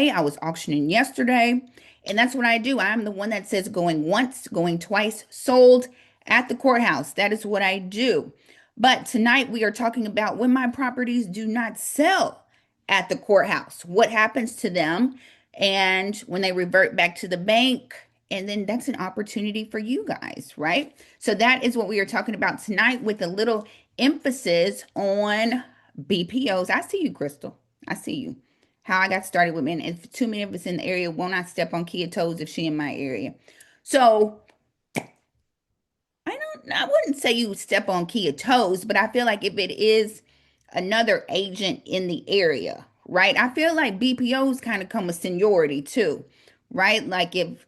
I was auctioning yesterday, and that's what I do. I'm the one that says going once, going twice, sold at the courthouse. That is what I do. But tonight we are talking about when my properties do not sell at the courthouse. What happens to them and when they revert back to the bank? And then that's an opportunity for you guys, right? So that is what we are talking about tonight with a little emphasis on BPOs. I see you, Crystal. I see you. How I got started with men. If too many of us in the area will not step on Kia toes if she in my area. So I wouldn't say you step on Kia toes, but I feel like if it is another agent in the area, right? I feel like BPOs kind of come with seniority too, right? Like if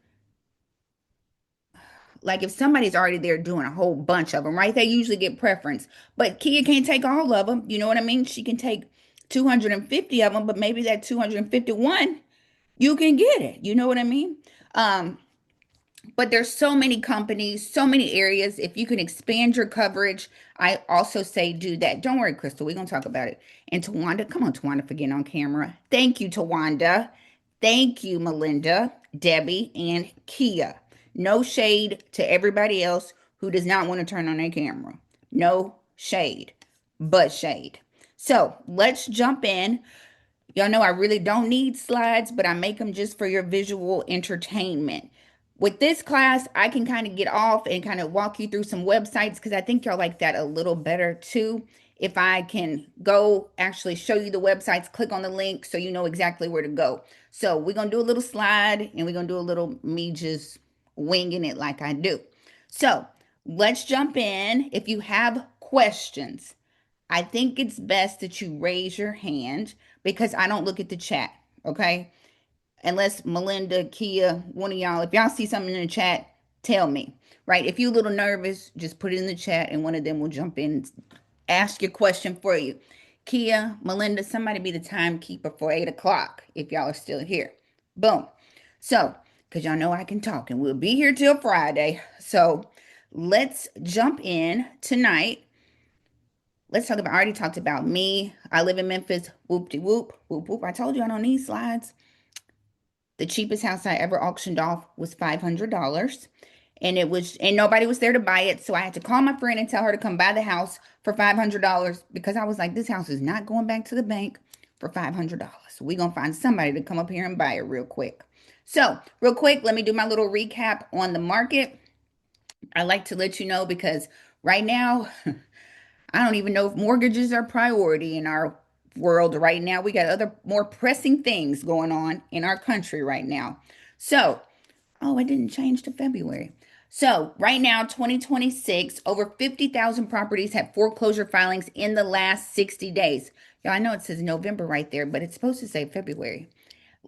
somebody's already there doing a whole bunch of them, right? They usually get preference. But Kia can't take all of them. You know what I mean? She can take 250 of them, but maybe that 251 you can get it. You know what I mean? Um, but there's so many companies, so many areas. If you can expand your coverage, I also say do that. Don't worry, Crystal. We're gonna talk about it. And Tawanda, come on, Tawanda, for getting on camera. Thank you, Tawanda. Thank you, Melinda, Debbie, and Kia. No shade to everybody else who does not want to turn on their camera. No shade, but shade. So let's jump in. Y'all know I really don't need slides, but I make them just for your visual entertainment. With this class, I can kind of get off and kind of walk you through some websites because I think y'all like that a little better too. If I can go actually show you the websites, click on the link so you know exactly where to go. So we're going to do a little slide and we're going to do a little me just winging it like I do. So let's jump in. If you have questions, I think it's best that you raise your hand because I don't look at the chat, okay? Unless Melinda, Kia, one of y'all, if y'all see something in the chat, tell me, right? If you're a little nervous, just put it in the chat and one of them will jump in and ask your question for you. Kia, Melinda, somebody be the timekeeper for 8 o'clock if y'all are still here. Boom. So, because y'all know I can talk and we'll be here till Friday. So, let's jump in tonight. Let's talk about, I already talked about me. I live in Memphis. Whoop de whoop, whoop whoop. I told you I don't need slides. The cheapest house I ever auctioned off was $500. And nobody was there to buy it. So I had to call my friend and tell her to come buy the house for $500 because I was like, this house is not going back to the bank for $500. So we're going to find somebody to come up here and buy it real quick. So, real quick, let me do my little recap on the market. I like to let you know because right now, I don't even know if mortgages are priority in our world right now. We got other more pressing things going on in our country right now. So, oh, I didn't change to February. So, right now, 2026, over 50,000 properties had foreclosure filings in the last 60 days. Y'all, I know it says November right there, but it's supposed to say February.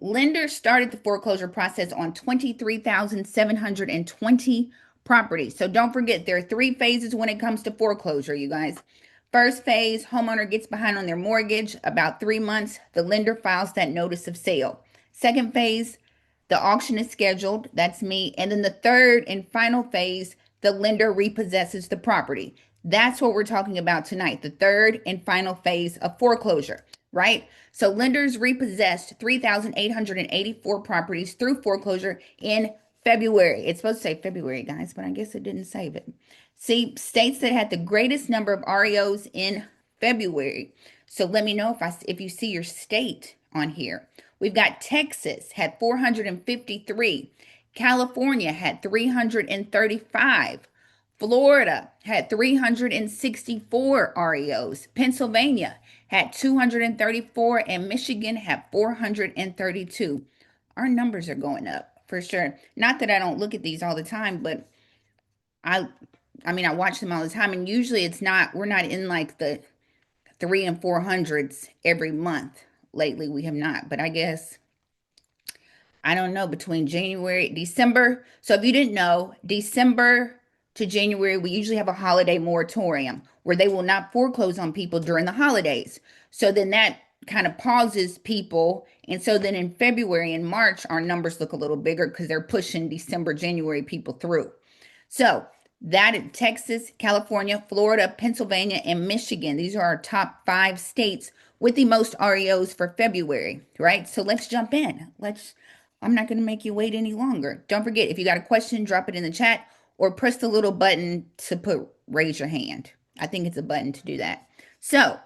Lenders started the foreclosure process on 23,720 properties. So don't forget, there are three phases when it comes to foreclosure, you guys. First phase, homeowner gets behind on their mortgage, about 3 months, the lender files that notice of sale. Second phase, the auction is scheduled, that's me. And then the third and final phase, the lender repossesses the property. That's what we're talking about tonight, the third and final phase of foreclosure, right? So lenders repossessed 3,884 properties through foreclosure in February. It's supposed to say February, guys, but I guess it didn't save it. See, states that had the greatest number of REOs in February. So let me know if you see your state on here. We've got Texas had 453. California had 335. Florida had 364 REOs. Pennsylvania had 234 and Michigan had 432. Our numbers are going up for sure. Not that I don't look at these all the time, but I I mean I watch them all the time and usually we're not in like the 3 and 400s every month. Lately we have not, but I guess I don't know, between January, December. So if you didn't know, December to January, we usually have a holiday moratorium where they will not foreclose on people during the holidays. So then that kind of pauses people. And so then in February and March, our numbers look a little bigger because they're pushing December, January people through. So that in Texas, California, Florida, Pennsylvania, and Michigan, these are our top 5 states with the most REOs for February, right? So let's jump in. I'm not going to make you wait any longer. Don't forget, if you got a question, drop it in the chat or press the little button to put raise your hand. I think it's a button to do that. So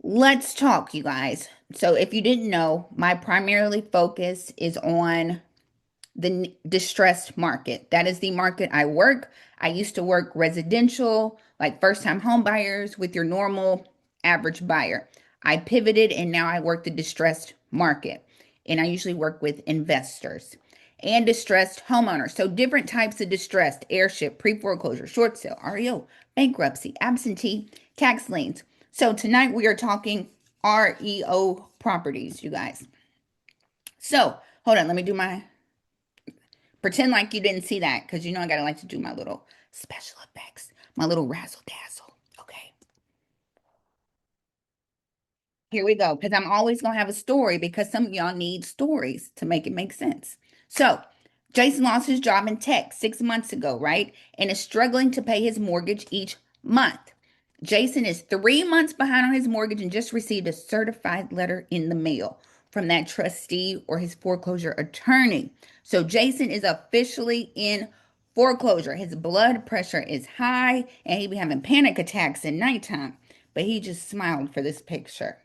let's talk, you guys. So if you didn't know, my primarily focus is on the distressed market. That is the market I work. I used to work residential, like first time home buyers with your normal average buyer. I pivoted and now I work the distressed market. And I usually work with investors and distressed homeowners. So different types of distressed: airship, pre-foreclosure, short sale, REO, bankruptcy, absentee, tax liens. So tonight we are talking REO properties, you guys. So hold on, let me do my pretend like you didn't see that, because you know I gotta like to do my little special effects, my little razzle dazzle. Okay, here we go. Because I'm always gonna have a story, because some of y'all need stories to make it make sense. So, Jason lost his job in tech 6 months ago, right? And is struggling to pay his mortgage each month. Jason is 3 months behind on his mortgage and just received a certified letter in the mail from that trustee or his foreclosure attorney. So Jason is officially in foreclosure. His blood pressure is high and he be having panic attacks at nighttime. But he just smiled for this picture.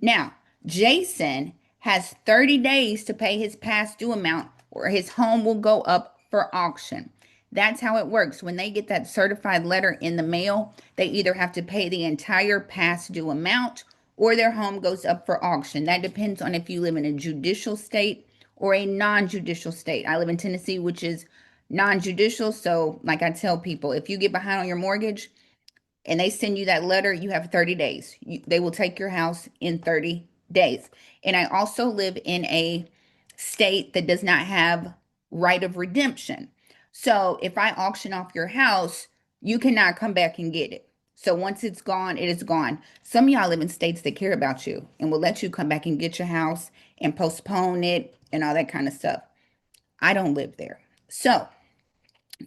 Now, Jason has 30 days to pay his past due amount or his home will go up for auction. That's how it works. When they get that certified letter in the mail, they either have to pay the entire past due amount or their home goes up for auction. That depends on if you live in a judicial state or a non-judicial state. I live in Tennessee, which is non-judicial. So, like I tell people, if you get behind on your mortgage, and they send you that letter, you have 30 days. They will take your house in 30 days. And I also live in a state that does not have right of redemption. So if I auction off your house, you cannot come back and get it. So once it's gone, it is gone. Some of y'all live in states that care about you and will let you come back and get your house and postpone it and all that kind of stuff. I don't live there. So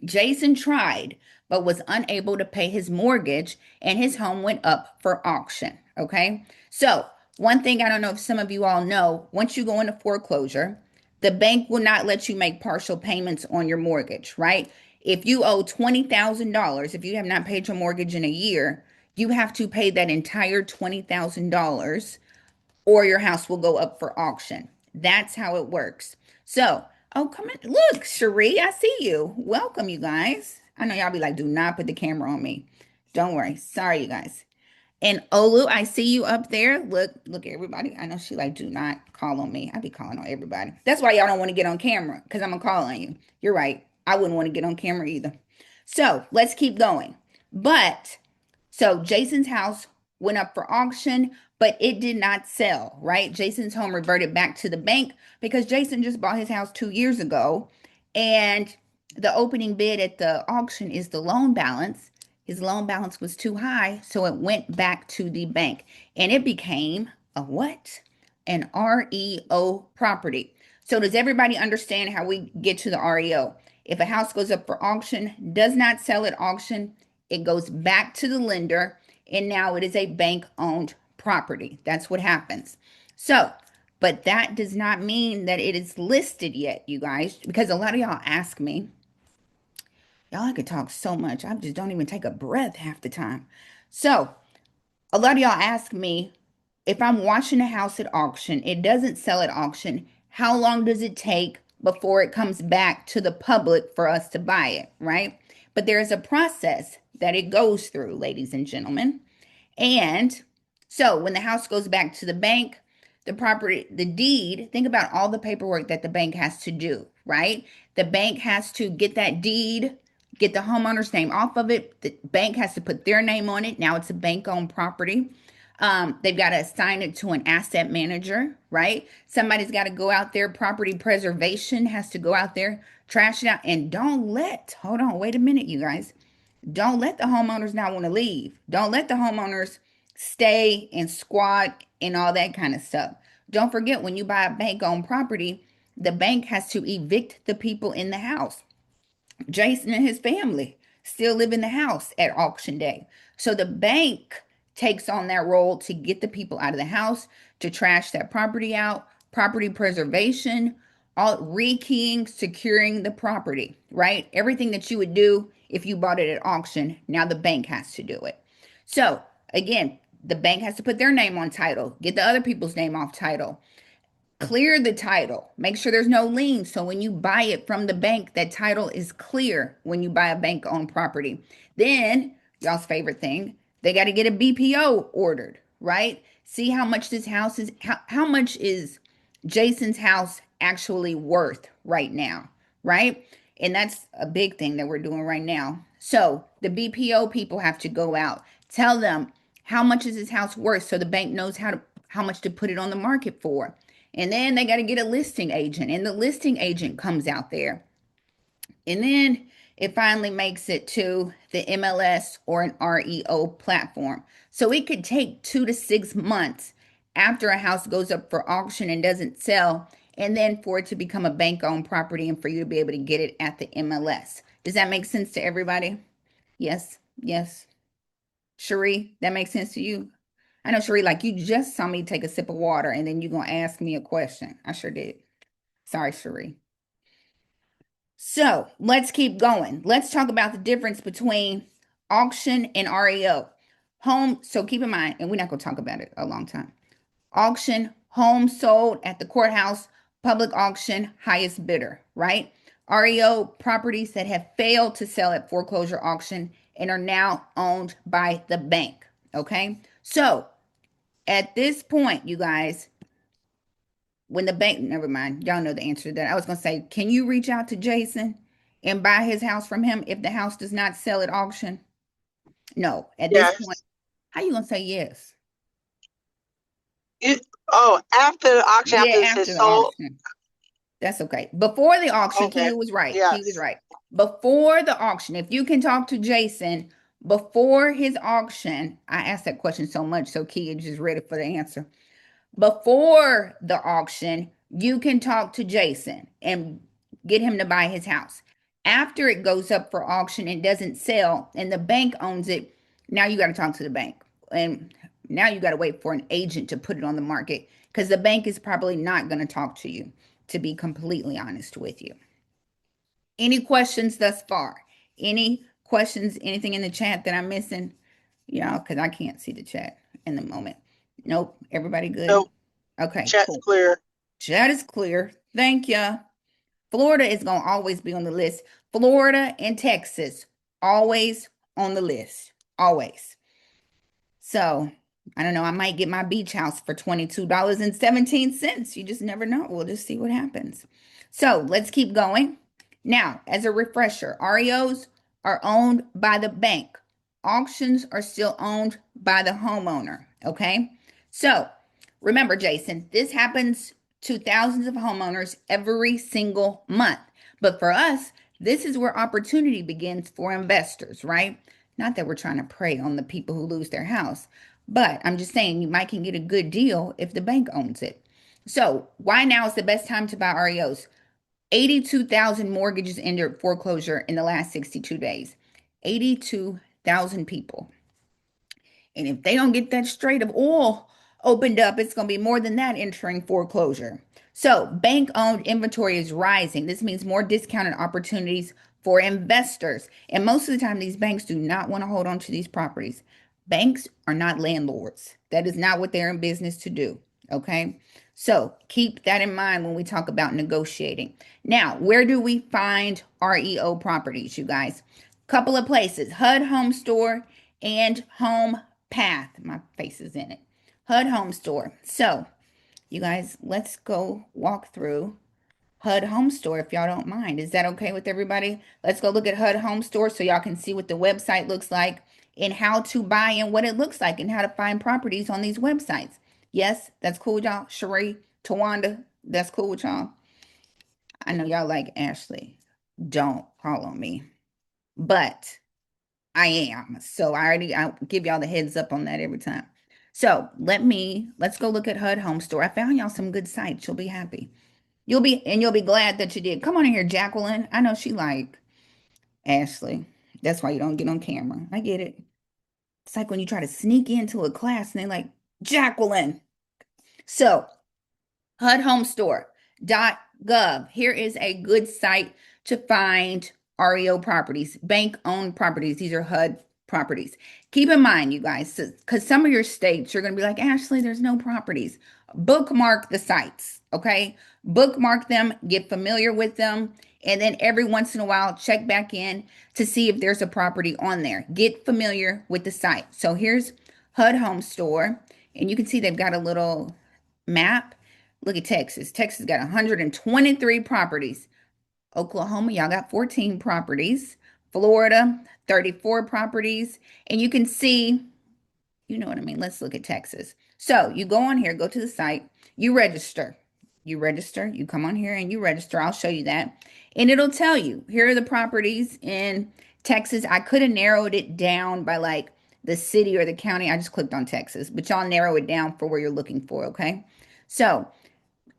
Jason tried, but was unable to pay his mortgage, and his home went up for auction. Okay. So, one thing I don't know if some of you all know, once you go into foreclosure, the bank will not let you make partial payments on your mortgage, right? If you owe $20,000, if you have not paid your mortgage in a year, you have to pay that entire $20,000 or your house will go up for auction. That's how it works. So, oh, come in. Look, Cherie, I see you. Welcome, you guys. I know y'all be like, do not put the camera on me. Don't worry. Sorry, you guys. And Olu, I see you up there. Look, everybody. I know she like, do not call on me. I be calling on everybody. That's why y'all don't want to get on camera, because I'm gonna call on you. You're right. I wouldn't want to get on camera either. So let's keep going. But so Jason's house went up for auction, but it did not sell, right? Jason's home reverted back to the bank because Jason just bought his house 2 years ago. And the opening bid at the auction is the loan balance. His loan balance was too high, so it went back to the bank. And it became a what? An REO property. So does everybody understand how we get to the REO? If a house goes up for auction, does not sell at auction, it goes back to the lender, and now it is a bank-owned property. That's what happens. So, but that does not mean that it is listed yet, you guys, because a lot of y'all ask me, y'all, I could talk so much. I just don't even take a breath half the time. So, a lot of y'all ask me, if I'm watching a house at auction, it doesn't sell at auction, how long does it take before it comes back to the public for us to buy it, right? But there is a process that it goes through, ladies and gentlemen. And so when the house goes back to the bank, the property, the deed, think about all the paperwork that the bank has to do, right? The bank has to get that deed, get the homeowner's name off of it. The bank has to put their name on it. Now it's a bank-owned property. They've got to assign it to an asset manager, right? Somebody's got to go out there. Property preservation has to go out there, trash it out, and hold on, wait a minute, you guys. Don't let the homeowners not want to leave. Don't let the homeowners stay and squat and all that kind of stuff. Don't forget, when you buy a bank-owned property, the bank has to evict the people in the house. Jason and his family still live in the house at auction day. So the bank takes on that role to get the people out of the house, to trash that property out, property preservation, all rekeying, securing the property, right? Everything that you would do if you bought it at auction, now the bank has to do it. So again, the bank has to put their name on title, get the other people's name off title, clear the title, make sure there's no lien. So when you buy it from the bank, that title is clear when you buy a bank owned property. Then, y'all's favorite thing, they got to get a BPO ordered, right? See how much this house is, how much is Jason's house actually worth right now, right? And that's a big thing that we're doing right now. So the BPO people have to go out, tell them how much is his house worth so the bank knows how much to put it on the market for. And then they got to get a listing agent, and the listing agent comes out there. And then it finally makes it to the MLS or an REO platform. So it could take 2 to 6 months after a house goes up for auction and doesn't sell, and then for it to become a bank owned property and for you to be able to get it at the MLS. Does that make sense to everybody? Yes, yes. Cherie, that makes sense to you? I know, Cherie, like you just saw me take a sip of water and then you're going to ask me a question. I sure did. Sorry, Cherie. So let's keep going. Let's talk about the difference between auction and REO. Home, so keep in mind, and we're not going to talk about it a long time. Auction, home sold at the courthouse, public auction, highest bidder, right? REO, properties that have failed to sell at foreclosure auction and are now owned by the bank, okay? So at this point, you guys, when the bank, never mind, y'all know the answer to that. I was going to say, can you reach out to Jason and buy his house from him if the house does not sell at auction? No. At this point, Yes. how you going to say yes? It, oh, after the auction, Yeah, after it's after the sold. auction. That's okay. Before the auction, Okay. Kia was right. Kia was Yes. right. Before the auction, if you can talk to Jason before his auction, I asked that question so much, so Kia just ready for the answer. Before the auction, you can talk to Jason and get him to buy his house. After it goes up for auction and doesn't sell and the bank owns it, now you got to talk to the bank. And now you got to wait for an agent to put it on the market because the bank is probably not going to talk to you, to be completely honest with you. Any questions thus far? Any questions, anything in the chat that I'm missing? Yeah, because I can't see the chat in the moment. Nope. Everybody good? No, Okay, chat's cool. clear. Chat is clear. Thank you. Florida is going to always be on the list. Florida and Texas, always on the list. Always. So, I don't know. I might get my beach house for $22.17. You just never know. We'll just see what happens. So, let's keep going. Now, as a refresher, REOs are owned by the bank. Auctions are still owned by the homeowner. Okay. So, remember, Jason, this happens to thousands of homeowners every single month. But for us, this is where opportunity begins for investors, right? Not that we're trying to prey on the people who lose their house, but I'm just saying you might can get a good deal if the bank owns it. So, why now is the best time to buy REOs? 82,000 mortgages entered foreclosure in the last 62 days. 82,000 people. And if they don't get that straight of oil opened up, it's going to be more than that entering foreclosure. So, bank owned inventory is rising. This means more discounted opportunities for investors. And most of the time, these banks do not want to hold on to these properties. Banks are not landlords, that is not what they're in business to do. Okay. So, keep that in mind when we talk about negotiating. Now, where do we find REO properties, you guys? Couple of places: HUD Home Store and Home Path. My face is in it. HUD Home Store. So, you guys, let's go walk through HUD Home Store if y'all don't mind. Is that okay with everybody? Let's go look at HUD Home Store so y'all can see what the website looks like and how to buy and what it looks like and how to find properties on these websites. Yes, that's cool with y'all. Cherie, Tawanda, that's cool with y'all. I know y'all like Ashley. Don't call on me. But I am. So I give y'all the heads up on that every time. So let's go look at HUD Home Store. I found y'all some good sites. You'll be happy. You'll be glad that you did. Come on in here, Jacqueline. I know she like Ashley. That's why you don't get on camera. I get it. It's like when you try to sneak into a class and they're like, Jacqueline. So HUDHomestore.gov. Here is a good site to find REO properties, bank owned properties. These are HUD properties. Keep in mind, you guys, because some of your states, you're going to be like, Ashley, there's no properties. Bookmark the sites, okay? Bookmark them, get familiar with them, and then every once in a while, check back in to see if there's a property on there. Get familiar with the site. So here's HUD Home Store, and you can see they've got a little map. Look at Texas. Texas got 123 properties. Oklahoma, y'all got 14 properties. Florida, 34 properties. And you can see, you know what I mean. Let's look at Texas. So you go on here, go to the site, you register. You register, you come on here and you register. I'll show you that. And it'll tell you, here are the properties in Texas. I could have narrowed it down by like the city or the county. I just clicked on Texas, but y'all narrow it down for where you're looking for, okay? So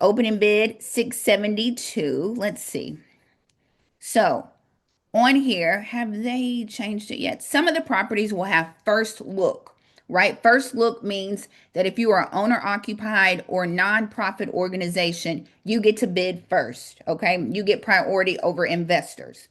opening bid 672. Let's see. So on here, have they changed it yet? Some of the properties will have first look, right? First look means that if you are owner occupied or nonprofit organization, you get to bid first, okay? You get priority over investors.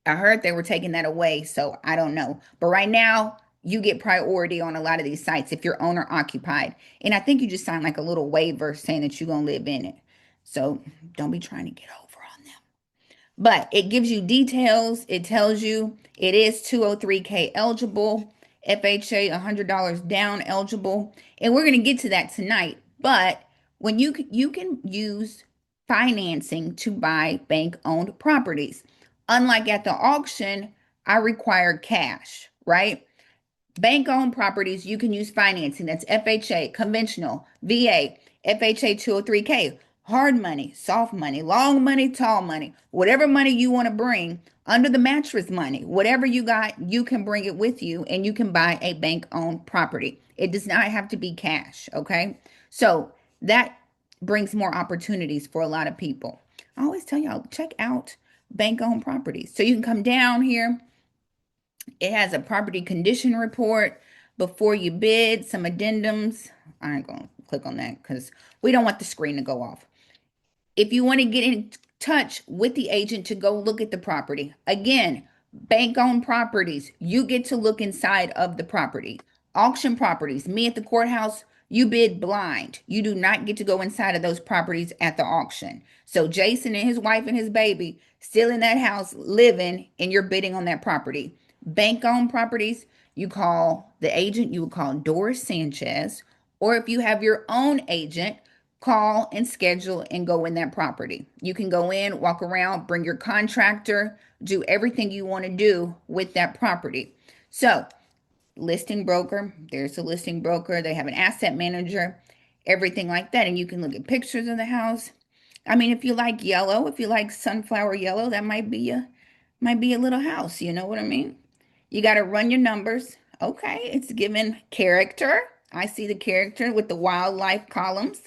I heard they were taking that away, so I don't know. But right now, you get priority on a lot of these sites if you're owner occupied. And I think you just sign like a little waiver saying that you're going to live in it. So don't be trying to get over on them. But it gives you details. It tells you it is 203K eligible, FHA $100 down eligible. And we're going to get to that tonight. But when you can use financing to buy bank owned properties. Unlike at the auction, I require cash, right? Bank owned properties, you can use financing. That's FHA, conventional, VA, FHA 203K, hard money, soft money, long money, tall money, whatever money you want to bring under the mattress money, whatever you got, you can bring it with you and you can buy a bank owned property. It does not have to be cash, okay? So that brings more opportunities for a lot of people. I always tell y'all, check out bank owned properties. So you can come down here, it has a property condition report before you bid, some addendums. I ain't gonna click on that because we don't want the screen to go off. If you want to get in touch with the agent to go look at the property, again, bank owned properties, you get to look inside of the property. Auction properties, me at the courthouse, you bid blind. You do not get to go inside of those properties at the auction. So Jason and his wife and his baby still in that house living, and you're bidding on that property. Bank owned properties, you call the agent, you would call Doris Sanchez, or if you have your own agent, call and schedule and go in that property. You can go in, walk around, bring your contractor, do everything you want to do with that property. So, listing broker, there's a listing broker, they have an asset manager, everything like that. And you can look at pictures of the house. I mean, if you like yellow, if you like sunflower yellow, that might be a little house, you know what I mean? You got to run your numbers. Okay, it's given character. I see the character with the wildlife columns.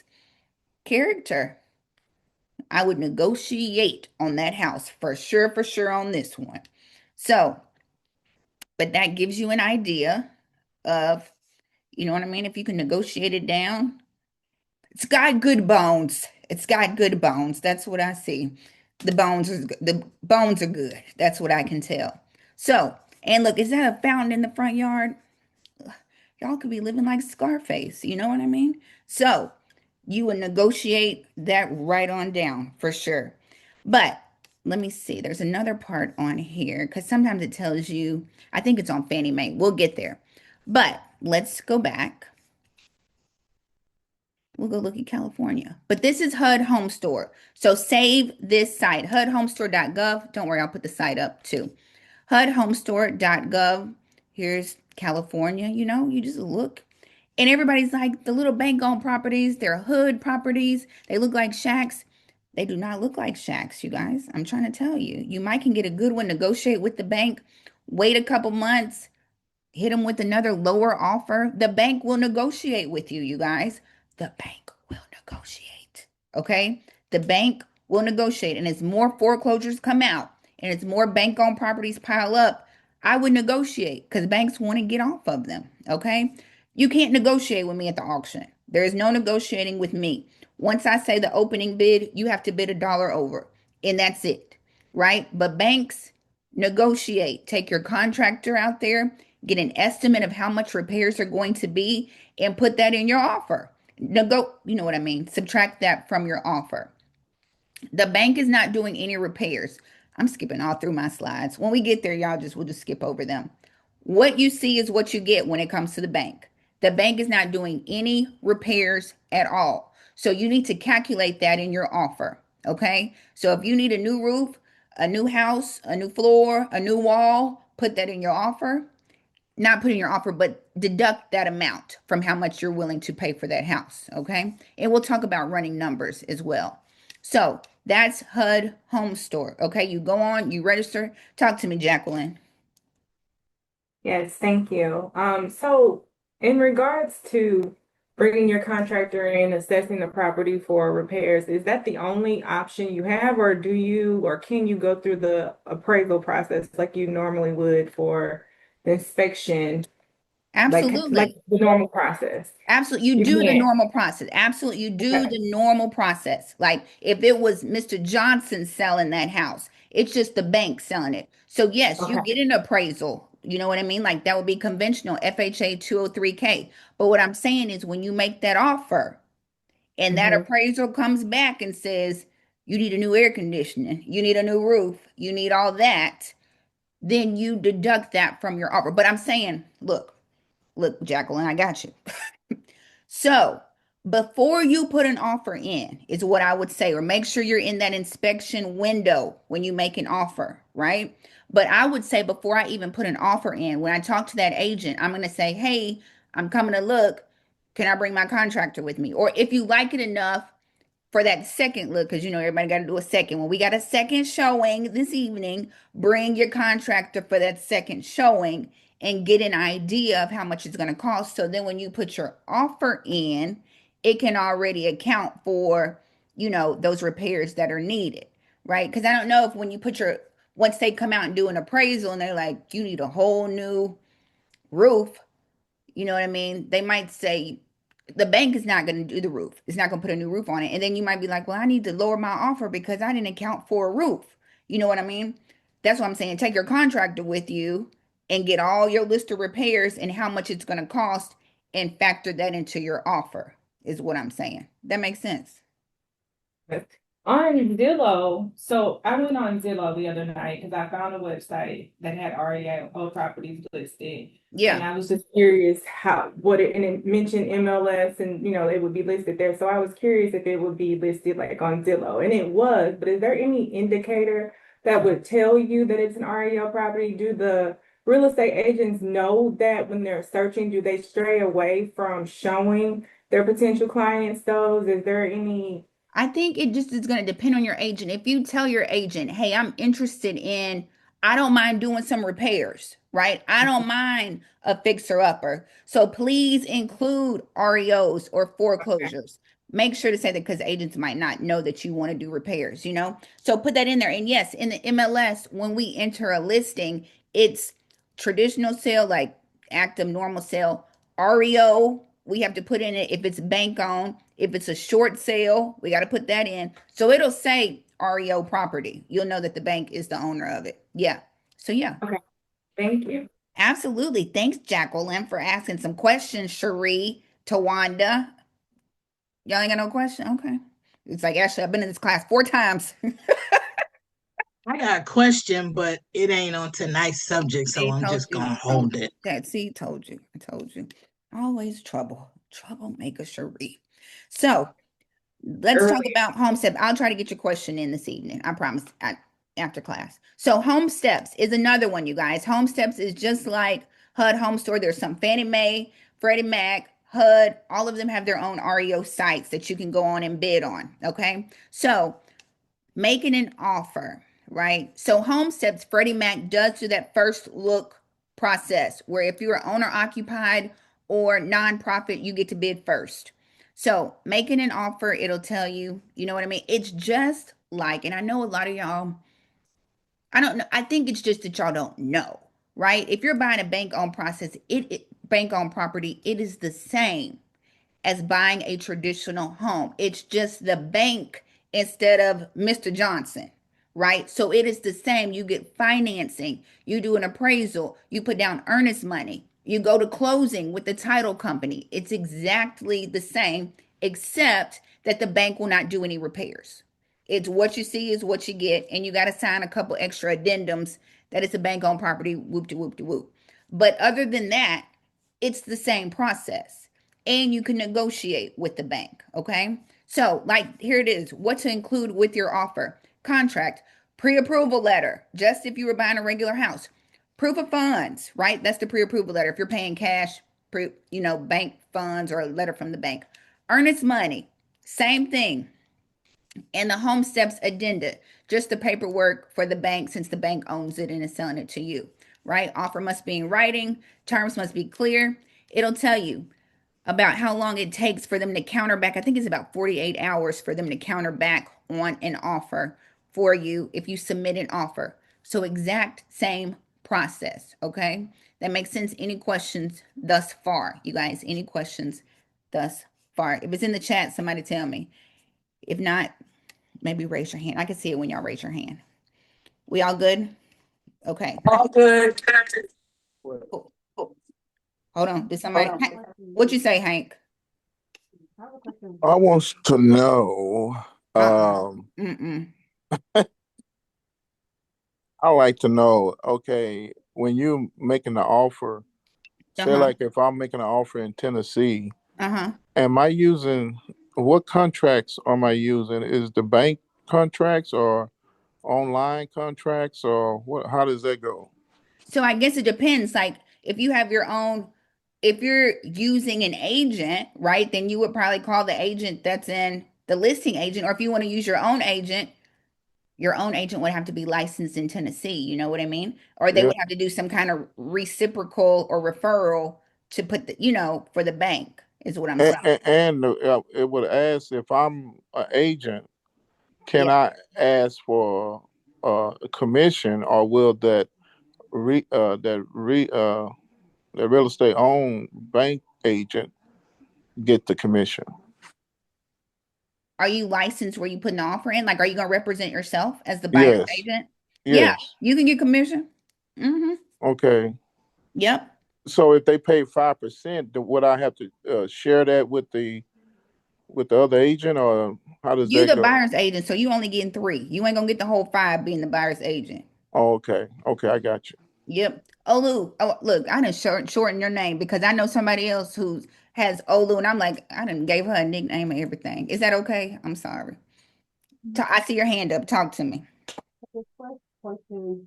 Character. I would negotiate on that house for sure on this one. So, but that gives you an idea of, you know what I mean? If you can negotiate it down, it's got good bones. It's got good bones. That's what I see. The bones are good. That's what I can tell. So, and look, is that a fountain in the front yard? Y'all could be living like Scarface. You know what I mean? So, you would negotiate that right on down for sure. But let me see. There's another part on here because sometimes it tells you, I think it's on Fannie Mae. We'll get there. But let's go back. We'll go look at California. But this is HUD Home Store. So save this site, hudhomestore.gov. Don't worry, I'll put the site up too. hudhomestore.gov. Here's California. You know, you just look. And everybody's like, the little bank owned properties, they're hood properties. They look like shacks. They do not look like shacks, you guys. I'm trying to tell you. You might can get a good one, negotiate with the bank, wait a couple months, hit them with another lower offer. The bank will negotiate with you, you guys. The bank will negotiate. Okay? The bank will negotiate. And as more foreclosures come out and as more bank owned properties pile up, I would negotiate because banks want to get off of them. Okay. You can't negotiate with me at the auction. There is no negotiating with me. Once I say the opening bid, you have to bid a dollar over, and that's it. Right. But banks negotiate. Take your contractor out there, get an estimate of how much repairs are going to be, and put that in your offer. You know what I mean? Subtract that from your offer. The bank is not doing any repairs. I'm skipping all through my slides. When we get there, we'll just skip over them. What you see is what you get when it comes to the bank. The bank is not doing any repairs at all. So you need to calculate that in your offer. Okay. So if you need a new roof, a new house, a new floor, a new wall, put that in your offer. Not put in your offer, but deduct that amount from how much you're willing to pay for that house. Okay. And we'll talk about running numbers as well. So that's HUD Home Store. Okay. You go on, you register. Talk to me, Jacqueline. Yes, thank you. So in regards to bringing your contractor in, assessing the property for repairs, is that the only option you have, or do you or can you go through the appraisal process like you normally would for the inspection, like Absolutely. the normal process? Absolutely. You You do the can't. normal process. Absolutely. You do Okay. the normal process. Like if it was Mr. Johnson selling that house, it's just the bank selling it. So, yes, you Okay. get an appraisal. You know what I mean? Like that would be conventional FHA 203K. But what I'm saying is when you make that offer and that Hmm. appraisal comes back and says, you need a new air conditioning, you need a new roof, you need all that, then you deduct that from your offer. But I'm saying, look, Jacqueline, I got you. So before you put an offer in, is what I would say, or make sure you're in that inspection window when you make an offer, right? But I would say before I even put an offer in, when I talk to that agent, I'm going to say, hey, I'm coming to look. Can I bring my contractor with me? Or if you like it enough, for that second look, because you know everybody got to do a second. When we got a second showing this evening, bring your contractor for that second showing and get an idea of how much it's going to cost. So then when you put your offer in, it can already account for, those repairs that are needed, right? Because I don't know if when you put once they come out and do an appraisal and they're like, you need a whole new roof, you know what I mean? They might say the bank is not going to do the roof. It's not going to put a new roof on it. And then you might be like, well, I need to lower my offer because I didn't account for a roof. You know what I mean? That's what I'm saying. Take your contractor with you and get all your list of repairs and how much it's going to cost and factor that into your offer, is what I'm saying. That makes sense. On Zillow, so I went on Zillow the other night because I found a website that had REO properties listed. And Yeah. I was just curious and it mentioned MLS and, it would be listed there. So I was curious if it would be listed like on Zillow, and it was, but is there any indicator that would tell you that it's an REO property? Do the real estate agents know that when they're searching? Do they stray away from showing their potential clients those? Is there any? I think it just is going to depend on your agent. If you tell your agent, hey, I'm interested in, I don't mind doing some repairs, right? I don't mind a fixer upper. So please include REOs or foreclosures. Make sure to say that because agents might not know that you want to do repairs, you know? So put that in there. And yes, in the MLS, when we enter a listing, it's traditional sale, like active normal sale, REO, we have to put in it if it's bank owned. If it's a short sale, we got to put that in. So it'll say REO property. You'll know that the bank is the owner of it. Yeah. So yeah, Okay, thank you. absolutely. Thanks, Jacqueline, for asking some questions, Cherie, Tawanda. Y'all ain't got no question? Okay. It's like, Ashley, I've been in this class 4 times. I got a question, but it ain't on tonight's subject, so See, I'm told just you. gonna Told hold you. it. Dad, see, told you. I told you. Always trouble. Troublemaker, Cherie. So, let's talk Early. about home step. I'll try to get your question in this evening. I promise. After class. So home steps is another one, you guys. Home steps is just like HUD Home Store. There's some Fannie Mae, Freddie Mac, HUD. All of them have their own REO sites that you can go on and bid on. Okay. So making an offer, right? So home steps, Freddie Mac does do that first look process where if you're owner occupied or nonprofit, you get to bid first. So making an offer, it'll tell you, you know what I mean? It's just like, and I know a lot of y'all, I don't know, I think it's just that y'all don't know. right? If you're buying a bank-owned process, bank-owned property, it is the same as buying a traditional home. It's just the bank instead of Mr. Johnson, right? So it is the same. You get financing, you do an appraisal, you put down earnest money, you go to closing with the title company. It's exactly the same, except that the bank will not do any repairs. It's what you see is what you get, and you got to sign a couple extra addendums that it's a bank owned property, whoop de whoop de whoop. But other than that, it's the same process and you can negotiate with the bank. Okay. So, like, here it is what to include with your offer: contract, pre approval letter, just if you were buying a regular house, proof of funds, right? That's the pre approval letter. If you're paying cash, bank funds or a letter from the bank, earnest money, same thing. And the home steps addenda, just the paperwork for the bank since the bank owns it and is selling it to you, right? Offer must be in writing, terms must be clear. It'll tell you about how long it takes for them to counter back. I think it's about 48 hours for them to counter back on an offer for you if you submit an offer. So, exact same process. Okay. That makes sense. Any questions thus far, you guys? Any questions thus far? If it's in the chat, somebody tell me. If not, maybe raise your hand. I can see it when y'all raise your hand. We all good? Okay. All good. Cool. Cool. Hold on. Did somebody? What you say, Hank? I want to know, Mm-mm. I like to know, okay, when you making the offer, say Uh-huh. like if I'm making an offer in Tennessee, Uh-huh. am I using, what contracts am I using? Is the bank contracts or online contracts or what, how does that go? So I guess it depends. Like if you have your own, if you're using an agent, right, then you would probably call the agent that's in the listing agent. Or if you want to use your own agent would have to be licensed in Tennessee. You know what I mean? Or they Yeah. would have to do some kind of reciprocal or referral to put for the bank, is what I'm saying. And it would ask if I'm an agent, can Yeah. I ask for a commission or will re, that re, the real estate owned bank agent get the commission? Are you licensed where you put an offer in? Like, are you going to represent yourself as the buyer's Yes, agent? Yeah, yes. you can get commission. Mm-hmm. Okay. Yep. So if they pay 5%, would I have to share that with the other agent, or how does You that the go? buyer's agent, so you only getting three. You ain't gonna get the whole five being the buyer's agent. Oh, okay, okay, I got you. Yep. Olu. Oh, look, I done shorten your name because I know somebody else who has Olu, and I'm like, I done gave her a nickname and everything. Is that okay? I'm sorry. I see your hand up. Talk to me. The first question,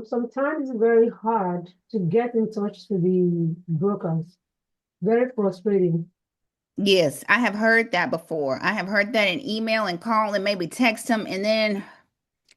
sometimes it's very hard to get in touch with the brokers. Very frustrating. Yes, I have heard that before. I have heard that in email and call and maybe text them, and then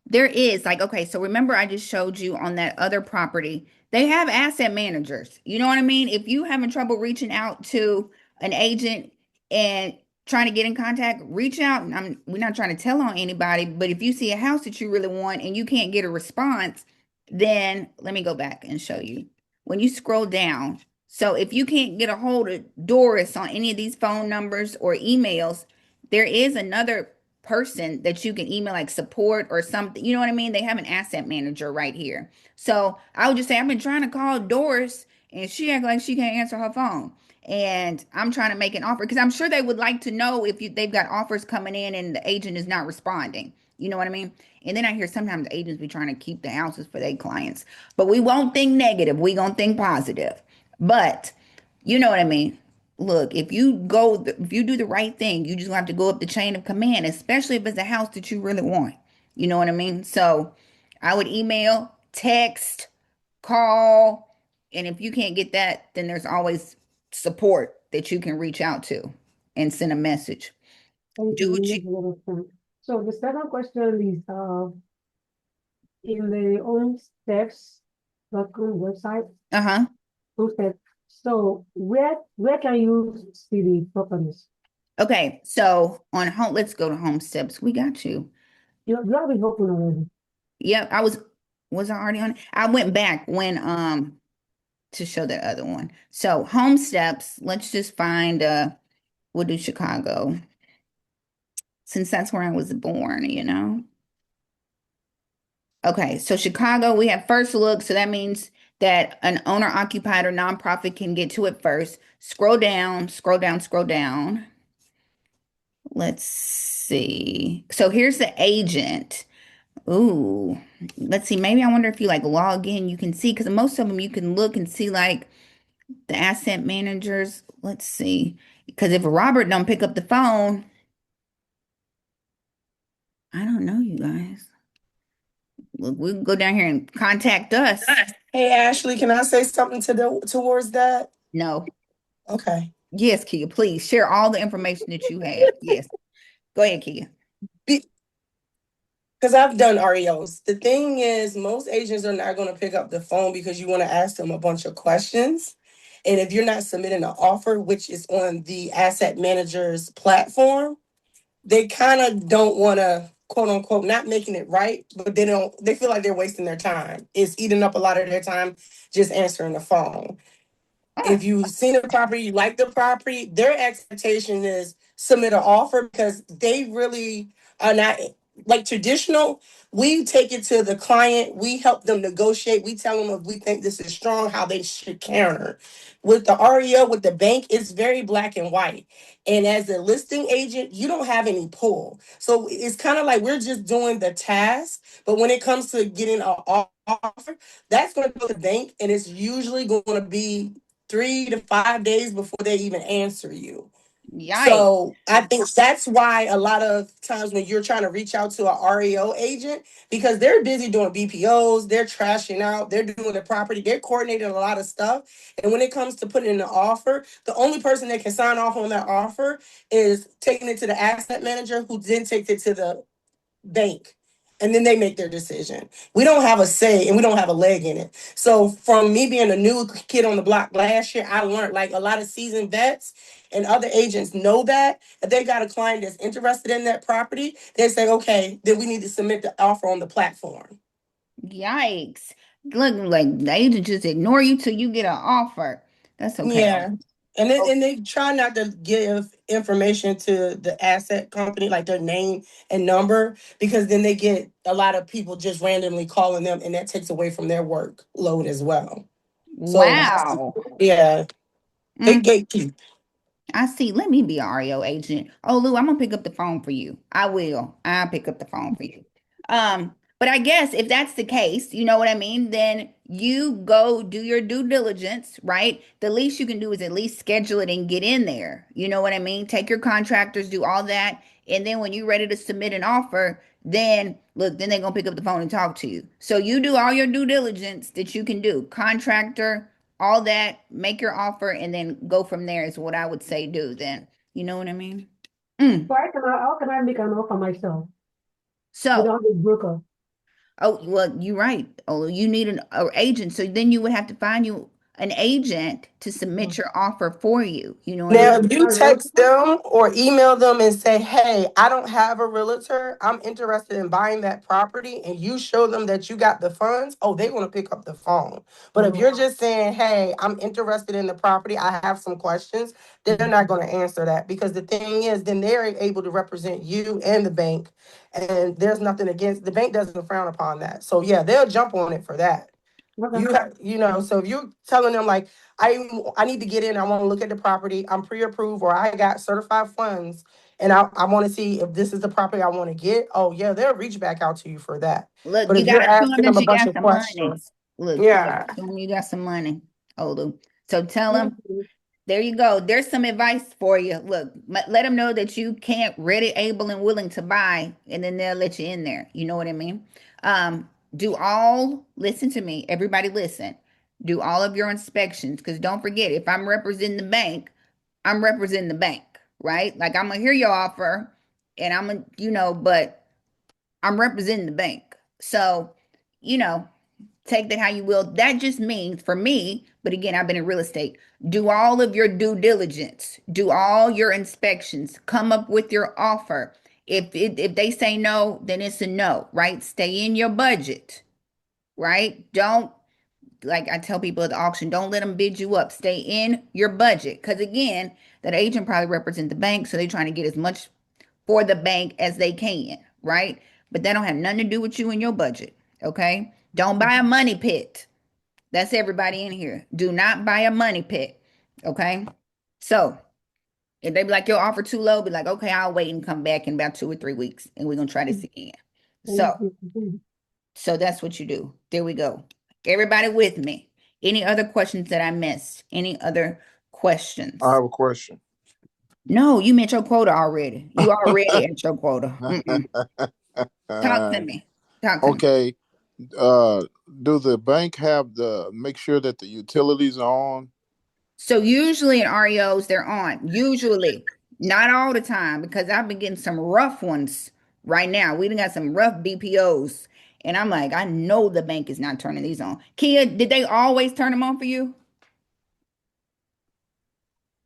there is like, okay, so remember I just showed you on that other property, they have asset managers. You know what I mean? If you having trouble reaching out to an agent and trying to get in contact, reach out. And we're not trying to tell on anybody, but if you see a house that you really want and you can't get a response, then let me go back and show you. When you scroll down, so if you can't get a hold of Doris on any of these phone numbers or emails, there is another person that you can email like support or something. You know what I mean? They have an asset manager right here. So I would just say, I've been trying to call Doris and she act like she can't answer her phone. And I'm trying to make an offer because I'm sure they would like to know if they've got offers coming in and the agent is not responding. You know what I mean? And then I hear sometimes the agents be trying to keep the houses for their clients. But we won't think negative. We gonna think positive. But you know what I mean? Look, if you do the right thing, you just have to go up the chain of command, especially if it's a house that you really want. You know what I mean? So I would email, text, call, and if you can't get that, then there's always support that you can reach out to and send a message. Thank Do you. It what you, makes a lot of sense. So the second question is, in the homesteps.com website, uh-huh. homestead. So where can you see the properties? Okay, so on home, let's go to home steps. We got you. You have it open already. Yeah, I was. Was I already on it? I went back when to show that other one. So home steps, let's just find we'll do Chicago since that's where I was born, you know. Okay, so Chicago, we have first look, so that means that an owner occupied or nonprofit can get to it first. Scroll down, scroll down, scroll down. Let's see. So here's the agent. Ooh, let's see. Maybe I wonder if you like log in, you can see because most of them you can look and see like the asset managers. Let's see. Because if Robert don't pick up the phone, I don't know, you guys. Look, we can go down here and contact us. Hey Ashley, can I say something towards that? No. Okay. Yes, Kia, please share all the information that you have. Yes. Go ahead, Kia. Because I've done REOs. The thing is, most agents are not going to pick up the phone because you want to ask them a bunch of questions. And if you're not submitting an offer, which is on the asset manager's platform, they kind of don't want to, quote unquote, not making it right, but they feel like they're wasting their time. It's eating up a lot of their time just answering the phone. Ah, If you've seen the property, you like the property, their expectation is submit an offer because they really are not like traditional. We take it to the client, we help them negotiate, we tell them if we think this is strong, how they should counter. With the REO, with the bank, it's very black and white. And as a listing agent, you don't have any pull. So it's kind of like we're just doing the task. But when it comes to getting an offer, that's going to go to the bank, and it's usually going to be 3 to 5 days before they even answer you. yikes. So I think that's why a lot of times when you're trying to reach out to a REO agent, because they're busy doing BPOs, they're trashing out, they're doing the property, they're coordinating a lot of stuff. And when it comes to putting in an offer, the only person that can sign off on that offer is taking it to the asset manager, who then takes it to the bank, and then they make their decision. We don't have a say and we don't have a leg in it. So from me being a new kid on the block last year, I learned like a lot of seasoned vets and other agents know that if they got a client that's interested in that property, they say, okay, then we need to submit the offer on the platform. Yikes. Look, like the agent just ignore you till you get an offer. That's okay. Yeah. And they try not to give information to the asset company, like their name and number, because then they get a lot of people just randomly calling them, and that takes away from their workload as well. So Wow. yeah, they Mm. gatekeep. I see. Let me be an REO agent. Oh, Lou, I'm gonna pick up the phone for you. I will. I'll pick up the phone for you. But I guess if that's the case, you know what I mean, then you go do your due diligence, right? The least you can do is at least schedule it and get in there. You know what I mean? Take your contractors, do all that, and then when you're ready to submit an offer, then look, then they're gonna pick up the phone and talk to you. So you do all your due diligence that you can do. Contractor, all that, make your offer, and then go from there is what I would say do then. You know what I mean? Mm. How can I make an offer myself So, without the broker? oh, well, you're right. Oh, you need an agent. So then you would have to find you an agent to submit your offer for you. You know what I Now, mean? if A you realtor? text them or email them and say, hey, I don't have a realtor, I'm interested in buying that property, and you show them that you got the funds, oh, they're going to pick up the phone. But if No. you're just saying, hey, I'm interested in the property, I have some questions, they're not going to answer that, because the thing is, then they're able to represent you and the bank. And there's nothing against the bank, doesn't frown upon that. So, yeah, they'll jump on it for that. Okay. So if you're telling them like, I need to get in, I want to look at the property, I'm pre-approved, or I got certified funds, and I want to see if this is the property I want to get, oh yeah, they'll reach back out to you for that. Look, But you if you're gotta show them asking them that a you bunch got of some money. questions, Look, you gotta yeah. show them you got some money. Oh, Lou. So tell them. Mhm. There you go. There's some advice for you. Look, let them know that you can't, ready, able, and willing to buy, and then they'll let you in there. You know what I mean? Listen to me. Everybody listen. Do all of your inspections, because don't forget, if I'm representing the bank, I'm representing the bank, right? Like I'm gonna hear your offer, and I'm gonna, but I'm representing the bank. So, you know, take that how you will. That just means for me, but again, I've been in real estate. Do all of your due diligence, do all your inspections, come up with your offer. If they say no, then it's a no, right? Stay in your budget. right? Don't, like I tell people at the auction, don't let them bid you up. Stay in your budget. Because again, that agent probably represents the bank, so they're trying to get as much for the bank as they can, right? But that don't have nothing to do with you and your budget, okay? Don't buy a money pit. That's everybody in here. Do not buy a money pit, okay? So if they be like, your offer too low, be like, okay, I'll wait and come back in about 2 or 3 weeks and we're gonna try this again. So Thank you. so that's what you do. There we go. Everybody with me. Any other questions that I missed? Any other I questions? have a question. No, you met your quota already. You already at your quota. Talk to Uh, me. Talk to me. okay. Do the bank have the make sure that the utilities are on? So usually in REOs, they're on. Usually, not all the time, because I've been getting some rough ones right now. We done got some rough BPOs. And I'm like, I know the bank is not turning these on. Kia, did they always turn them on for you?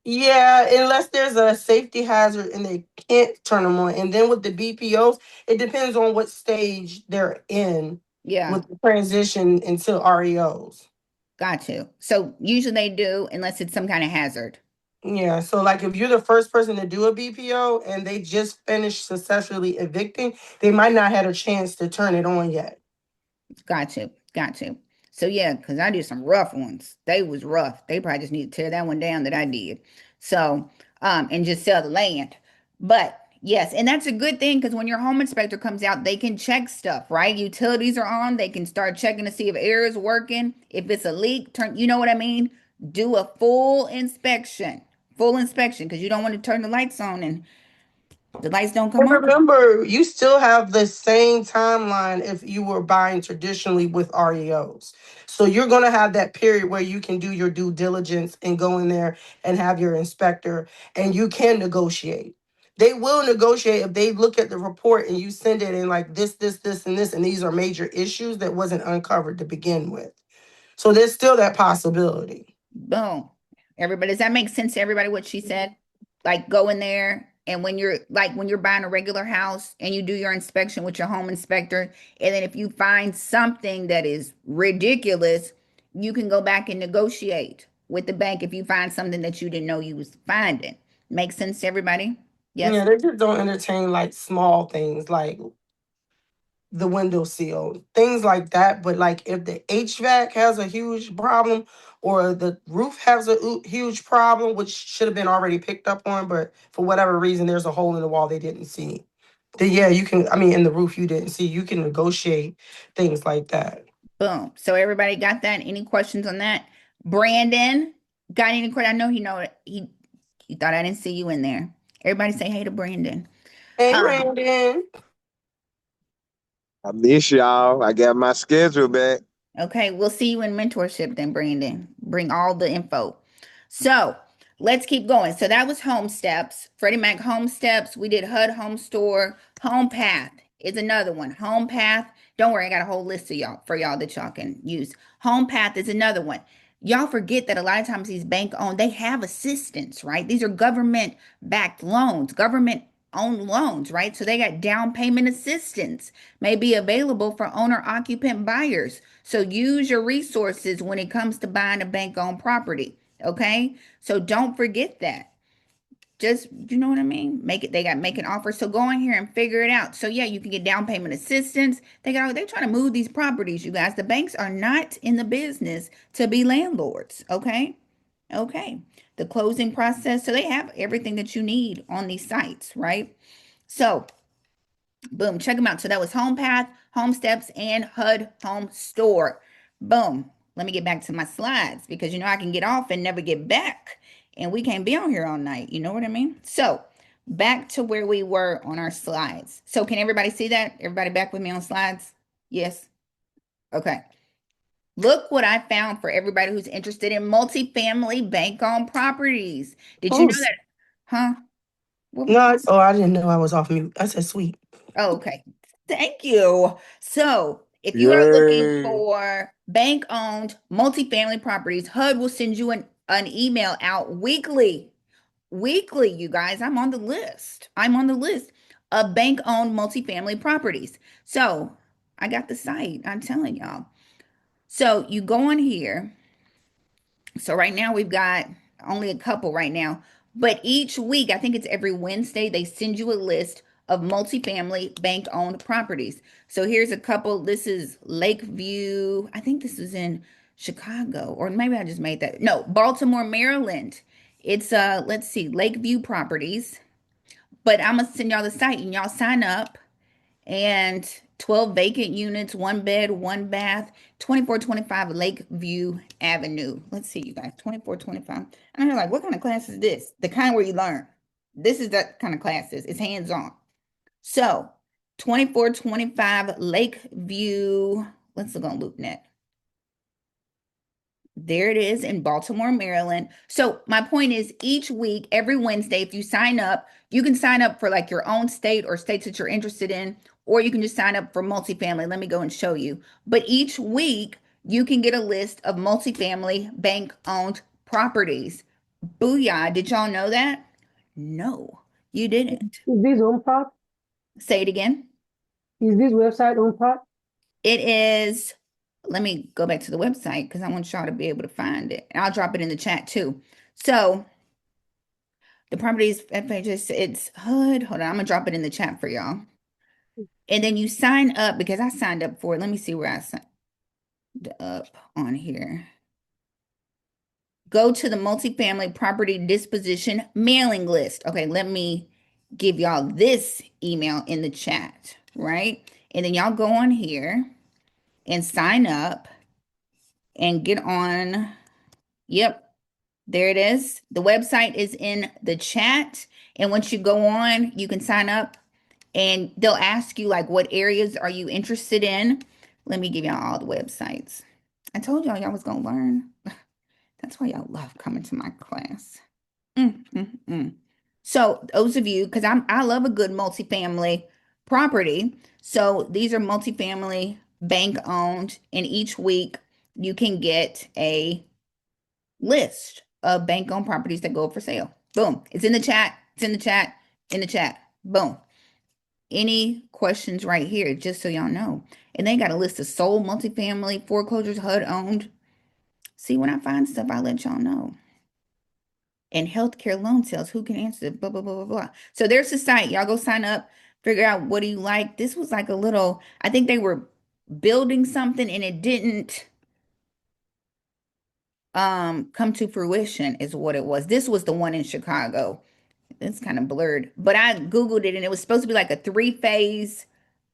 Yeah, unless there's a safety hazard and they can't turn them on. And then with the BPOs, it depends on what stage they're in Yeah, with the transition into REOs. got you. So usually they do, unless it's some kind of hazard. Yeah, so like if you're the first person to do a BPO and they just finished successfully evicting, they might not have a chance to turn it on yet. Got you. Got you. So yeah, because I did some rough ones. They was rough. They probably just need to tear that one down that I did. So, and just sell the land. But yes, and that's a good thing because when your home inspector comes out, they can check stuff, right? Utilities are on. They can start checking to see if air is working. If it's a leak, turn, you know what I mean? Do a full inspection, because you don't want to turn the lights on and the lights don't come And on. remember, you still have the same timeline if you were buying traditionally with REOs. So you're going to have that period where you can do your due diligence and go in there and have your inspector, and you can negotiate. They will negotiate if they look at the report and you send it in like this, and this, and these are major issues that wasn't uncovered to begin with. So there's still that possibility. Boom. Everybody, does that make sense to everybody what she said? Like go in there and when you're buying a regular house and you do your inspection with your home inspector, and then if you find something that is ridiculous, you can go back and negotiate with the bank if you find something that you didn't know you was finding. Make sense to everybody? Yeah, Yes? they just don't entertain like small things like the window seal, things like that. But like if the HVAC has a huge problem or the roof has a huge problem, which should have been already picked up on, but for whatever reason there's a hole in the wall they didn't see. Then yeah, you can. I mean, in the roof you didn't see. You can negotiate things like that. Boom. So everybody got that? Any questions on that? Brandon, got any questions? I know he thought I didn't see you in there. Everybody say hey to Brandon. Hey, Um, Brandon. I miss y'all. I got my schedule back. okay, we'll see you in mentorship then, Brandon. Bring all the info. So let's keep going. So that was Home Steps, Freddie Mac Home Steps. We did HUD Home Store. Home Path is another one. Home Path. Don't worry, I got a whole list of y'all for y'all that y'all can use. Home Path is another one. Y'all forget that a lot of times these bank owned, they have assistance, right? These are government backed loans, government owned loans, right? So they got down payment assistance may be available for owner occupant buyers. So use your resources when it comes to buying a bank owned property. Okay. So don't forget that. Just, you know what I mean? Make it, they got making offers. So go in here and figure it out. So yeah, you can get down payment assistance. They're trying to move these properties, you guys. The banks are not in the business to be landlords. Okay. Okay. The closing process. So they have everything that you need on these sites, right? So boom, check them out. So that was Home Path, Home Steps, and HUD Home Store. Boom. Let me get back to my slides because I can get off and never get back. And we can't be on here all night. You know what I mean? So back to where we were on our slides. So can everybody see that? Everybody back with me on slides? Yes. Okay. Look what I found for everybody who's interested in multifamily bank-owned properties. Did you Oh, know that? Huh? What? no, oh, I didn't know I was off mute. I said sweet. Oh, okay. Thank you. So, if you are looking Yay. for bank-owned multifamily properties, HUD will send you an email out weekly. Weekly, you guys. I'm on the list. I'm on the list of bank-owned multifamily properties. So, I got the site. I'm telling y'all. So you go on here. So right now we've got only a couple right now, but each week, I think it's every Wednesday, they send you a list of multifamily bank-owned properties. So here's a couple. This is Lakeview. I think this is in Chicago, or maybe I just made that. No, Baltimore, Maryland. It's let's see, Lakeview Properties. But I'm gonna send y'all the site and y'all sign up, and 12 vacant units, one bed, one bath, 2425 Lakeview Avenue. Let's see, you guys, 2425. And you're like, what kind of class is this? The kind where you learn. This is that kind of classes. It's hands-on. So 2425 Lakeview. Let's look on LoopNet. There it is in Baltimore, Maryland. So my point is each week, every Wednesday, if you sign up, you can sign up for like your own state or states that you're interested in, or you can just sign up for multifamily. Let me go and show you. But each week, you can get a list of multifamily bank-owned properties. Booyah. Did y'all know that? No, you didn't. Is this on part? Say it again. Is this website on part? It is, let me go back to the website because I want y'all to be able to find it. And I'll drop it in the chat too. So the properties, it's HUD. Hold on, I'm gonna drop it in the chat for y'all. And then you sign up because I signed up for it. Let me see where I signed up on here. Go to the multifamily property disposition mailing list. Okay, let me give y'all this email in the chat, right? And then y'all go on here and sign up and get on. Yep, there it is. The website is in the chat. And once you go on, you can sign up and they'll ask you like what areas are you interested in. Let me give y'all all the websites. I told y'all was gonna learn. That's why y'all love coming to my class. Mm, mm, mm. So those of you, because I love a good multifamily property. So these are multifamily bank owned, and each week you can get a list of bank owned properties that go up for sale. Boom. It's in the chat. It's in the chat. In the chat. Boom. Any questions right here, just so y'all know. And they got a list of sold multifamily foreclosures, HUD owned. See, when I find stuff, I let y'all know. And healthcare loan sales, who can answer blah, blah, blah, blah, blah. So there's the site. Y'all go sign up, figure out what do you like. This was like a little, I think they were building something and it didn't come to fruition is what it was. This was the one in Chicago. It's kind of blurred, but I Googled it and it was supposed to be like a three-phase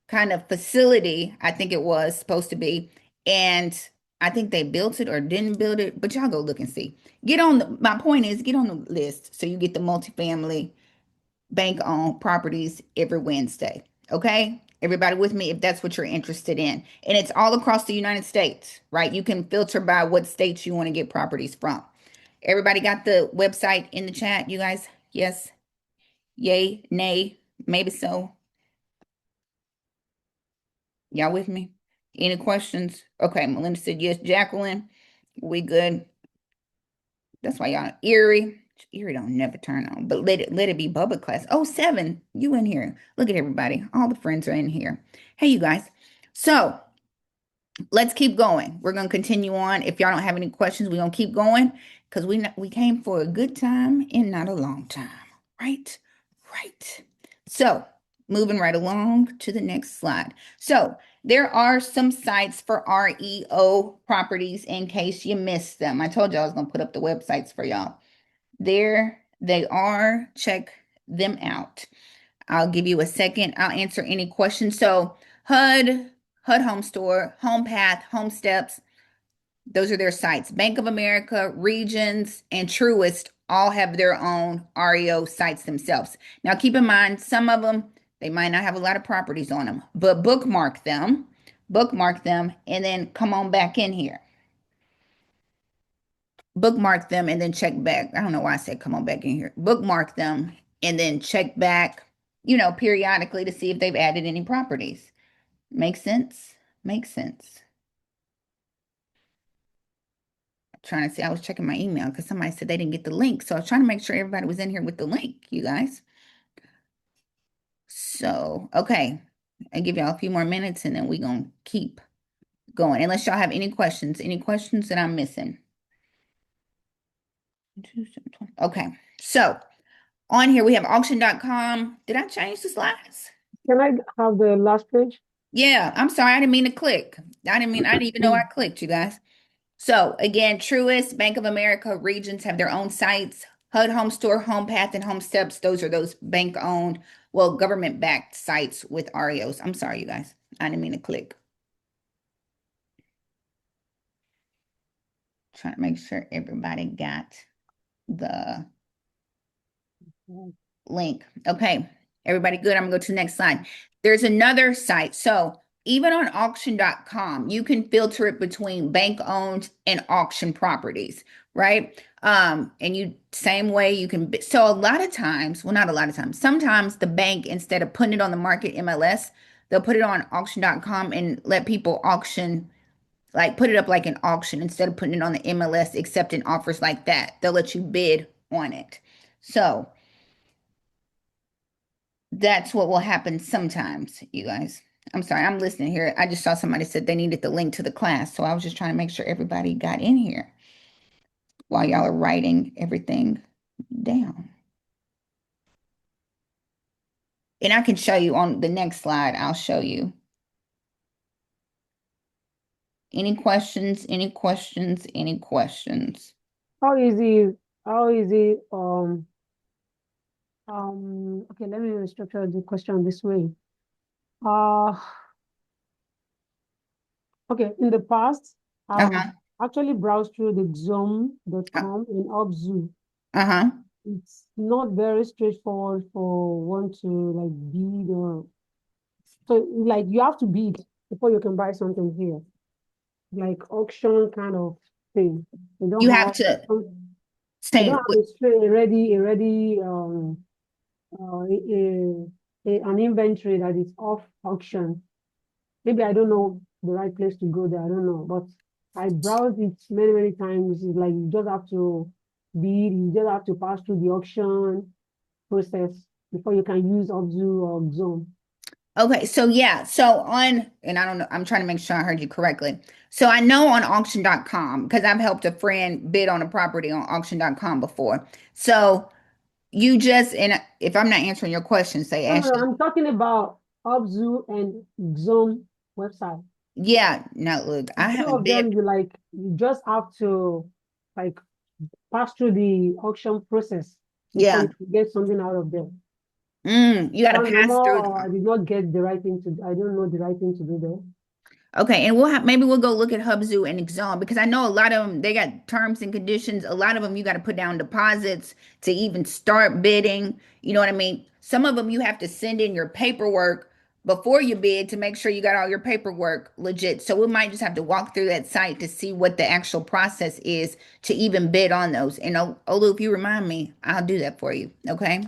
kind of facility. I think it was supposed to be. And I think they built it or didn't build it, but y'all go look and see. My point is get on the list so you get the multifamily bank-owned properties every Wednesday. Okay? Everybody with me if that's what you're interested in. And it's all across the United States, right? You can filter by what states you want to get properties from. Everybody got the website in the chat, you guys? Yes? Yay? Nay? Maybe so? Y'all with me? Any questions? Okay, Melinda said yes. Jacqueline, we good. That's why y'all Erie. Erie don't never turn on, but let it be Bubba class. Oh, 7, you in here. Look at everybody. All the friends are in here. Hey, you guys. So let's keep going. We're gonna continue on. If y'all don't have any questions, we're gonna keep going because we came for a good time and not a long time. Right? Right. So moving right along to the next slide. So there are some sites for REO properties in case you missed them. I told you I was going to put up the websites for y'all. There they are. Check them out. I'll give you a second. I'll answer any questions. So HUD Home Store, Home Path, Home Steps, those are their sites. Bank of America, Regions, and Truist all have their own REO sites themselves. Now, keep in mind, some of them, they might not have a lot of properties on them, but bookmark them, and then come on back in here. Bookmark them and then check back. I don't know why I said come on back in here. Bookmark them and then check back, periodically to see if they've added any properties. Make sense? Makes sense. Trying to see, I was checking my email because somebody said they didn't get the link. So I was trying to make sure everybody was in here with the link, you guys. So, okay. I'll give y'all a few more minutes and then we're going to keep going, unless y'all have any questions. Any questions that I'm missing? Okay, so on here we have auction.com. Did I change the slides? Can I have the last page? Yeah, I'm sorry, I didn't mean to click. I didn't even know I clicked, you guys. So again, Truist, Bank of America, Regions have their own sites. HUD Home Store, Home Path, and Home Steps, those are those bank-owned, well, government-backed sites with REOs. I'm sorry, you guys. I didn't mean to click. Trying to make sure everybody got the link. Okay, everybody good? I'm gonna go to the next slide. There's another site. So even on auction.com, you can filter it between bank-owned and auction properties, right? And you same way you can so a lot of times, well, not a lot of times, sometimes the bank, instead of putting it on the market MLS, they'll put it on auction.com and let people auction, like put it up like an auction instead of putting it on the MLS, accepting offers like that. They'll let you bid on it. So that's what will happen sometimes, you guys. I'm sorry, I'm listening here. I just saw somebody said they needed the link to the class, so I was just trying to make sure everybody got in here while y'all are writing everything down. And I can show you on the next slide, I'll show you. Any questions? Any questions? Any questions? How easy, how easy, okay, let me restructure the question this way. Uh, okay, in the past, I've Uh-huh. actually browsed through the Xom.com and Upzoo. Uh-huh. It's not very straightforward for one to like bid or so like you have to bid before you can buy something here. Like auction kind of thing. They don't You have have to they don't say, have a ready an inventory that is off auction. Maybe I don't know the right place to go there. I don't know, but I browsed it many times. It's like you just have to bid. You just have to pass through the auction process before you can use Obzu or Zone. okay, so yeah, so on, and I don't know, I'm trying to make sure I heard you correctly. So I know on auction.com, because I've helped a friend bid on a property on auction.com before. So you just, and if I'm not answering your question, say, No, Ashley. I'm talking about Obzu and Zone website. Yeah, no, look, I Two haven't of bid. them, you just have to like pass through the auction process before Yeah. you can get something out of them. You got to One pass more, through. or I did not get the right thing to, I don't know the right thing to do there. Okay, and we'll have maybe we'll go look at Hubzu and Exxon because I know a lot of them they got terms and conditions. A lot of them you got to put down deposits to even start bidding. You know what I mean? Some of them you have to send in your paperwork before you bid to make sure you got all your paperwork legit. So we might just have to walk through that site to see what the actual process is to even bid on those. And Olu, if you remind me, I'll do that for you. Okay,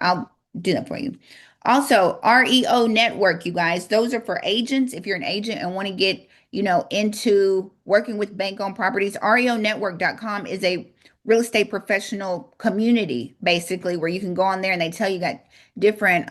I'll do that for you. Also, REO network, you guys, those are for agents. If you're an agent and want to get, into working with bank-owned properties, reonetwork.com is a real estate professional community, basically, where you can go on there and they tell you got different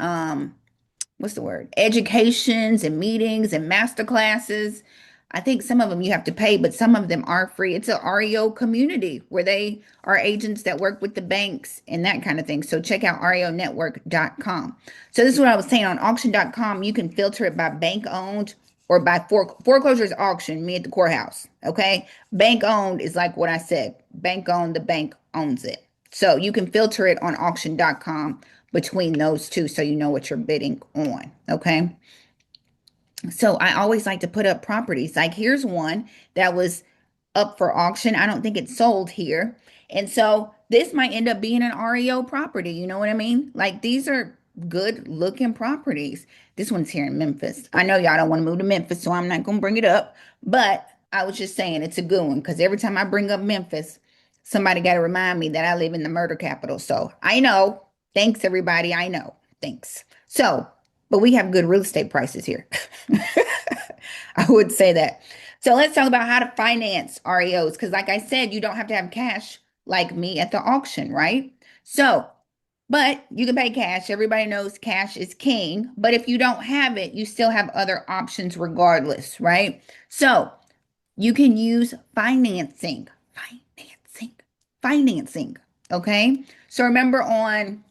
what's the word? Educations and meetings and master classes. I think some of them you have to pay, but some of them are free. It's a REO community where they are agents that work with the banks and that kind of thing. So check out reonetwork.com. So this is what I was saying on auction.com. You can filter it by bank owned or by foreclosures auction, me at the courthouse. Okay. Bank owned is like what I said. Bank owned, the bank owns it. So you can filter it on auction.com between those two so you know what you're bidding on. Okay. So I always like to put up properties. Like here's one that was up for auction. I don't think it's sold here. And so this might end up being an REO property. You know what I mean? Like these are good looking properties. This one's here in Memphis. I know y'all don't want to move to Memphis, so I'm not going to bring it up. But I was just saying it's a good one because every time I bring up Memphis, somebody got to remind me that I live in the murder capital. So I know. Thanks, everybody. I know. Thanks. So, but we have good real estate prices here. I would say that. So let's talk about how to finance REOs. Because, like I said, you don't have to have cash like me at the auction, right? So But you can pay cash. Everybody knows cash is king. But if you don't have it, you still have other options regardless, right? So you can use financing. Okay. So remember on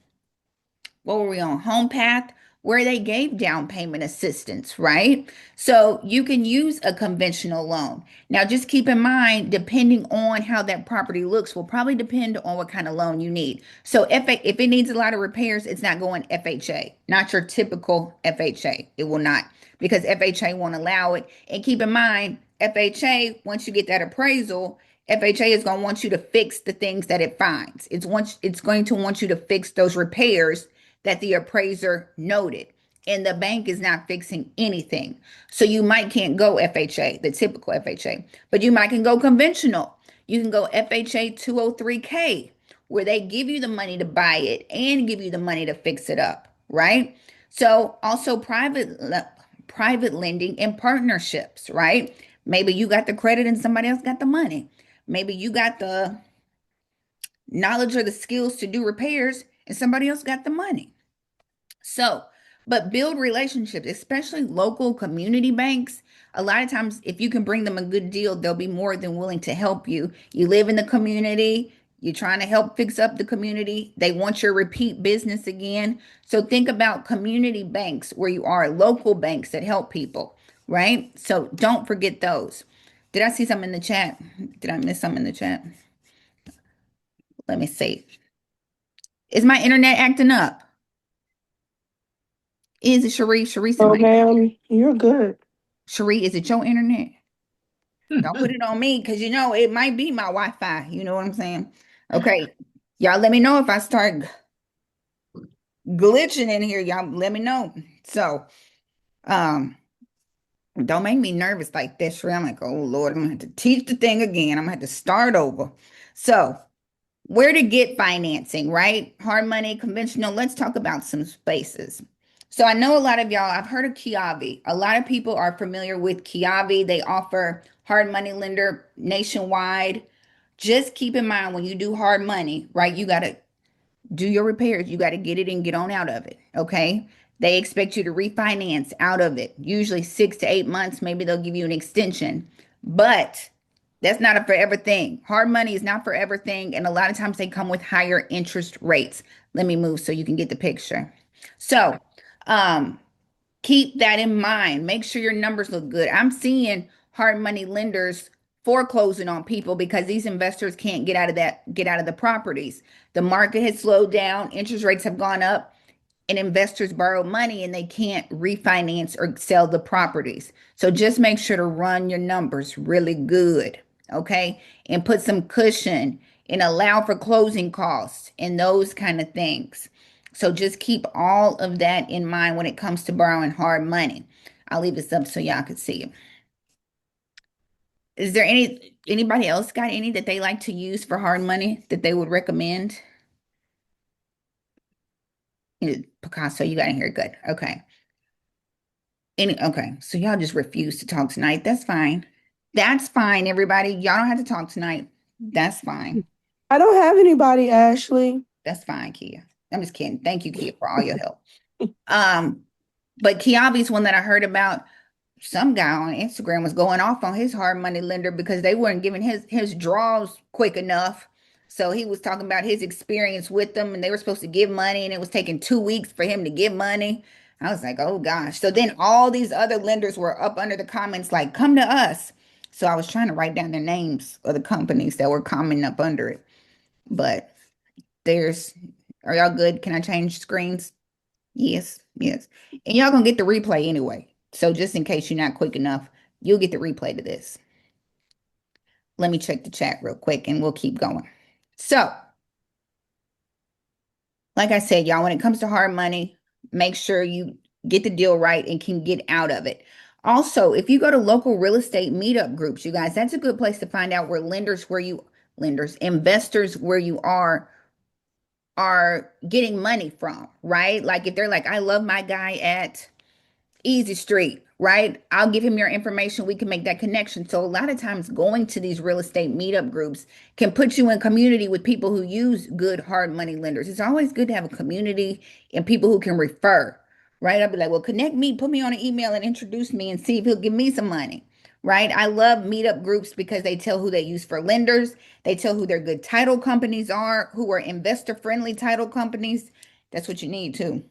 what were we on? Home Path, where they gave down payment assistance, right? So you can use a conventional loan. Now, just keep in mind, depending on how that property looks, will probably depend on what kind of loan you need. So if it needs a lot of repairs, it's not going FHA, not your typical FHA. It will not, because FHA won't allow it. And keep in mind, FHA, once you get that appraisal, FHA is going to want you to fix the things that it finds. It's going to want you to fix those repairs that the appraiser noted. And the bank is not fixing anything. So you might can't go FHA, the typical FHA, but you might can go conventional. You can go FHA 203K, where they give you the money to buy it and give you the money to fix it up, right? So also private lending and partnerships, right? Maybe you got the credit and somebody else got the money. Maybe you got the knowledge or the skills to do repairs and somebody else got the money. So, but build relationships, especially local community banks. A lot of times, if you can bring them a good deal, they'll be more than willing to help you. You live in the community, you're trying to help fix up the community. They want your repeat business again. So, think about community banks where you are, local banks that help people, right? So, don't forget those. Did I see something in the chat? Did I miss something in the chat? Let me see. Is my internet acting up? Is it Cherie? Cherie, Oh, somebody. ma'am, you're good. Cherie, is it your internet? Don't put it on me because you know it might be my Wi-Fi. You know what I'm saying? Okay. Y'all let me know if I start glitching in here. Y'all let me know. So, um, don't make me nervous like this, Cherie. I'm like, oh Lord, I'm gonna have to teach the thing again. I'm gonna have to start over. So, where to get financing, right? Hard money, conventional. Let's talk about some spaces. So I know a lot of y'all, I've heard of Kiavi. A lot of people are familiar with Kiavi. They offer hard money lender nationwide. Just keep in mind when you do hard money, right? You got to do your repairs. You got to get it and get on out of it. Okay. They expect you to refinance out of it, usually 6 to 8 months. Maybe they'll give you an extension, but that's not a forever thing. Hard money is not forever thing. And a lot of times they come with higher interest rates. Let me move so you can get the picture. So, um, keep that in mind. Make sure your numbers look good. I'm seeing hard money lenders foreclosing on people because these investors can't get out of the properties. The market has slowed down, interest rates have gone up, and investors borrow money and they can't refinance or sell the properties. So just make sure to run your numbers really good, okay? And put some cushion and allow for closing costs and those kind of things. So just keep all of that in mind when it comes to borrowing hard money. I'll leave this up so y'all can see it. Is there anybody else got any that they like to use for hard money that they would recommend? Picasso, you got in here. Good. Okay. Okay, so y'all just refuse to talk tonight. That's fine. That's fine, everybody. Y'all don't have to talk tonight. That's fine. I don't have anybody, Ashley. That's fine, Kia. I'm just kidding. Thank you, Kia, for all your help. Um, but Kiavi's one that I heard about. Some guy on Instagram was going off on his hard money lender because they weren't giving his draws quick enough. So he was talking about his experience with them, and they were supposed to give money, and it was taking 2 weeks for him to give money. I was like, oh gosh. So then all these other lenders were up under the comments like, come to us. So I was trying to write down their names of the companies that were commenting up under it. But there's, are y'all good? Can I change screens? Yes, yes. And y'all gonna get the replay anyway. So just in case you're not quick enough, you'll get the replay to this. Let me check the chat real quick and we'll keep going. So, like I said, y'all, when it comes to hard money, make sure you get the deal right and can get out of it. Also, if you go to local real estate meetup groups, you guys, that's a good place to find out where investors where you are getting money from, right? Like if they're like, I love my guy at easy street, right? I'll give him your information. We can make that connection. So a lot of times going to these real estate meetup groups can put you in community with people who use good hard money lenders. It's always good to have a community and people who can refer, right? I'll be like, well, connect me, put me on an email and introduce me and see if he'll give me some money, right? I love meetup groups because they tell who they use for lenders. They tell who their good title companies are, who are investor friendly title companies. That's what you need too.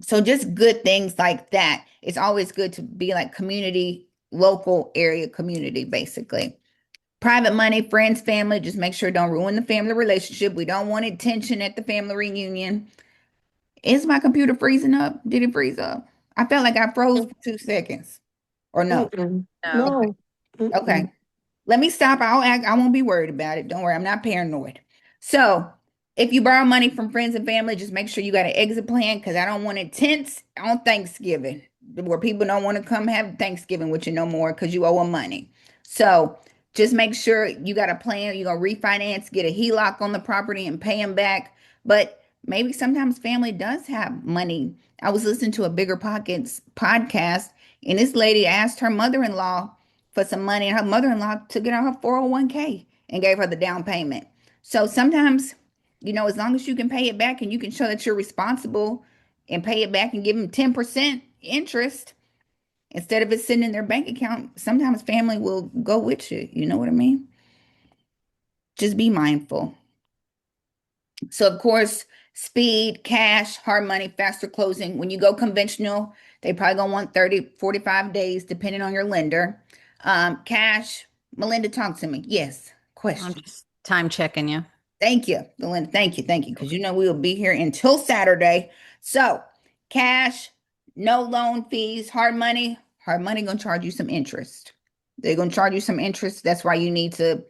So just good things like that. It's always good to be like community, local area community, basically. Private money, friends, family, just make sure don't ruin the family relationship. We don't want it tension at the family reunion. Is my computer freezing up? Did it freeze up? I felt like I froze for 2 seconds. Or no? Mm-mm. No. Okay. No. Mm-mm. Okay. Let me stop. I won't be worried about it. Don't worry. I'm not paranoid. So if you borrow money from friends and family, just make sure you got an exit plan because I don't want it tense on Thanksgiving where people don't want to come have Thanksgiving with you no more because you owe them money. So just make sure you got a plan. You're going to refinance, get a HELOC on the property and pay them back. But maybe sometimes family does have money. I was listening to a Bigger Pockets podcast, and this lady asked her mother-in-law for some money, and her mother-in-law took it out her 401k and gave her the down payment. So sometimes, as long as you can pay it back and you can show that you're responsible and pay it back and give them 10% interest instead of it sitting in their bank account, sometimes family will go with you. You know what I mean? Just be mindful. So, of course, speed, cash, hard money, faster closing. When you go conventional, they probably gonna want 30, 45 days, depending on your lender. Cash, Melinda, talk to me. Yes, I'm question. just time checking you. Thank you, Melinda. Thank you, because we will be here until Saturday. So, cash, no loan fees, hard money gonna charge you some interest. They're gonna charge you some interest. That's why you need to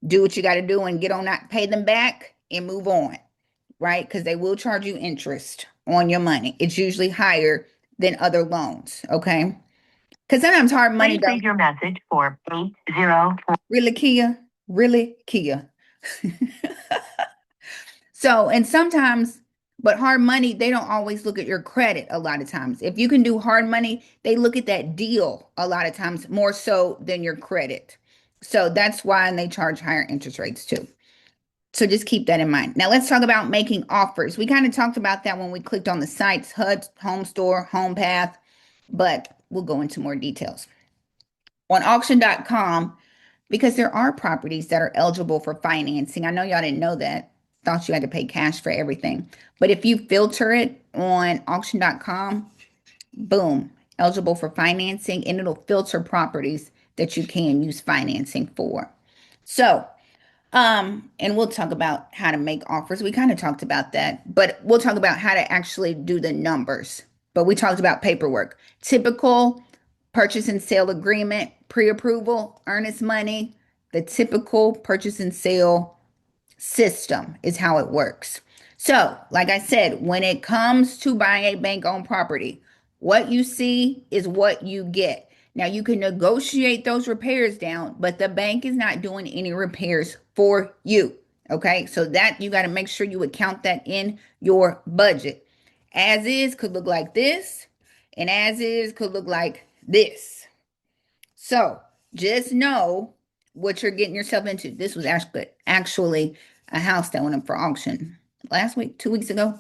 do what you got to do and get on that, pay them back and move on, right? Because they will charge you interest on your money. It's usually higher than other loans, okay? Because sometimes hard money Please leave your message for 804. really, Kia, really, Kia. So, and sometimes, but hard money, they don't always look at your credit a lot of times. If you can do hard money, they look at that deal a lot of times more so than your credit. So that's why they charge higher interest rates too. So just keep that in mind. Now let's talk about making offers. We kind of talked about that when we clicked on the sites, HUD, Home Store, Home Path, but we'll go into more details. On auction.com, because there are properties that are eligible for financing. I know y'all didn't know that. Thought you had to pay cash for everything. But if you filter it on auction.com, boom, eligible for financing, and it'll filter properties that you can use financing for. So, and we'll talk about how to make offers. We kind of talked about that, but we'll talk about how to actually do the numbers. But we talked about paperwork. Typical purchase and sale agreement, pre-approval, earnest money, the typical purchase and sale system is how it works. So, like I said, when it comes to buying a bank-owned property, what you see is what you get. Now, you can negotiate those repairs down, but the bank is not doing any repairs for you. Okay, so that you got to make sure you account that in your budget. As is could look like this, and as is could look like this. So just know what you're getting yourself into. This was actually a house that went up for auction last week, 2 weeks ago,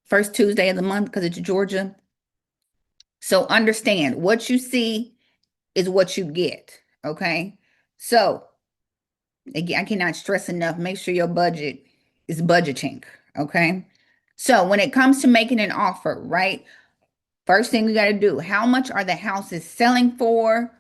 first Tuesday of the month because it's Georgia. So understand what you see is what you get. Okay. So again, I cannot stress enough. Make sure your budget is budgeting. Okay. So when it comes to making an offer, right? First thing we got to do, how much are the houses selling for?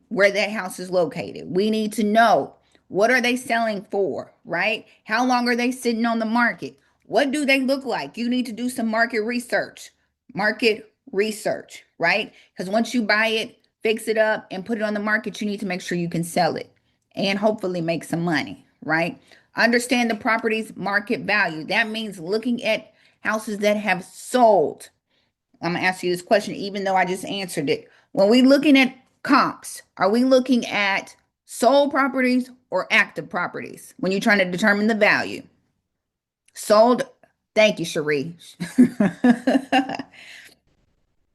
Where that house is located. We need to know what are they selling for, right? How long are they sitting on the market? What do they look like? You need to do some market research. Market research, right? Because once you buy it, fix it up, and put it on the market, you need to make sure you can sell it and hopefully make some money, right? Understand the property's market value. That means looking at houses that have sold. I'm gonna ask you this question, even though I just answered it. When we looking at comps, are we looking at sold properties or active properties when you're trying to determine the value? Sold. Thank you, Cherie.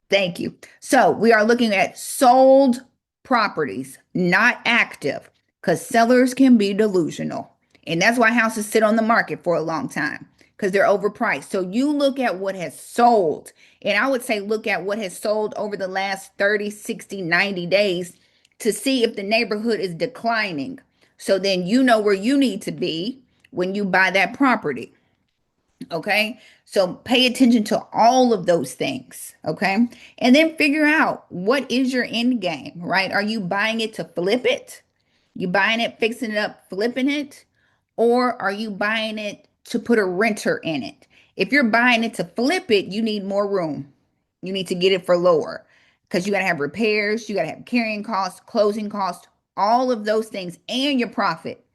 Thank you. So we are looking at sold properties, not active, because sellers can be delusional. And that's why houses sit on the market for a long time because they're overpriced. So you look at what has sold, and I would say look at what has sold over the last 30, 60, 90 days to see if the neighborhood is declining. So then you know where you need to be when you buy that property. Okay. So pay attention to all of those things. Okay. And then figure out what is your end game, right? Are you buying it to flip it? You buying it, fixing it up, flipping it? Or are you buying it to put a renter in it? If you're buying it to flip it, you need more room. You need to get it for lower because you got to have repairs, you got to have carrying costs, closing costs, all of those things, and your profit,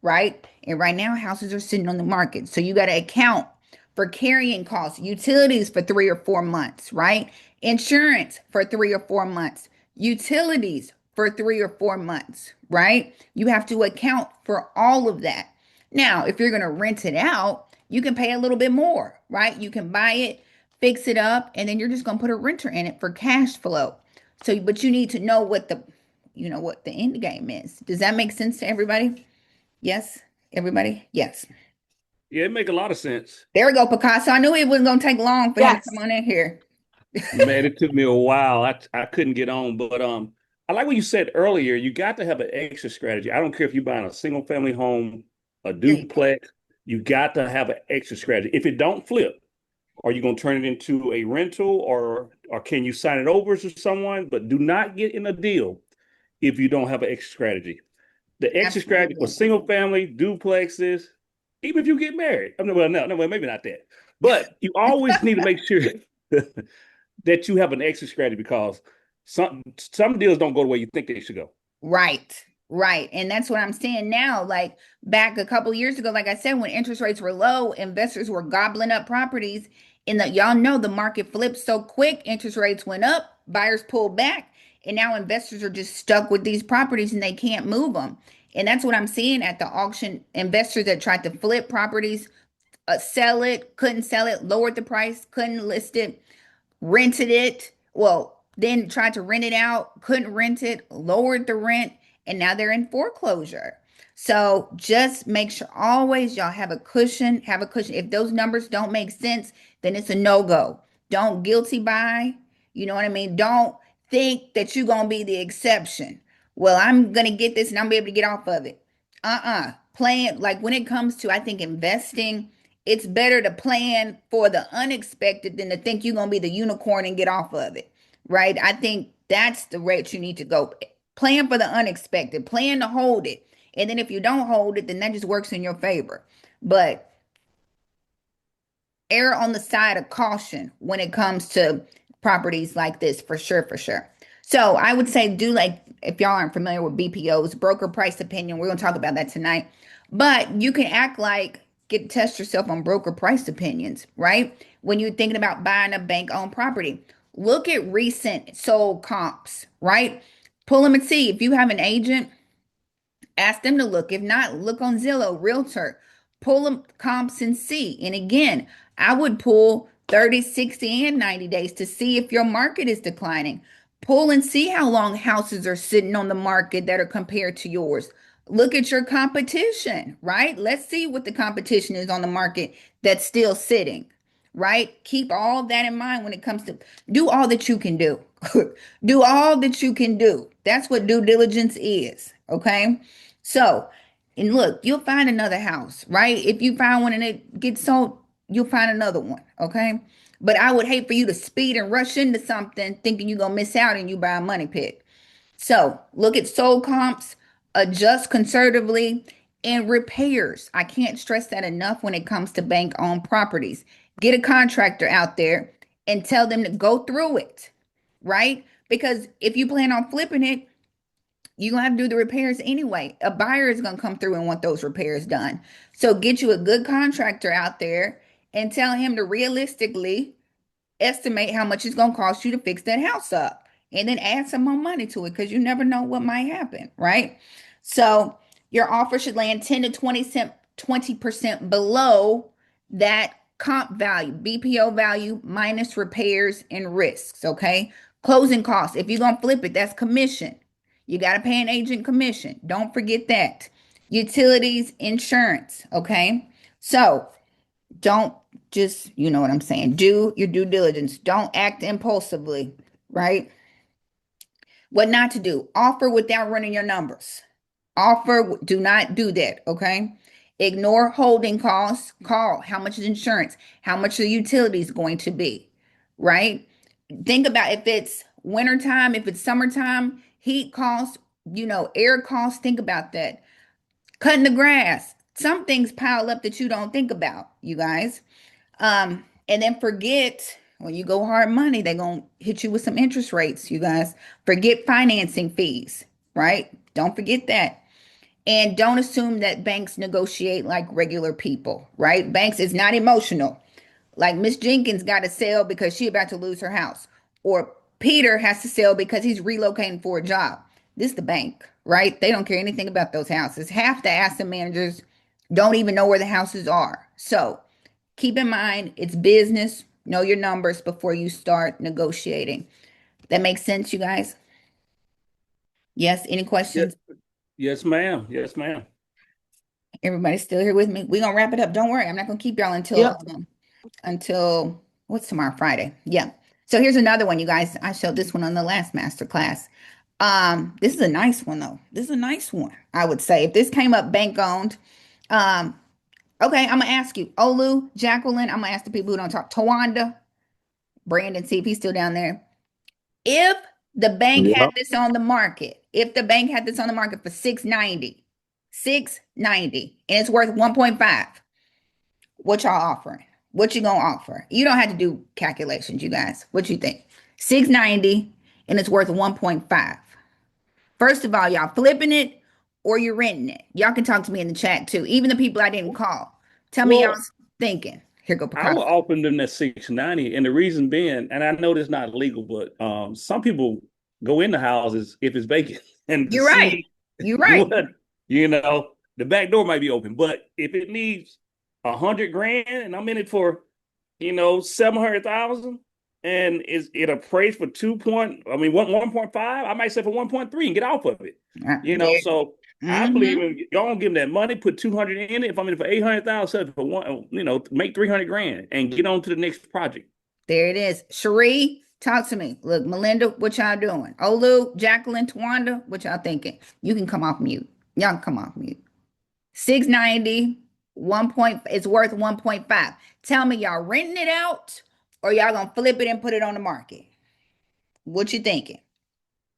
right? And right now, houses are sitting on the market. So you got to account for carrying costs, utilities for 3 or 4 months, right? Insurance for 3 or 4 months, utilities for 3 or 4 months, right? You have to account for all of that. Now, if you're going to rent it out, you can pay a little bit more, right? You can buy it, fix it up, and then you're just going to put a renter in it for cash flow. So, but you need to know what the end game is. Does that make sense to everybody? Yes? Everybody? Yes. Yeah, it make a lot of sense. There we go, Picasso. I knew it wasn't going to take long for him to Yes. come on in here. Man, it took me a while. I couldn't get on, but I like what you said earlier. You got to have an exit strategy. I don't care if you're buying a single family home, a There you go. duplex. You got to have an exit strategy. If it don't flip, are you going to turn it into a rental, or can you sign it over to someone? But do not get in a deal if you don't have an exit strategy. The exit strategy for Absolutely. single family duplexes, even if you get married. I mean, well, no, well, maybe not that. But you always need to make sure that you have an exit strategy because some deals don't go the way you think they should go. Right, right. And that's what I'm saying now. Like back a couple years ago, like I said, when interest rates were low, investors were gobbling up properties. And y'all know the market flipped so quick, interest rates went up, buyers pulled back, and now investors are just stuck with these properties and they can't move them. And that's what I'm seeing at the auction. Investors that tried to flip properties, sell it, couldn't sell it, lowered the price, couldn't list it, rented it. Well, then tried to rent it out, couldn't rent it, lowered the rent, and now they're in foreclosure. So just make sure always y'all have a cushion, have a cushion. If those numbers don't make sense, then it's a no-go. Don't guilty buy. You know what I mean? Don't think that you're gonna be the exception. Well, I'm gonna get this and I'm gonna be able to get off of it. Plan like when it comes to I think investing, it's better to plan for the unexpected than to think you're going to be the unicorn and get off of it, right? I think that's the rate you need to go. Plan for the unexpected, plan to hold it. And then if you don't hold it, then that just works in your favor. But err on the side of caution when it comes to properties like this, for sure, for sure. So I would say do like if y'all aren't familiar with BPOs, broker price opinion. We're gonna talk about that tonight. But you can act like get test yourself on broker price opinions, right? When you're thinking about buying a bank-owned property, look at recent sold comps, right? Pull them and see if you have an agent. Ask them to look. If not, look on Zillow, Realtor. Pull them comps and see. And again, I would pull 30, 60, and 90 days to see if your market is declining. Pull and see how long houses are sitting on the market that are compared to yours. Look at your competition, right? Let's see what the competition is on the market that's still sitting, right? Keep all that in mind when it comes to do all that you can do. Do all that you can do. That's what due diligence is, okay? So, and look, you'll find another house, right? If you find one and it gets sold, you'll find another one, okay? But I would hate for you to speed and rush into something thinking you're gonna miss out and you buy a money pit. So, look at sold comps, adjust conservatively, and repairs. I can't stress that enough when it comes to bank-owned properties. Get a contractor out there and tell them to go through it, right? Because if you plan on flipping it, you're gonna have to do the repairs anyway. A buyer is gonna come through and want those repairs done. So get you a good contractor out there and tell him to realistically estimate how much it's gonna cost you to fix that house up. And then add some more money to it because you never know what might happen, right? So your offer should land 10 to 20% below that comp value, BPO value minus repairs and risks, okay? Closing costs. If you're going to flip it, that's commission. You got to pay an agent commission. Don't forget that. Utilities, insurance, okay? So don't just, you know what I'm saying, do your due diligence. Don't act impulsively, right? What not to do, offer without running your numbers. Offer, do not do that, okay? Ignore holding costs. Call how much is insurance, how much are the utilities going to be, right? Think about if it's wintertime, if it's summertime, heat costs, air costs. Think about that. Cutting the grass. Some things pile up that you don't think about, you guys. And then forget when you go hard money, they're gonna hit you with some interest rates, you guys. Forget financing fees, right? Don't forget that. And don't assume that banks negotiate like regular people, right? Banks is not emotional. Like Miss Jenkins got to sell because she about to lose her house, or Peter has to sell because he's relocating for a job. This is the bank, right? They don't care anything about those houses. Half the asset managers don't even know where the houses are. So keep in mind, it's business. Know your numbers before you start negotiating. That makes sense, you guys? Yes. Any Yes, questions? yes, ma'am. Yes, ma'am. Everybody still here with me? We're gonna wrap it up. Don't worry, I'm not gonna keep y'all Yep. until what's tomorrow? Friday. Yeah. So here's another one, you guys. I showed this one on the last master class. This is a nice one though. This is a nice one, I would say. If this came up bank owned, um, okay, I'm gonna ask you, Olu, Jacqueline, I'm gonna ask the people who don't talk. Tawanda, Brandon, see if he's still down there. If the bank had Yep. this on the market, if the bank had this on the market for 690, 690, and it's worth 1.5, what y'all offering? What you gonna offer? You don't have to do calculations, you guys. What you think? 690 and it's worth 1.5. First of all, y'all flipping it or you're renting it. Y'all can talk to me in the chat too. Even the people I didn't call. Tell me Well, y'all's thinking. Here go I will Picasso. open them at 690, and the reason being, and I know it's not legal, but some people go into houses if it's vacant and to You're right. see You're right. what the back door might be open. But if it needs 100 grand, and I'm in it for 700,000, and is it appraised for 1.5, I might say for 1.3 and get off of it. There. So I believe Mm-hmm. in y'all gonna give them that money, put 200 in it. If I'm in it for 800,000, sell it for one, make 300 grand and get on to the next project. There it is. Cherie, talk to me. Look, Melinda, what y'all doing? Olu, Jacqueline, Tawanda, what y'all thinking? You can come off mute. Y'all can come off mute. 690, it's worth 1.5. Tell me y'all renting it out or y'all gonna flip it and put it on the market? What you thinking?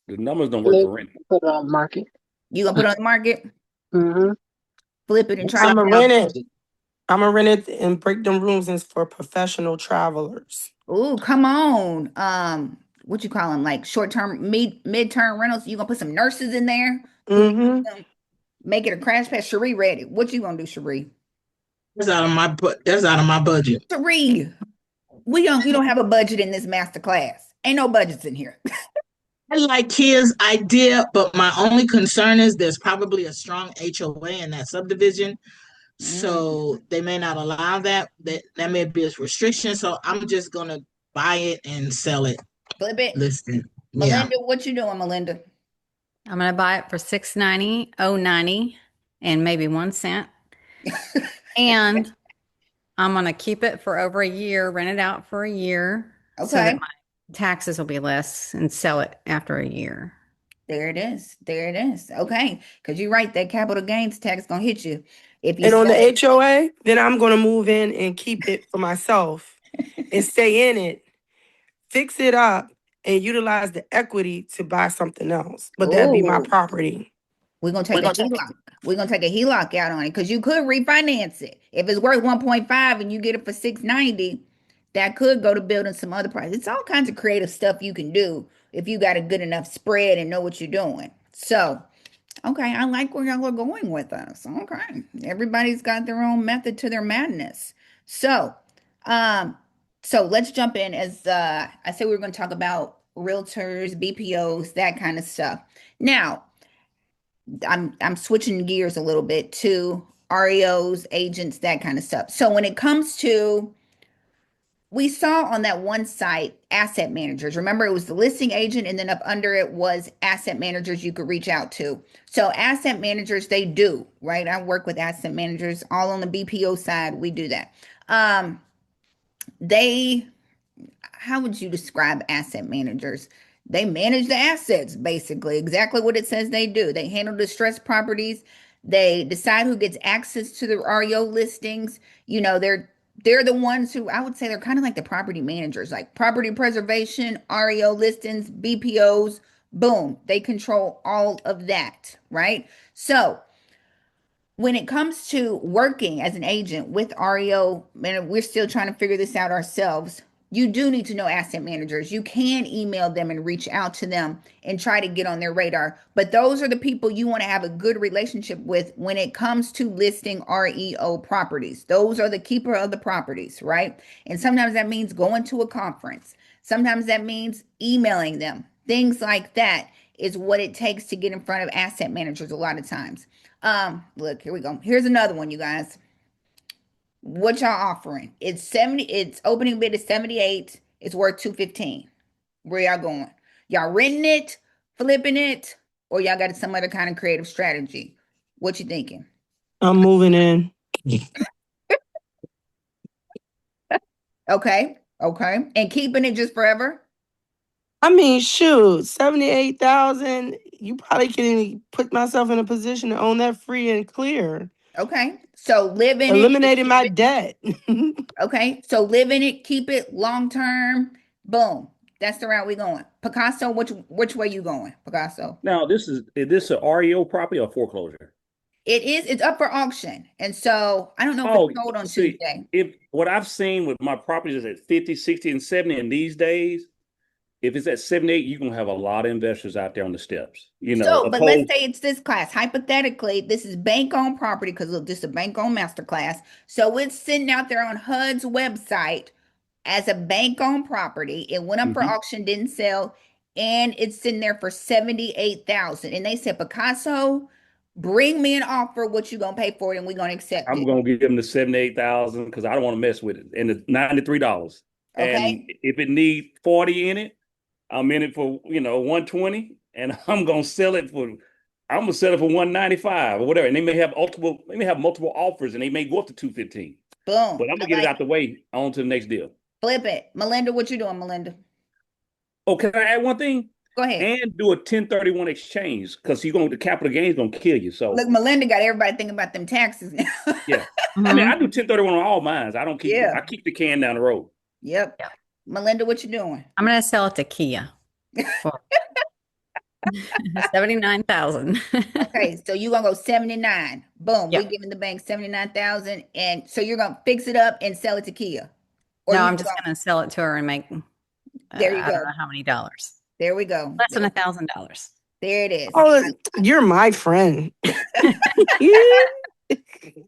The numbers don't work Flip, for rent. put it on market. You gonna put it on the market? Mm-hmm. Flip it and try So to I'm gonna sell? rent it. I'm gonna rent it and break them rooms in for professional travelers. Ooh, come on. What you call them? Like short-term, mid-term rentals. You gonna put some nurses in there who Mm-hmm. make it a crash pad? Cherie ready. What you gonna do, Cherie? that's out of my budget. Cherie, we don't have a budget in this master class. Ain't no budgets in here. I like his idea, but my only concern is there's probably a strong HOA in that subdivision. Mm, So they may not allow that. That may be a restriction. So I'm just gonna buy it and sell it. flip it. Listen. Yeah. Melinda, what you doing, Melinda? I'm gonna buy it for 690, 090, and maybe 1 cent. And I'm gonna keep it for over a year, rent it out for a year so that Okay. my taxes will be less and sell it after a year. There it is. There it is. Okay. Because you're right, that capital gains tax gonna hit you if you And on sell the it. HOA, then I'm gonna move in and keep it for myself and stay in it, fix it up, and utilize the equity to buy something else. But that'd be my Oh, property. we're gonna take a HELOC. We're gonna take a HELOC out on it because you could refinance it. If it's worth 1.5 and you get it for 690, that could go to building some other price. It's all kinds of creative stuff you can do if you got a good enough spread and know what you're doing. So, okay, I like where y'all are going with us. Okay. Everybody's got their own method to their madness. So, um, so let's jump in as I said we were going to talk about realtors, BPOs, that kind of stuff. Now, I'm switching gears a little bit to REOs, agents, that kind of stuff. So when it comes to we saw on that one site asset managers. Remember, it was the listing agent, and then up under it was asset managers you could reach out to. So, asset managers, they do, right? I work with asset managers all on the BPO side. We do that. They how would you describe asset managers? They manage the assets, basically, exactly what it says they do. They handle distressed properties. They decide who gets access to the REO listings. You know, they're the ones who I would say they're kind of like the property managers, like property preservation, REO listings, BPOs. Boom, they control all of that, right? So when it comes to working as an agent with REO, and we're still trying to figure this out ourselves, you do need to know asset managers. You can email them and reach out to them and try to get on their radar. But those are the people you want to have a good relationship with when it comes to listing REO properties. Those are the keeper of the properties, right? And sometimes that means going to a conference. Sometimes that means emailing them. Things like that is what it takes to get in front of asset managers a lot of times. Look, here we go. Here's another one, you guys. What y'all offering? It's 70, it's opening bid is 78. It's worth 215. Where y'all going? Y'all renting it, flipping it, or y'all got some other kind of creative strategy? What you thinking? I'm moving in. Okay, okay. And keeping it just forever? I mean, shoot, 78,000. You probably can put myself in a position to own that free and clear. Okay. So live in it. Eliminating my debt. Okay. So live in it, keep it long term. Boom. That's the route we going. Picasso, which way you going, Picasso? Now, is this a REO property or foreclosure? It's up for auction. And so I don't know if it's Oh, sold on see, Tuesday. if what I've seen with my properties is at 50, 60, and 70, and these days, if it's at 78, you're gonna have a lot of investors out there on the steps. So, but let's Opposed. say it's this class. Hypothetically, this is bank-owned property because look, this is a bank-owned masterclass. So it's sitting out there on HUD's website as a bank-owned property. It went up for Mhm. auction, didn't sell, and it's sitting there for 78,000. And they said, Picasso, bring me an offer. What you gonna pay for it, and we're gonna accept I'm it. gonna give them the 78,000 because I don't want to mess with it. And the $93. And Okay. if it need 40 in it, I'm in it for 120, and I'm gonna sell it for 195 or whatever. And they may have multiple offers, and they may go up to 215. Boom. But I'm I gonna get it like out the it. way on to the next deal. Flip it. Melinda, what you doing, Melinda? Oh, can I add one thing? Go ahead. And do a 1031 exchange because the capital gains gonna kill you. So Look, Melinda got everybody thinking about them taxes now. yeah. I mean, Mhm. I do 1031 on all mines. Yeah. I keep the can down the road. Yep. Yeah. Melinda, what you doing? I'm going to sell it to Kia for 79,000. Okay, so you're gonna go 79. Boom, we Yep. giving the bank 79,000. And so you're gonna fix it up and sell it to Kia. Or No, you I'm just just gonna going to sell it to her and make, there you I don't go. know how many dollars. There we go. Less than $1,000. There it is. Oh, you're my friend.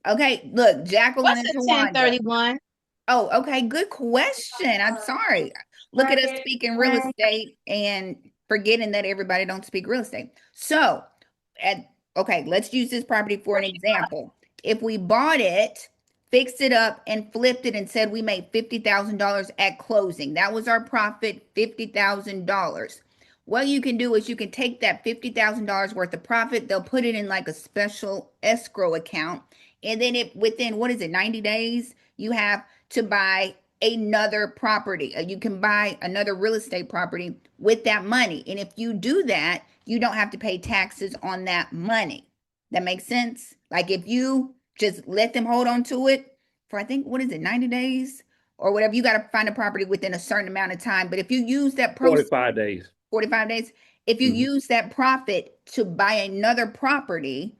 Okay, look, Jacqueline and What's a Tawanda. 1031? Oh, okay, good question. I'm sorry. Look at us speaking real estate and forgetting that everybody don't speak real estate. So, okay, let's use this property for an example. If we bought it, fixed it up, and flipped it and said we made $50,000 at closing, that was our profit, $50,000. What you can do is you can take that $50,000 worth of profit, they'll put it in like a special escrow account, and then within what is it, 90 days, you have to buy another property. You can buy another real estate property with that money. And if you do that, you don't have to pay taxes on that money. That makes sense? Like if you just let them hold on to it for, I think, what is it, 90 days or whatever, you got to find a property within a certain amount of time. But if you use that 45 days. 45 days, if you use that profit to buy another property,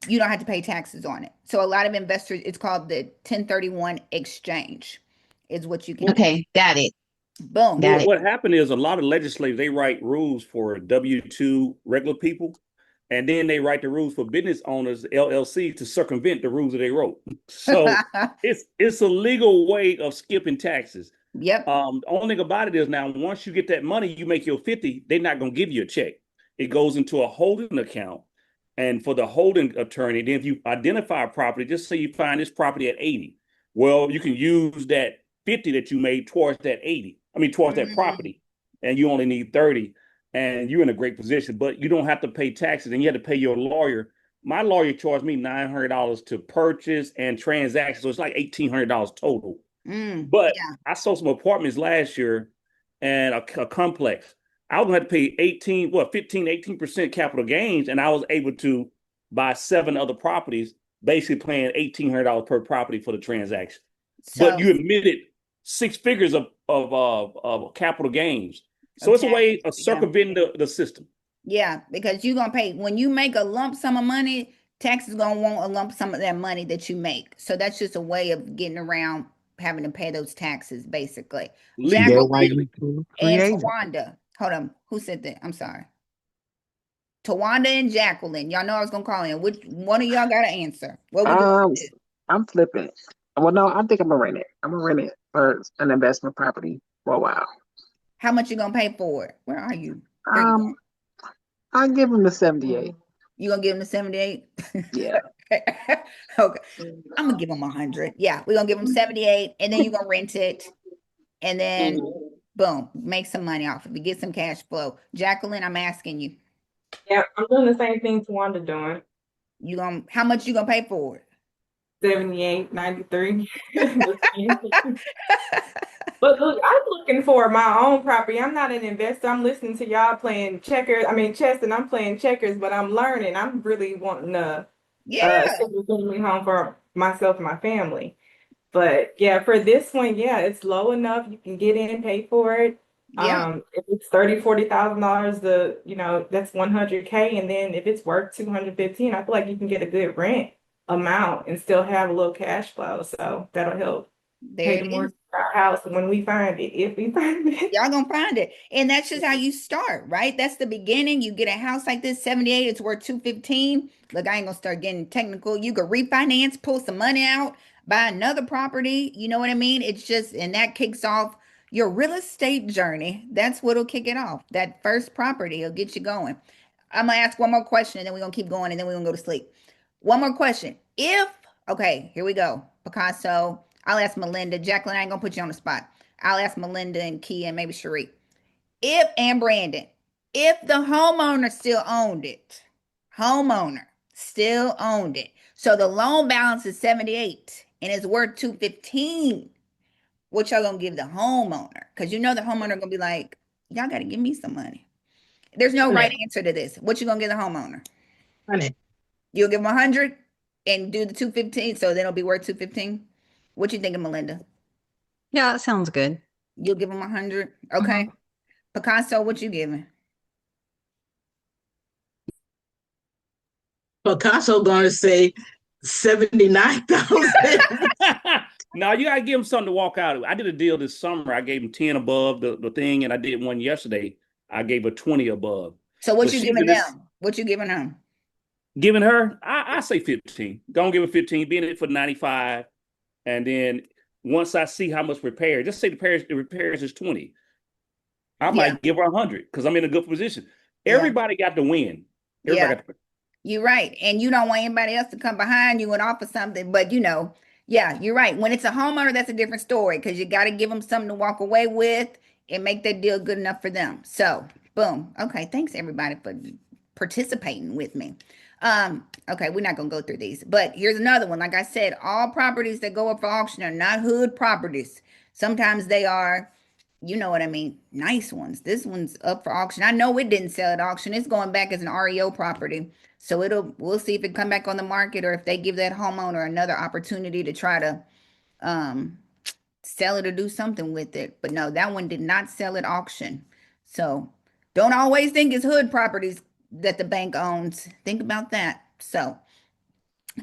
you don't have to pay taxes on it. So a lot of investors, it's called the 1031 exchange, is what you can do. Okay, got it. Boom. Got it. What happened is a lot of legislators, they write rules for W-2 regular people, and then they write the rules for business owners, LLC, to circumvent the rules that they wrote. So it's a legal way of skipping taxes. Yep. The only thing about it is now, once you get that money, you make your 50, they're not going to give you a check. It goes into a holding account. And for the holding attorney, then if you identify a property, just say you find this property at 80, well, you can use that 50 that you made towards that 80. I mean, towards that property, and you only need 30, and you're in a great position, but you don't have to pay taxes and you have to pay your lawyer. My lawyer charged me $900 to purchase and transaction. So it's like $1,800 total. But Yeah. I sold some apartments last year and a complex. I was going to have to pay 18% capital gains, and I was able to buy 7 other properties, basically paying $1,800 per property for the transaction. But So you admitted 6 figures of capital gains. So of it's a way taxes, of yeah. circumventing the system. Yeah, because you're gonna pay when you make a lump sum of money, taxes gonna want a lump sum of that money that you make. So that's just a way of getting around having to pay those taxes, basically. Legally, That's why Jacqueline you legally. and create it. Tawanda. Hold on. Who said that? I'm sorry. Tawanda and Jacqueline. Y'all know I was gonna call in. Which one of y'all got to answer? What we doing Um, with this? I'm flipping it. Well, no, I think I'm gonna rent it. I'm gonna rent it for an investment property for a while. How much you gonna pay for it? Where are you? There you Um, I give him the 78. You gonna give him the 78? Yeah. Okay. I'm gonna give him 100. Yeah, we're gonna give him 78, and then you're gonna rent it, and then boom, make some money off of it. Get some cash flow. Jacqueline, I'm asking you. Yeah, I'm doing the same thing Tawanda doing. How much you gonna pay for it? 78, 93. But look, I'm looking for my own property. I'm not an investor. I'm listening to y'all playing checkers. I mean chess, and I'm playing checkers, but I'm learning. I'm really wanting a Yeah, single family home for myself and my family. But yeah, for this one, yeah, it's low enough. You can get in, pay for it. yeah. If it's 30, $40,000, that's 100K. And then if it's worth 215, I feel like you can get a good rent amount and still have a little cash flow. So that'll help There pay the it is. mortgage for our house when we find it, if we find it. Y'all gonna find it. And that's just how you start, right? That's the beginning. You get a house like this, 78, it's worth 215. Look, I ain't gonna start getting technical. You could refinance, pull some money out, buy another property. You know what I mean? It's just, and that kicks off your real estate journey. That's what'll kick it off. That first property will get you going. I'm gonna ask one more question and then we're gonna keep going and then we're gonna go to sleep. One more question. Okay, here we go. Picasso, I'll ask Melinda. Jacqueline, I ain't gonna put you on the spot. I'll ask Melinda and Kia and maybe Cherie. And Brandon, if the homeowner still owned it, homeowner still owned it. So the loan balance is 78 and it's worth 215. What y'all gonna give the homeowner? Because you know the homeowner gonna be like, y'all gotta give me some money. There's no right 100. answer to this. What you gonna give the homeowner? 100. You'll give them 100 and do the 215, so then it'll be worth 215. What you thinking, Melinda? Yeah, that sounds good. You'll give them 100? Okay. Picasso, what you giving? Picasso gonna say 79,000. Now you gotta give him something to walk out of. I did a deal this summer. I gave him 10 above the thing, and I did one yesterday. I gave her 20 above. So what But you she's giving in this them? What you giving them? giving her, I say 15. Don't give her 15, be in it for 95. And then once I see how much repair, just say the repairs is 20. I Yeah, might give her 100 because I'm in a good position. yeah, Everybody got to win. yeah. Everybody got to You're right. And you don't want anybody else to come behind you and offer something, but yeah, you're right. When it's a homeowner, that's a different story because you got to give them something to walk away with and make that deal good enough for them. So, boom. Okay, thanks everybody for participating with me. Okay, we're not gonna go through these, but here's another one. Like I said, all properties that go up for auction are not hood properties. Sometimes they are, you know what I mean, nice ones. This one's up for auction. I know it didn't sell at auction. It's going back as an REO property. So we'll see if it come back on the market or if they give that homeowner another opportunity to try to um sell it or do something with it. But no, that one did not sell at auction. So don't always think it's hood properties that the bank owns. Think about that. So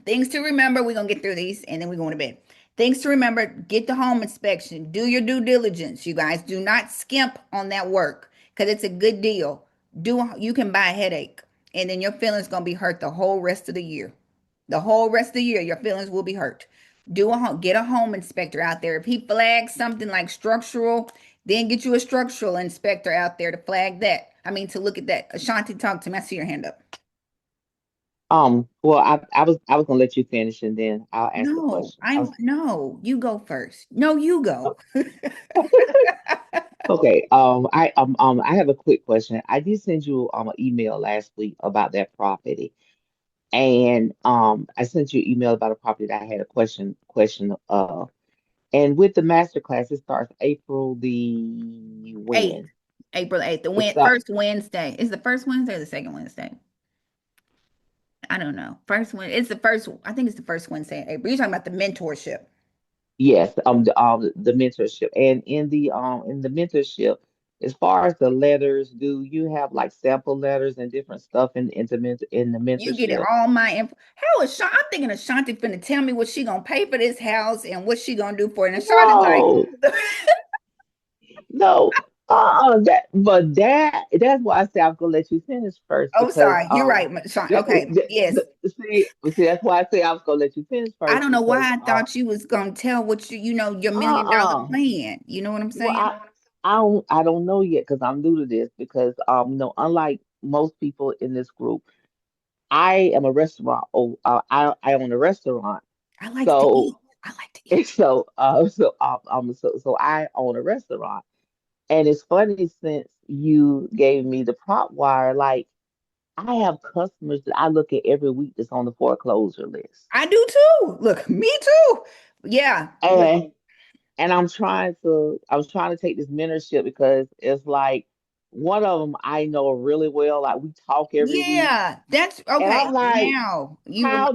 things to remember, we're gonna get through these and then we're going to bed. Things to remember, get the home inspection, do your due diligence, you guys. Do not skimp on that work because it's a good deal. You can buy a headache and then your feelings gonna be hurt the whole rest of the year. The whole rest of the year, your feelings will be hurt. Get a home inspector out there. If he flags something like structural, then get you a structural inspector out there to flag that. I mean, to look at that. Ashanti, talk to me. I see your hand up. Well, I was gonna let you finish and then I'll ask the No, question. I was no, you go first. No, you go. okay. I have a quick question. I did send you an email last week about that property, and I sent you an email about a property that I had a question of. And with the master class, it starts April the 8th, when? April 8th, the It start first Wednesday. Is the first Wednesday or the second Wednesday? I don't know. First one, it's the first, I think it's the first Wednesday in April. You're talking about the mentorship. yes, the mentorship. And in the mentorship, as far as the letters, do you have like sample letters and different stuff in the You get it mentorship? all my info. How is I'm thinking Ashanti finna tell me what she gonna pay for this house and what she gonna do for it. And Ashanti's No, like, no, that's why I say I'm gonna let you finish first oh, because sorry, you're right, Sean. Okay, yes. see that's why I say I was gonna let you finish I first don't know because why I thought you was gonna tell what you know, your $1 million uh-uh. plan. You know what I'm Well, saying? I don't know yet because I'm new to this because unlike most people in this group, I am a restaurant. I own a restaurant. I like to So eat. I like to eat. so I own a restaurant, and it's funny since you gave me the prompt wire. Like I have customers that I look at every week that's on the foreclosure list, I do too. Look, me too. Yeah. Look, and I'm trying to take this mentorship because it's like one of them I know really well. Like we talk every week, yeah, that's and okay. I'm like, Now you remember.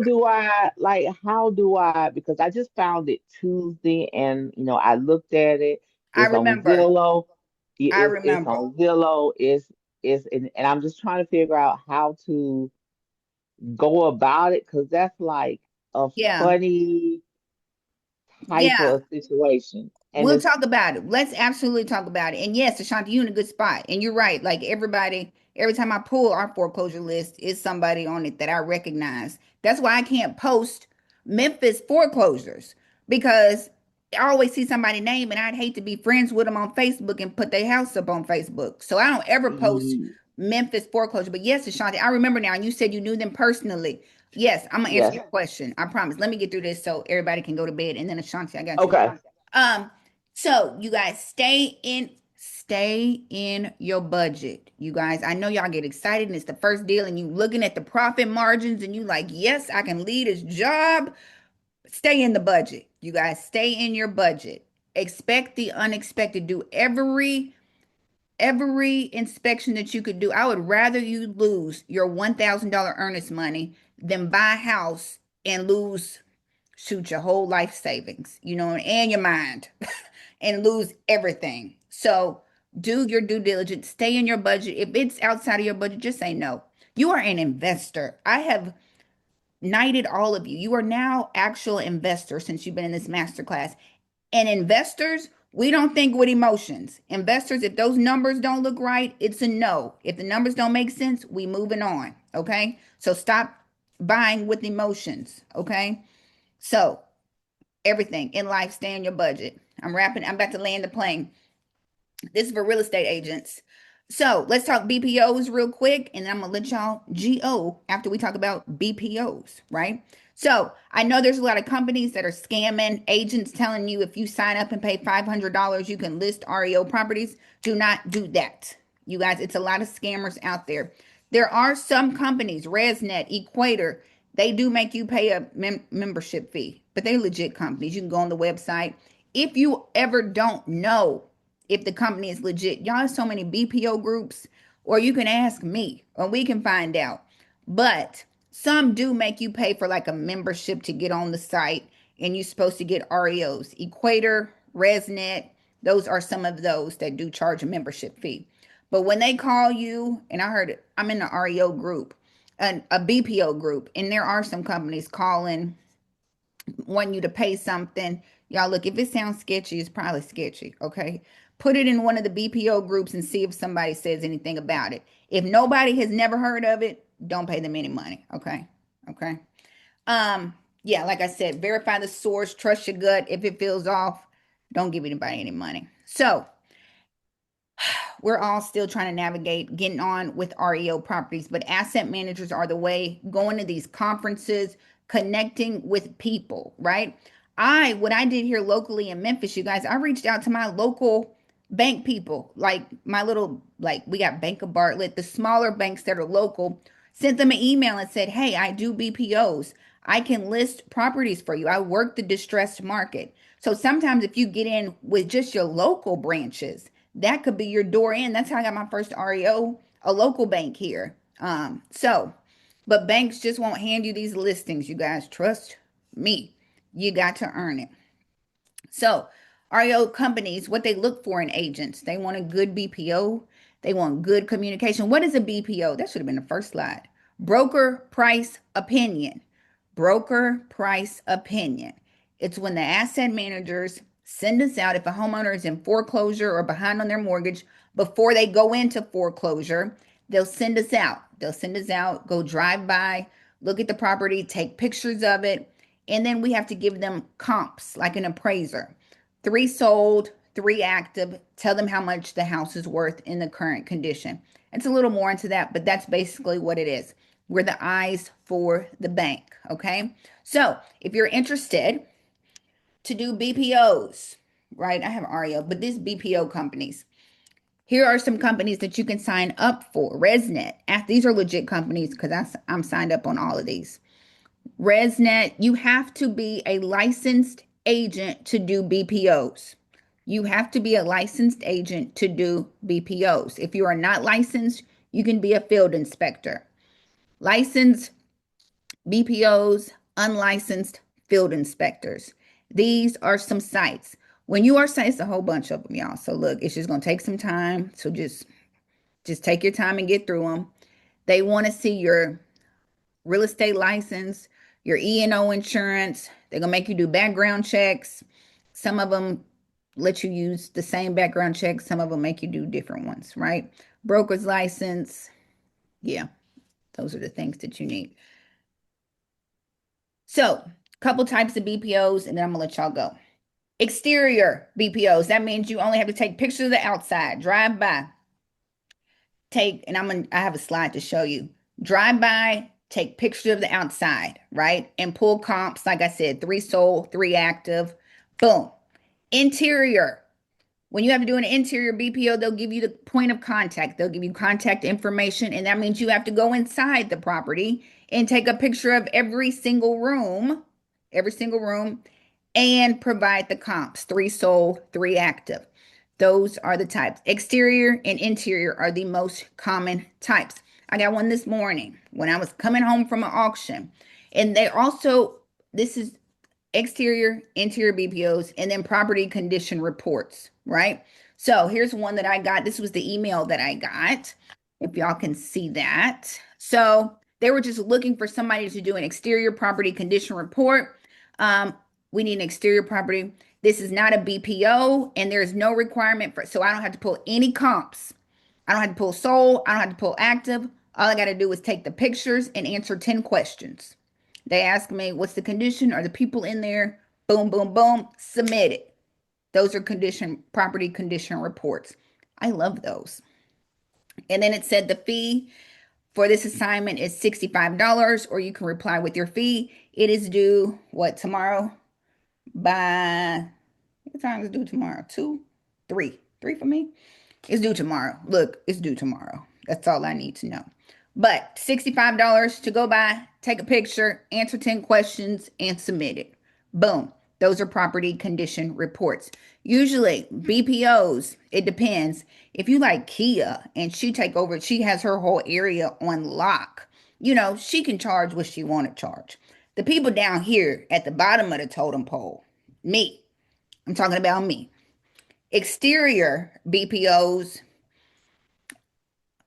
how do I, because I just found it Tuesday and I looked at it. I It's on remember. Zillow. I It's remember. on Zillow. It's and I'm just trying to figure out how to go about it because that's like a Yeah. funny type Yeah. of situation. And We'll it's talk about it. Let's absolutely talk about it. And yes, Ashanti, you're in a good spot. And you're right. Like everybody, every time I pull our foreclosure list, is somebody on it that I recognize. That's why I can't post Memphis foreclosures because I always see somebody's name and I'd hate to be friends with them on Facebook and put their house up on Facebook. So I don't ever post Memphis foreclosure. But yes, Ashanti, I remember now. And you said you knew them personally. Yes, I'm gonna answer yes. your question. I promise. Let me get through this so everybody can go to bed. And then Ashanti, I got you. Okay. Um, so you guys stay in your budget. You guys, I know y'all get excited and it's the first deal and you looking at the profit margins and you like, yes, I can lead this job. Stay in the budget. You guys stay in your budget. Expect the unexpected. Do every inspection that you could do. I would rather you lose your $1,000 earnest money than buy a house and lose shoot your whole life savings, and your mind and lose everything. So do your due diligence, stay in your budget. If it's outside of your budget, just say no. You are an investor. I have knighted all of you. You are now actual investors since you've been in this masterclass. And investors, we don't think with emotions. Investors, if those numbers don't look right, it's a no. If the numbers don't make sense, we moving on. Okay. So stop buying with emotions. Okay. So everything in life, stay in your budget. I'm about to land the plane. This is for real estate agents. So let's talk BPOs real quick, and then I'm gonna let y'all GO after we talk about BPOs, right? So I know there's a lot of companies that are scamming agents, telling you if you sign up and pay $500, you can list REO properties. Do not do that, you guys. It's a lot of scammers out there. There are some companies, ResNet, Equator, they do make you pay a membership fee, but they're legit companies. You can go on the website. If you ever don't know if the company is legit. Y'all have so many BPO groups, or you can ask me, or we can find out. But some do make you pay for like a membership to get on the site, and you're supposed to get REOs. Equator, ResNet, those are some of those that do charge a membership fee. But when they call you, and I heard it, I'm in the REO group, and a BPO group, and there are some companies calling wanting you to pay something. Y'all, look, if it sounds sketchy, it's probably sketchy. Okay. Put it in one of the BPO groups and see if somebody says anything about it. If nobody has never heard of it, don't pay them any money. Okay. Okay. Yeah, like I said, verify the source, trust your gut. If it feels off, don't give anybody any money. So we're all still trying to navigate getting on with REO properties, but asset managers are the way, going to these conferences, connecting with people, right? What I did here locally in Memphis, you guys, I reached out to my local bank people, like my little, like we got Bank of Bartlett, the smaller banks that are local, sent them an email and said, hey, I do BPOs. I can list properties for you. I work the distressed market. So sometimes if you get in with just your local branches, that could be your door in. That's how I got my first REO, a local bank here. But banks just won't hand you these listings, you guys. Trust me. You got to earn it. So, REO companies, what they look for in agents, they want a good BPO. They want good communication. What is a BPO? That should have been the first slide. Broker price opinion. Broker price opinion. It's when the asset managers send us out if a homeowner is in foreclosure or behind on their mortgage before they go into foreclosure, they'll send us out. They'll send us out, go drive by, look at the property, take pictures of it, and then we have to give them comps like an appraiser. 3 sold, 3 active, tell them how much the house is worth in the current condition. It's a little more into that, but that's basically what it is. We're the eyes for the bank, okay? So if you're interested to do BPOs, right? I have REO, but these BPO companies, here are some companies that you can sign up for. ResNet, these are legit companies because I'm signed up on all of these. ResNet, you have to be a licensed agent to do BPOs. You have to be a licensed agent to do BPOs. If you are not licensed, you can be a field inspector. Licensed BPOs, unlicensed field inspectors. These are some sites. When you are sites, it's a whole bunch of them, y'all. So look, it's just gonna take some time. So just take your time and get through them. They want to see your real estate license, your E&O insurance. They're gonna make you do background checks. Some of them let you use the same background checks. Some of them make you do different ones, right? Broker's license. Yeah, those are the things that you need. So, a couple types of BPOs, and then I'm gonna let y'all go. Exterior BPOs. That means you only have to take pictures of the outside, drive by, I have a slide to show you. Drive by, take pictures of the outside, right? And pull comps, like I said, 3 sold, 3 active. Boom. Interior. When you have to do an interior BPO, they'll give you the point of contact. They'll give you contact information, and that means you have to go inside the property and take a picture of every single room, and provide the comps, 3 sold, 3 active. Those are the types. Exterior and interior are the most common types. I got one this morning when I was coming home from an auction. And this is exterior, interior BPOs, and then property condition reports, right? So here's one that I got. This was the email that I got, if y'all can see that. So they were just looking for somebody to do an exterior property condition report. We need an exterior property. This is not a BPO, and there's no requirement so I don't have to pull any comps. I don't have to pull sold. I don't have to pull active. All I got to do is take the pictures and answer 10 questions. They ask me, what's the condition? Are the people in there? Boom, boom, boom. Submit it. Those are property condition reports. I love those. And then it said the fee for this assignment is $65, or you can reply with your fee. It is due, tomorrow? What time is it due tomorrow? 2? 3? 3 for me? It's due tomorrow. Look, it's due tomorrow. That's all I need to know. But $65 to go by, take a picture, answer 10 questions, and submit it. Boom. Those are property condition reports. Usually, BPOs, it depends. If you like Kia and she has her whole area on lock, she can charge what she want to charge. The people down here at the bottom of the totem pole, me, I'm talking about me. Exterior BPOs,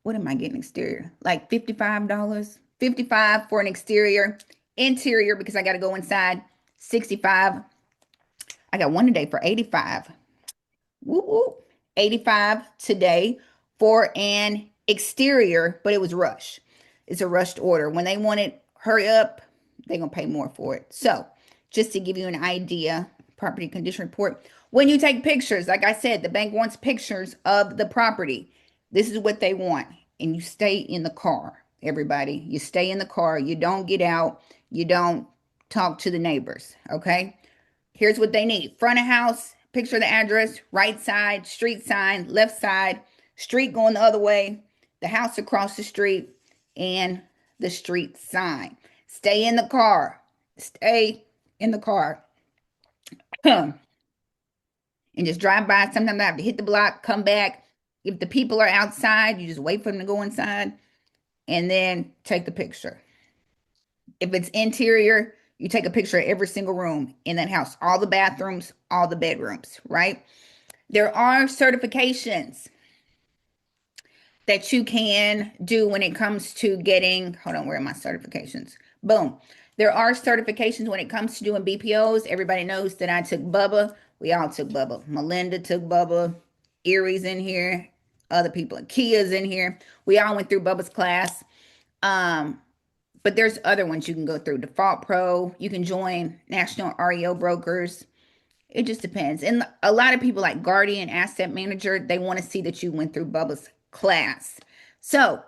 what am I getting exterior? Like $55? 55 for an exterior. Interior, because I got to go inside, 65. I got one today for 85. Woo woo. 85 today for an exterior, but it was rush. It's a rushed order. When they want it, hurry up, they're going to pay more for it. So just to give you an idea, property condition report. When you take pictures, like I said, the bank wants pictures of the property. This is what they want. And you stay in the car, everybody. You stay in the car. You don't get out. You don't talk to the neighbors. Okay. Here's what they need: front of house, picture of the address, right side, street sign, left side, street going the other way, the house across the street, and the street sign. Stay in the car. Stay in the car. And just drive by. Sometimes I have to hit the block, come back. If the people are outside, you just wait for them to go inside and then take the picture. If it's interior, you take a picture of every single room in that house, all the bathrooms, all the bedrooms, right? There are certifications that you can do when it comes to getting, hold on, where are my certifications? Boom. There are certifications when it comes to doing BPOs. Everybody knows that I took Bubba. We all took Bubba. Melinda took Bubba. Erie's in here. Other people. Kia's in here. We all went through Bubba's class. Um, but there's other ones you can go through. Default Pro. You can join National REO Brokers. It just depends. And a lot of people like Guardian Asset Manager, they want to see that you went through Bubba's class. So,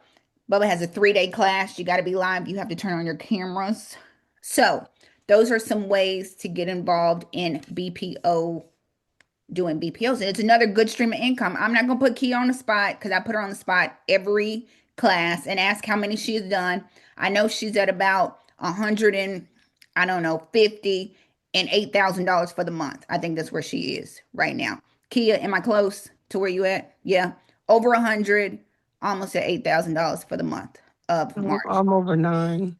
Bubba has a 3-day class. You got to be live. You have to turn on your cameras. So, those are some ways to get involved in BPO, doing BPOs. And it's another good stream of income. I'm not going to put Kia on the spot because I put her on the spot every class and ask how many she has done. I know she's at about 100 and, I don't know, 50 and $8,000 for the month. I think that's where she is right now. Kia, am I close to where you at? Yeah. Over 100, almost at $8,000 for the month of March. I'm over 9.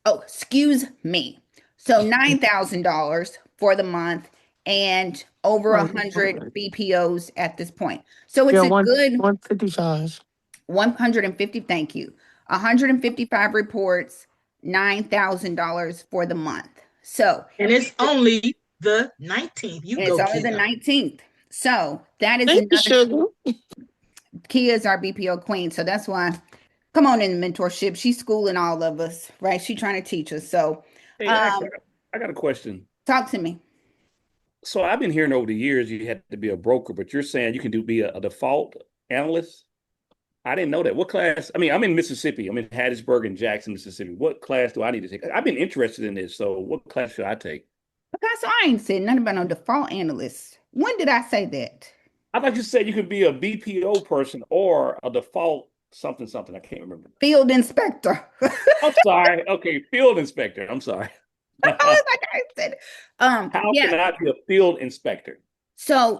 Oh, excuse me. So $9,000 for the month and over 100 BPOs at this point. So it's Yeah, a good 155. 150, thank you. 155 reports, $9,000 for the month. So, And it's only the 19th. You and it's go, only the Kia. 19th. So that is Thank you, another. sugar. Kia is our BPO queen. So that's why, come on in the mentorship. She's schooling all of us, right? She's trying to teach us. So Hey, um, I got a question. talk to me. So I've been hearing over the years you had to be a broker, but you're saying you can be a default analyst? I didn't know that. What class? I mean, I'm in Mississippi. I'm in Hattiesburg and Jackson, Mississippi. What class do I need to take? I've been interested in this. So what class should I take? Because I ain't said nothing about no default analyst. When did I say that? I thought you said you could be a BPO person or a default something something. I can't remember. Field inspector. I'm sorry. Okay, field inspector. I'm sorry. I was like I said. How Yeah. can I be a field inspector? So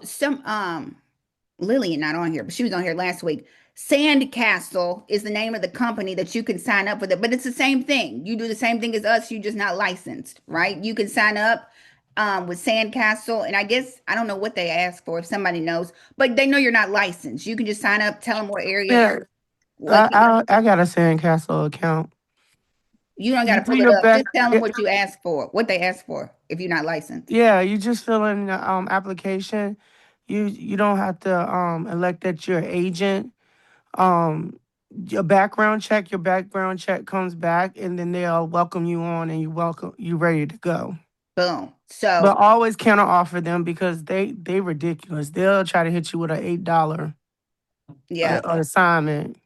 Lillian not on here, but she was on here last week. Sandcastle is the name of the company that you can sign up with it, but it's the same thing. You do the same thing as us, you're just not licensed, right? You can sign up with Sandcastle, and I guess I don't know what they ask for if somebody knows, but they know you're not licensed. You can just sign up, tell them what area. Yeah, What I got a Sandcastle account. you don't got You to do pull it your up. best. Just tell them what you ask for, what they ask for if you're not licensed. Yeah, you just fill in the application. You don't have to elect that you're an agent. Um your background check comes back and then they'll welcome you on and you ready to go. Boom. But So always counter offer them because they ridiculous. They'll try to hit you with a $8 yeah. assignment.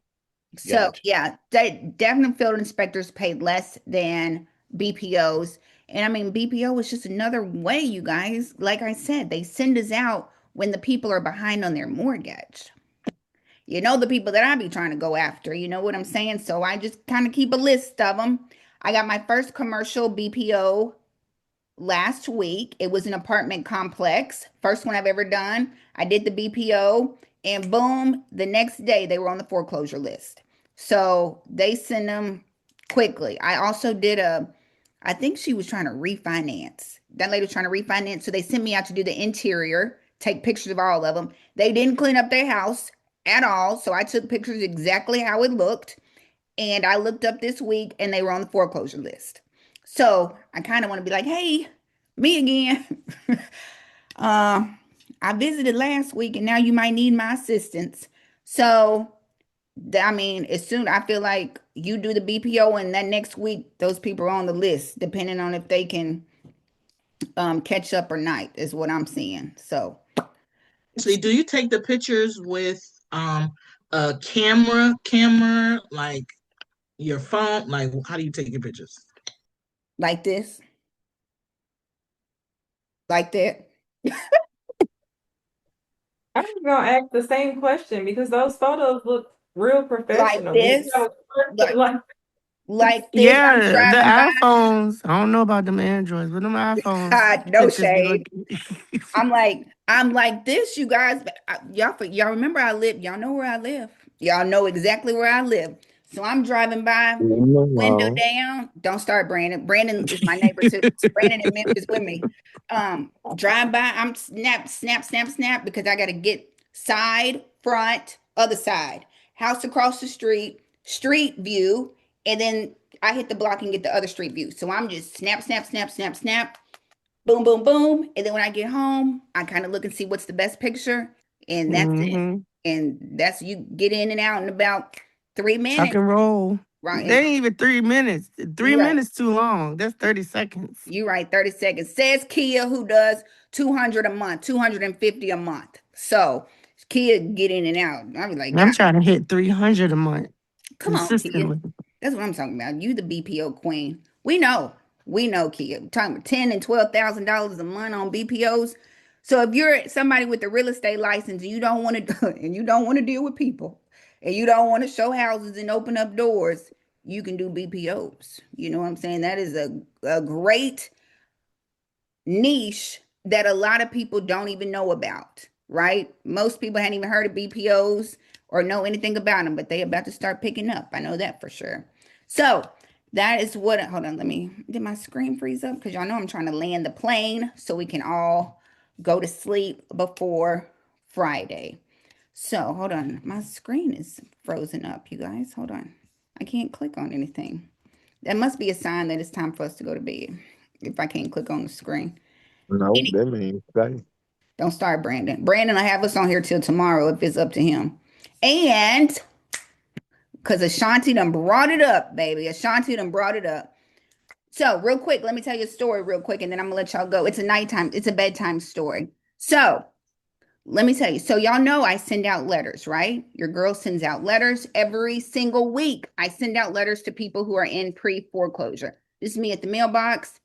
So Gotcha. yeah, they definitely field inspectors pay less than BPOs. And I mean, BPO is just another way, you guys. Like I said, they send us out when the people are behind on their mortgage. You know, the people that I be trying to go after, you know what I'm saying? So I just kind of keep a list of them. I got my first commercial BPO last week. It was an apartment complex. First one I've ever done. I did the BPO and boom, the next day they were on the foreclosure list. So they send them quickly. I also did I think she was trying to refinance. That lady was trying to refinance. So they sent me out to do the interior, take pictures of all of them. They didn't clean up their house at all. So I took pictures exactly how it looked. And I looked up this week and they were on the foreclosure list. So I kind of want to be like, hey, me again. I visited last week and now you might need my assistance. So, I mean, as soon I feel like you do the BPO and that next week, those people are on the list, depending on if they can catch up or not, is what I'm seeing. So, Ashley, do you take the pictures with a camera, like your phone? Like, how do you take your pictures? Like this, like that. I was gonna ask the same question because those photos look real Like professional. Do you this, know, like like like this. I'm Yeah, the driving by. iPhones. I don't know about them Androids, but them iPhones No pictures be shade. looking. I'm like this, you guys. Y'all remember I live. Y'all know where I live. Y'all know exactly where I live. So I'm driving by, window No. down. Don't start, Brandon. Brandon is my neighbor too. Brandon in Memphis with me. Drive by. I'm snap, snap, snap, snap because I got to get side, front, other side, house across the street, street view, and then I hit the block and get the other street view. So I'm just snap, snap, snap, snap, snap, boom, boom, boom. And then when I get home, I kind of look and see what's the best picture, and that's it. Hmm. And that's you get in and out in about three Tuck minutes. and roll. Right. They ain't even 3 minutes. Three You right. minutes too long. That's 30 seconds. You right. 30 seconds. Says Kia, who does 200 a month, 250 a month. So Kia get in and out. I was like, And I'm God, trying to hit 300 a month come on, Kia. consistently. That's what I'm talking about. You the BPO queen. We know. We know, Kia. We're talking about $10,000 and $12,000 a month on BPOs. So if you're somebody with a real estate license and you don't want to and you don't want to deal with people and you don't want to show houses and open up doors, you can do BPOs. You know what I'm saying? That is a great niche that a lot of people don't even know about, right? Most people hadn't even heard of BPOs or know anything about them, but they about to start picking up. I know that for sure. So that is what, hold on, did my screen freeze up? Because y'all know I'm trying to land the plane so we can all go to sleep before Friday. So hold on, my screen is frozen up, you guys. Hold on. I can't click on anything. That must be a sign that it's time for us to go to bed if I can't click on the screen. No, Any, that means stay. don't start Brandon. Brandon will have us on here till tomorrow if it's up to him. And because Ashanti done brought it up, baby. Ashanti done brought it up. So, real quick, let me tell you a story real quick, and then I'm gonna let y'all go. It's a bedtime story. So, let me tell you. So, y'all know I send out letters, right? Your girl sends out letters every single week. I send out letters to people who are in pre-foreclosure. This is me at the mailbox.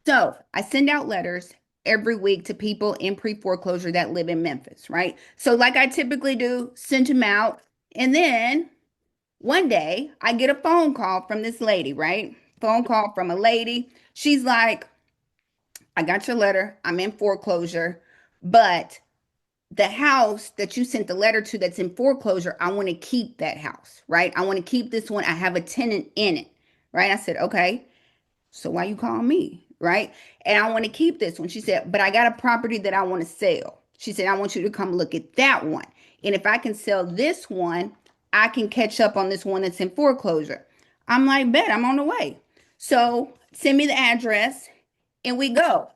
So, I send out letters every week to people in pre-foreclosure that live in Memphis, right? So, like I typically do, send them out. And then one day I get a phone call from this lady, right? Phone call from a lady. She's like, I got your letter. I'm in foreclosure, but the house that you sent the letter to that's in foreclosure, I want to keep that house, right? I want to keep this one. I have a tenant in it, right? I said, okay. So why you call me, right? And I want to keep this one. She said, but I got a property that I want to sell. She said, I want you to come look at that one. And if I can sell this one, I can catch up on this one that's in foreclosure. I'm like, bet I'm on the way. So send me the address and we go.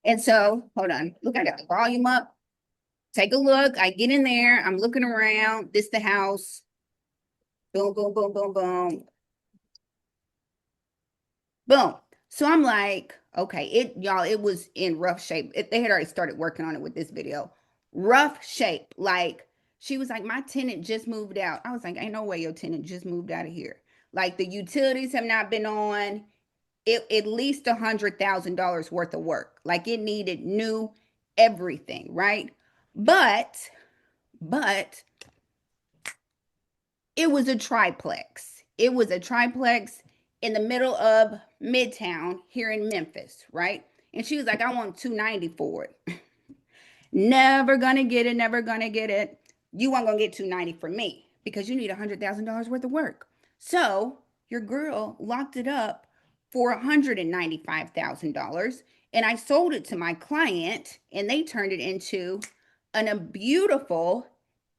And so, hold on. Look, I got the volume up. Take a look. I get in there. I'm looking around. This the house. Boom, boom, boom, boom, boom. Boom. So I'm like, okay, it was in rough shape. They had already started working on it with this video. Rough shape. Like she was like, my tenant just moved out. I was like, ain't no way your tenant just moved out of here. Like the utilities have not been on. It at least $100,000 worth of work. Like it needed new everything, right? But it was a triplex. It was a triplex in the middle of Midtown here in Memphis, right? And she was like, I want 290 for it. Never gonna get it, never gonna get it. You weren't gonna get 290 for me because you need $100,000 worth of work. So your girl locked it up for $195,000. And I sold it to my client and they turned it into a beautiful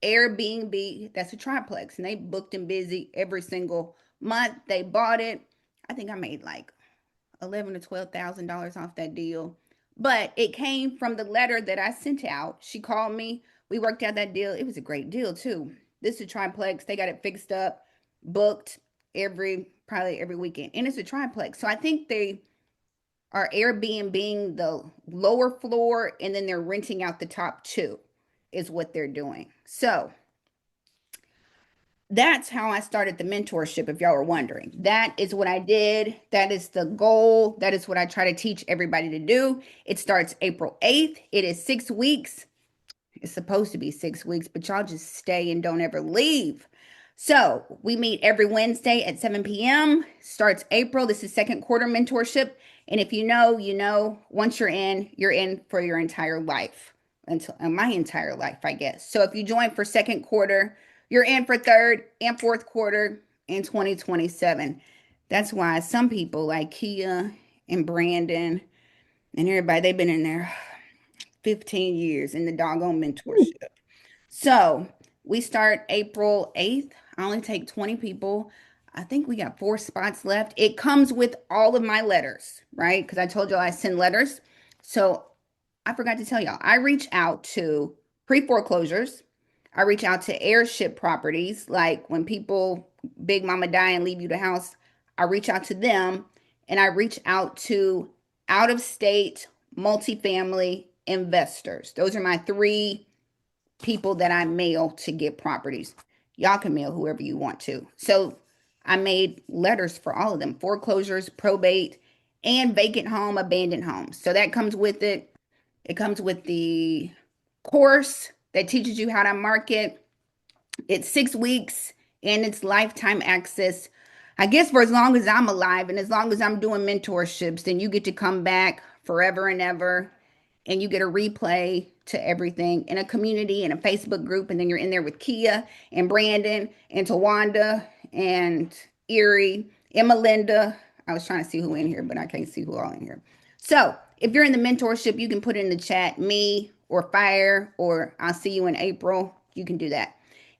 Airbnb that's a triplex. And they booked and busy every single month. They bought it. I think I made like 11 to $12,000 off that deal. But it came from the letter that I sent out. She called me. We worked out that deal. It was a great deal too. This is a triplex. They got it fixed up, booked probably every weekend. And it's a triplex. So I think they are Airbnb the lower floor and then they're renting out the top two. is what they're doing. So that's how I started the mentorship, if y'all were wondering. That is what I did. That is the goal. That is what I try to teach everybody to do. It starts April 8th. It is 6 weeks. It's supposed to be 6 weeks, but y'all just stay and don't ever leave. So we meet every Wednesday at 7 p.m. Starts April. This is second quarter mentorship. And if you know, you know, once you're in for your entire life, until my entire life, I guess. So if you join for second quarter, you're in for third and fourth quarter in 2027. That's why some people like Kia and Brandon and everybody, they've been in there 15 years in the doggone mentorship. So we start April 8th. I only take 20 people. I think we got 4 spots left. It comes with all of my letters, right? Because I told y'all I send letters. So I forgot to tell y'all, I reach out to pre-foreclosures. I reach out to airship properties, like when people, big mama die and leave you the house, I reach out to them, and I reach out to out of state multifamily investors. Those are my three people that I mail to get properties. Y'all can mail whoever you want to. So I made letters for all of them: foreclosures, probate, and vacant home, abandoned homes. So that comes with it. It comes with the course that teaches you how to market. It's 6 weeks and it's lifetime access. I guess for as long as I'm alive and as long as I'm doing mentorships, then you get to come back forever and ever, and you get a replay to everything in a community, in a Facebook group, and then you're in there with Kia and Brandon and Tawanda and Erie and Melinda. I was trying to see who in here, but I can't see who all in here. So if you're in the mentorship, you can put in the chat me or fire, or I'll see you in April. You can do that.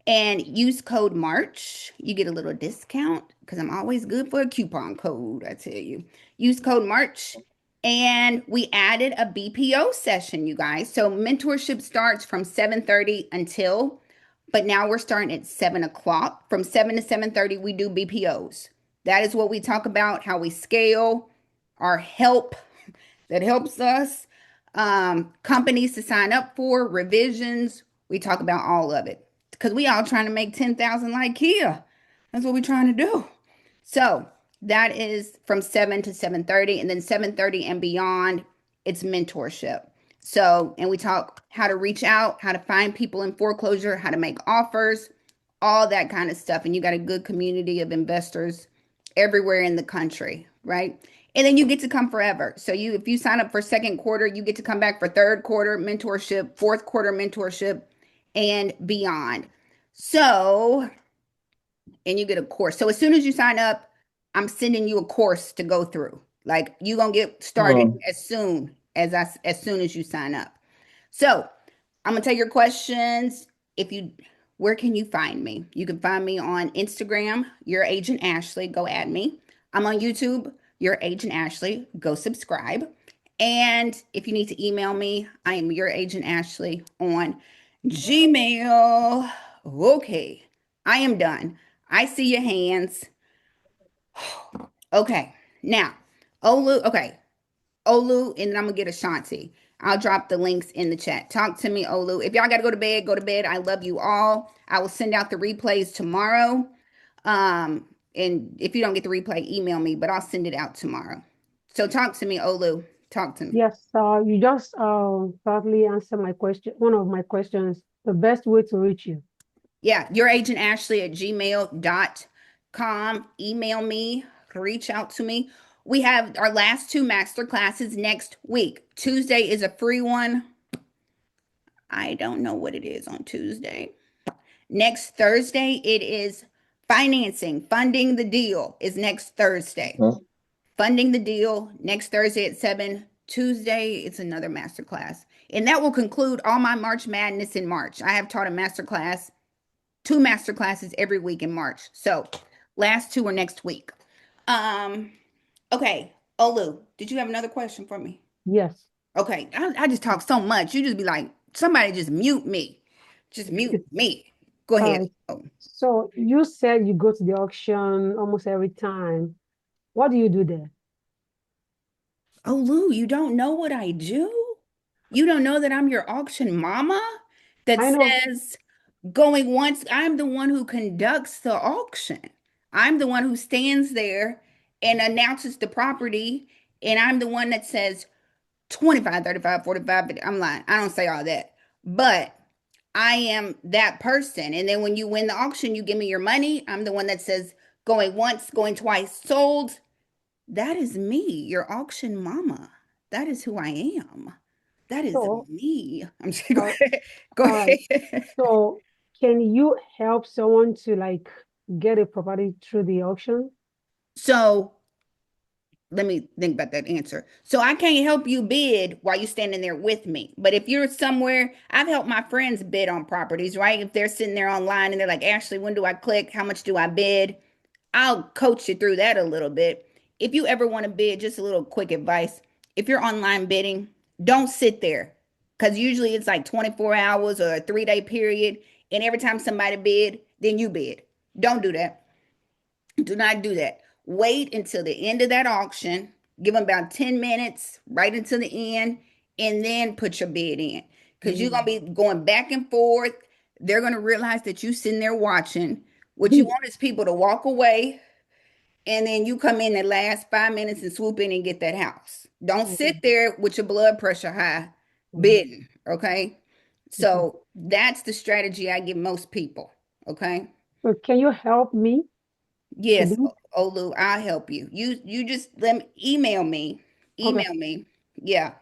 And use code March. You get a little discount because I'm always good for a coupon code, I tell you. Use code March. And we added a BPO session, you guys. So mentorship starts from 7:30 until, but now we're starting at 7 o'clock. From 7 to 7:30, we do BPOs. That is what we talk about, how we scale our help that helps us, companies to sign up for, revisions. We talk about all of it because we all trying to make 10,000 like Kia. That's what we're trying to do. So that is from 7 to 7:30, and then 7:30 and beyond, it's mentorship. So, and we talk how to reach out, how to find people in foreclosure, how to make offers, all that kind of stuff. And you got a good community of investors everywhere in the country, right? And then you get to come forever. So if you sign up for second quarter, you get to come back for third quarter mentorship, fourth quarter mentorship, and beyond. So, and you get a course. So as soon as you sign up, I'm sending you a course to go through. Like you're gonna get started as soon as you sign up. So I'm gonna take your questions. Where can you find me? You can find me on Instagram, Your Agent Ashley. Go add me. I'm on YouTube, Your Agent Ashley. Go subscribe. And if you need to email me, I am Your Agent Ashley on Gmail. Okay, I am done. I see your hands. Okay, now, Olu, okay, Olu, and then I'm gonna get Ashanti. I'll drop the links in the chat. Talk to me, Olu. If y'all gotta go to bed, go to bed. I love you all. I will send out the replays tomorrow. And if you don't get the replay, email me, but I'll send it out tomorrow. So talk to me, Olu. Talk to me. Yes, you just partly answered my question, one of my questions, the best way to reach you. Yeah, your agent Ashley at gmail.com. Email me, reach out to me. We have our last two master classes next week. Tuesday is a free one. I don't know what it is on Tuesday. Next Thursday, it is funding the deal is next Thursday. Funding the deal next Thursday at 7. Tuesday, it's another master class. And that will conclude all my March Madness in March. I have taught a master class, 2 master classes every week in March. So last 2 are next week. Okay, Olu, did you have another question for me? Yes. Okay, I just talk so much. You just be like, somebody just mute me. Just mute me. Go All ahead. right. So you said you go to the auction almost every time. What do you do there? Olu, you don't know what I do? You don't know that I'm your auction mama? that I know. says going once. I'm the one who conducts the auction. I'm the one who stands there and announces the property. And I'm the one that says 25, 35, 45. But I'm lying. I don't say all that. But I am that person. And then when you win the auction, you give me your money. I'm the one that says going once, going twice, sold. That is me, your auction mama. That is who I am. That is So, me. I'm just go uh, ahead. Go all right. ahead. So, can you help someone to like get a property through the auction? So let me think about that answer. So I can't help you bid while you're standing there with me. But if you're somewhere, I've helped my friends bid on properties, right? If they're sitting there online and they're like, Ashley, when do I click? How much do I bid? I'll coach you through that a little bit. If you ever want to bid, just a little quick advice. If you're online bidding, don't sit there because usually it's like 24 hours or a 3 day period. And every time somebody bid, then you bid. Don't do that. Do not do that. Wait until the end of that auction. Give them about 10 minutes right until the end, and then put your bid in. Because you're going Mm. to be going back and forth. They're going to realize that you sitting there watching. What you want is people to walk away, and then you come in the last 5 minutes and swoop in and get that house. Don't sit Okay. there with your blood pressure high Mhm. bidding. Okay. Okay. So that's the strategy I give most people. Okay. So, can you help me to Yes, do? Olu, I'll help you. You just let me email me. Okay. Email me. Yeah.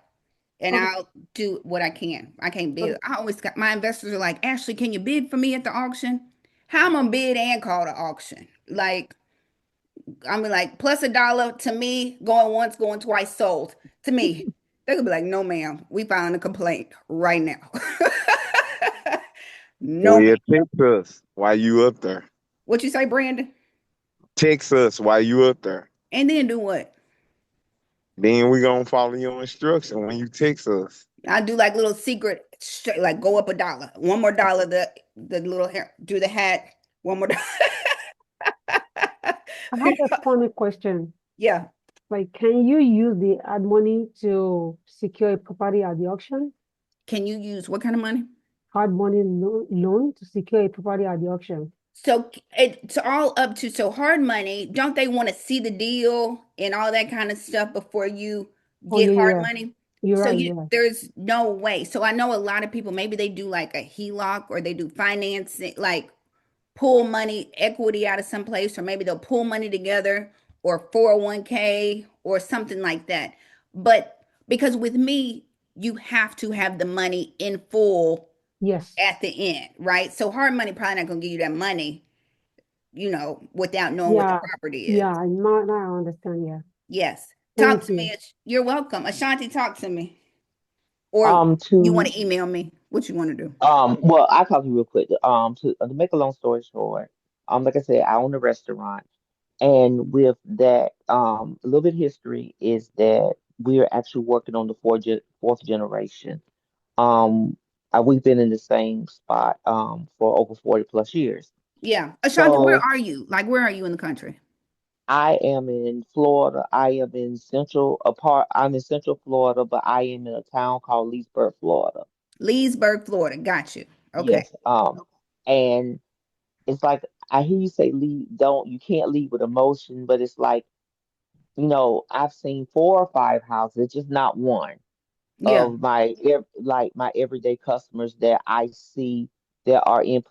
And Okay. I'll do what I can. I can't bid. Okay. I always got my investors are like, Ashley, can you bid for me at the auction? How am I gonna bid and call the auction? Like, I'm like, plus $1 to me, going once, going twice, sold. To me, they could be like, no, ma'am, we filing a complaint right now. No, Well, ma'am. yeah, text us while you up there. What you say, Brandon? Text us while you up there. And then do what? Then we gonna follow your instruction when you text us. I do like little secret, like go up $1, one more dollar. The little hair, do the hat, one more dollar. I have a funny question. Yeah. Like, can you use the ad money to secure a property at the auction? Can you use what kind of money? Hard money loan to secure a property at the auction. So it's all up to so hard money. Don't they want to see the deal and all that kind of stuff before you Oh, get yeah, hard yeah. money? You're So right. you You're right. there's no way. So I know a lot of people maybe they do like a HELOC or they do financing, like pull money, equity out of some place, or maybe they'll pull money together or 401k or something like that. But because with me, you have to have the money in full Yes. at the end, right? So hard money probably not gonna give you that money, without knowing what the Yeah. property Yeah. is. Now I understand. Yeah. Yes. Talk Thank to me. you. You're welcome. Ashanti, talk to me. Or you want To to email me? What you want to do? well, I call you real quick. To make a long story short, like I said, I own a restaurant, and with that, a little bit of history is that we are actually working on the fourth generation. Um, we've been in the same spot for over 40 plus years. Yeah. Ashanti, where So are you? Like, where are you in the country? I am in Florida. I'm in Central Florida, but I am in a town called Leesburg, Florida. Leesburg, Florida. Got you. Okay. Yes. And it's like I hear you say you can't lead with emotion, but it's like, I've seen 4 or 5 houses, it's just not one Yeah. of my everyday customers that I see that are in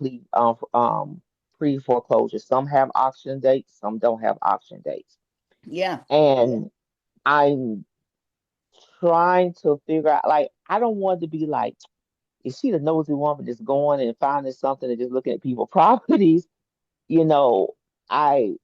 pre foreclosure. Some have auction dates, some don't have auction dates. Yeah. And I'm trying to figure out, like, I don't want to be like, is she the nosy woman that's going and finding something and just looking at people properties? You know, I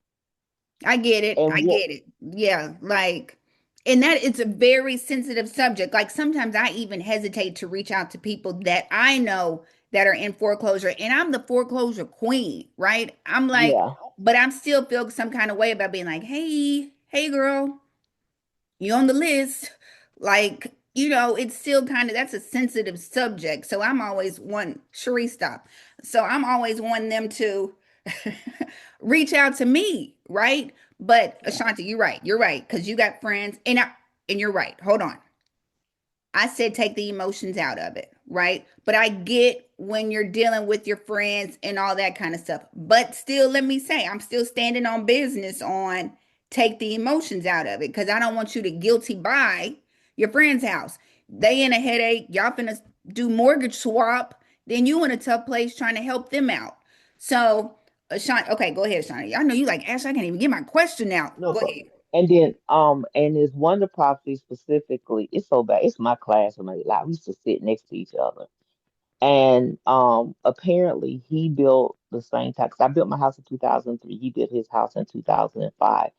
I get it. and I what get it. Yeah, like, and that it's a very sensitive subject. Like sometimes I even hesitate to reach out to people that I know that are in foreclosure, and I'm the foreclosure queen, right? I'm like, yeah, but I'm still feel some kind of way about being like, hey, girl, you on the list. Like, it's still kind of that's a sensitive subject. So I'm always one, Cherie, stop. So I'm always wanting them to reach out to me, right? But yeah. Ashanti, you're right. You're right. Because you got friends, and you're right. Hold on. I said take the emotions out of it, right? But I get when you're dealing with your friends and all that kind of stuff. But still, let me say, I'm still standing on business on take the emotions out of it because I don't want you to guilty buy your friend's house. They in a headache, y'all finna do mortgage swap, then you in a tough place trying to help them out. So, Sean, okay, go ahead, Sean. I know you like Ash. I can't even get my question out. No, Go but ahead. and then and there's one of the properties specifically, it's so bad. It's my classmate. Like we used to sit next to each other. And apparently he built the same time, 'cause I built my house in 2003. He built his house in 2005.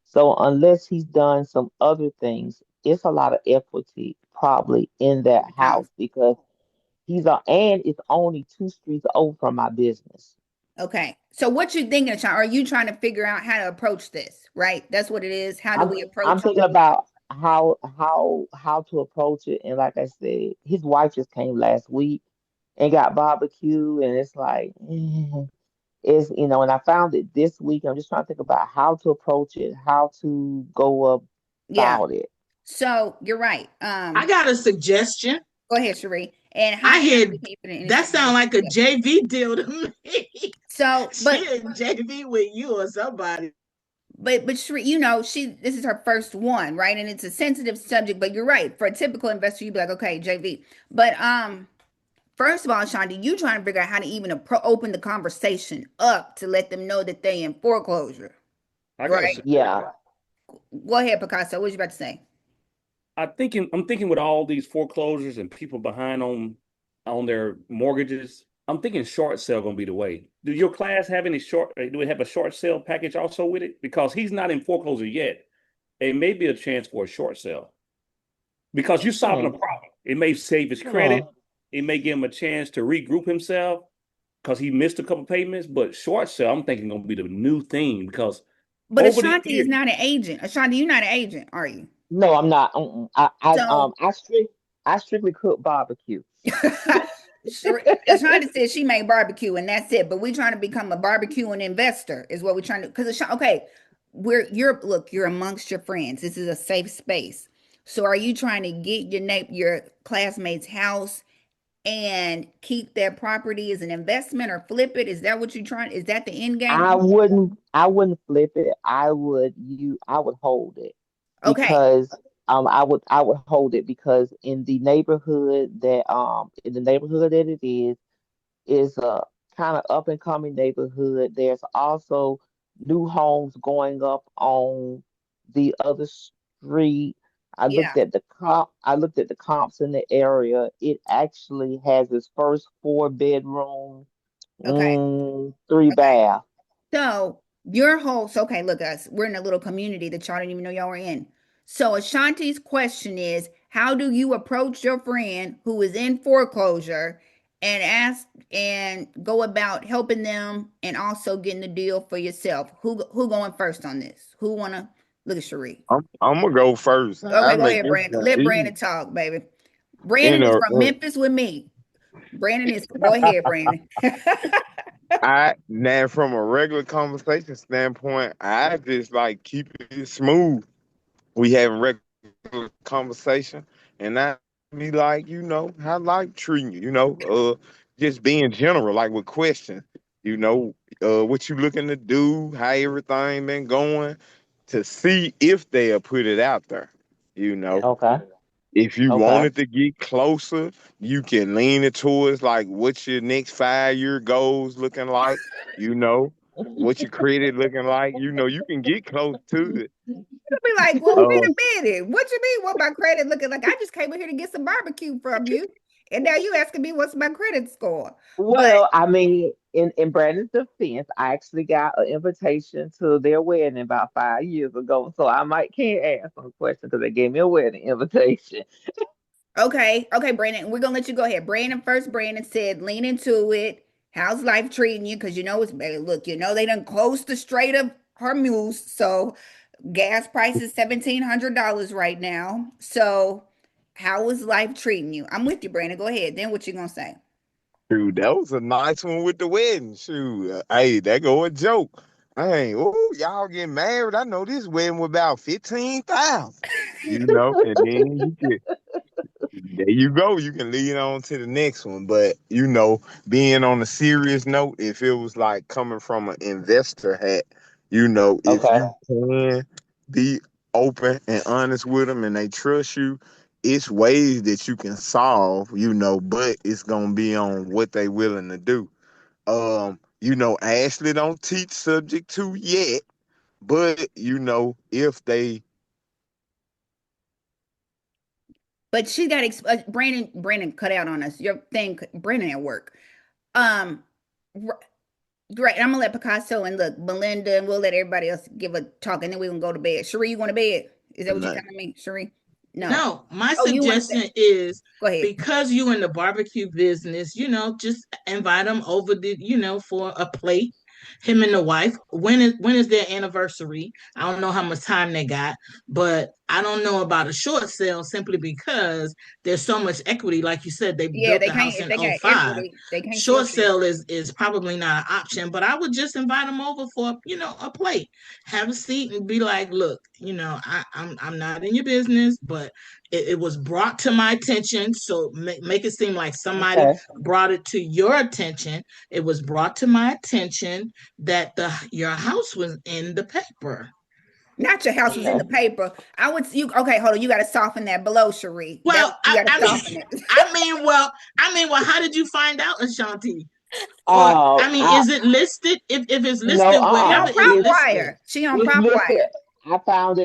So unless he's done some other things, it's a lot of equity probably in that House. house because and it's only 2 streets over from my business. Okay. So what you thinking, Sean? Are you trying to figure out how to approach this? Right. That's what it is. How do I'm we I'm approach it? thinking about how to approach it. And like I said, his wife just came last week and got barbecue, and it's like is and I found it this week. I'm just trying to think about how to approach it, how to go Yeah. about it. So you're right. I got a suggestion. Go ahead, Cherie. And I hi, hear Ashley, for the that industry. sound like a JV deal to me. So, She in JV with you or somebody. but Cherie, this is her first one, right? And it's a sensitive subject. But you're right. For a typical investor, you'd be like, okay, JV. But first of all, Shonda, you trying to figure out how to even open the conversation up to let them know that they in foreclosure, I got a right? Yeah. Go ahead, Picasso. What you about to say? I'm thinking with all these foreclosures and people behind on their mortgages, I'm thinking short sale gonna be the way. Do your class have any do we have a short sale package also with it? Because he's not in foreclosure yet. It may be a chance for a short sale because you're solving a Hmm. problem. It may save his Hmm. credit. It may give him a chance to regroup himself because he missed a couple payments. But short sale, I'm thinking gonna be the new thing because But over the Ashanti is years, not an agent. Ashanti, you're not an agent, are you? No, I'm not. So I strictly cook barbecue. Ashanti said she made barbecue and that's it. But we're trying to become a barbecuing investor, is what we're trying to. Because okay, you're amongst your friends. This is a safe space. So are you trying to get your classmate's house and keep their property as an investment or flip it? Is that what you're trying? Is that the end game? I wouldn't flip it. I would hold it Okay, because I would hold it because in the neighborhood that it is a kind of up and coming neighborhood. There's also new homes going up on the other street. yeah, I looked at the comps in the area. It actually has its first 4 bedroom, okay, three okay. bath. So okay, look, us, we're in a little community that y'all didn't even know y'all were in. So Ashanti's question is, how do you approach your friend who is in foreclosure and ask and go about helping them and also getting the deal for yourself? Who going first on this? Who wanna look at Cherie? I'm gonna go first. I Okay, go make ahead, this Brandon. one Let easy. Brandon talk, baby. You Brandon is know, from Memphis with me. Brandon is go ahead, Brandon. I now from a regular conversation standpoint, I just like keep it smooth. We having regular conversation, and I be like, how life treating you, just being general, like with questions, what you looking to do, how everything been going, to see if they'll put it out there, you know. Okay. If you Okay. wanted to get closer, you can lean it towards like what's your next 5 year goals looking like, you know, what your credit looking like, you can get close to it. Be like, well, wait Uh, a minute. What you mean? What my credit looking like? I just came in here to get some barbecue from you, and now you asking me what's my credit score? But Well, I mean, in Brandon's defense, I actually got an invitation to their wedding about 5 years ago, so I might can't ask some questions because they gave me a wedding invitation. okay, okay, Brandon, we're gonna let you go ahead. Brandon first. Brandon said, lean into it. How's life treating you? Because it's look, they done closed the Strait of Hormuz, so gas price is $1,700 right now. So how is life treating you? I'm with you, Brandon. Go ahead. Then what you gonna say? Shoot, that was a nice one with the wedding. Shoot, hey, that go a joke. Hey, oh, y'all getting married? I know this wedding was about 15,000. And then There you go. You can lead on to the next one. But being on a serious note, if it was like coming from an investor hat, if Okay. you can be open and honest with them and they trust you, it's ways that you can solve, but it's gonna be on what they willing to do. Ashley don't teach subject to yet, but if they But she got Brandon cut out on us. Your thing, Brandon at work. Um, r- Great. I'm gonna let Picasso and look, Melinda, and we'll let everybody else give a talk, and then we're gonna go to bed. Cherie, you going to bed? Is that what you're no, telling me, Cherie? No. No, my Oh, you want to say? suggestion is Go ahead. because you in the barbecue business, just invite them over for a plate. Him and the wife. When is their anniversary? I don't know how much time they got, but I don't know about a short sale simply because there's so much equity. Like you said, they Yeah, built they the can't house if in they got '05. equity, they can't Short short sale. sale is probably not an option, but I would just invite them over for a plate, have a seat, and be like, look, I'm not in your business, but it was brought to my attention. So make it seem like somebody Okay. brought it to your attention. It was brought to my attention that your house was in the paper. Not your house was in Okay. the paper. I would you okay, hold on. You gotta soften that below, Cherie. That Well, you I, gotta I mean, soften it. I mean, well, how did you find out, Ashanti? Or Oh, I mean, is it listed? If it's no, listed, She wherever on it's prop it's listed. wire. She on it's prop listed. wire. I found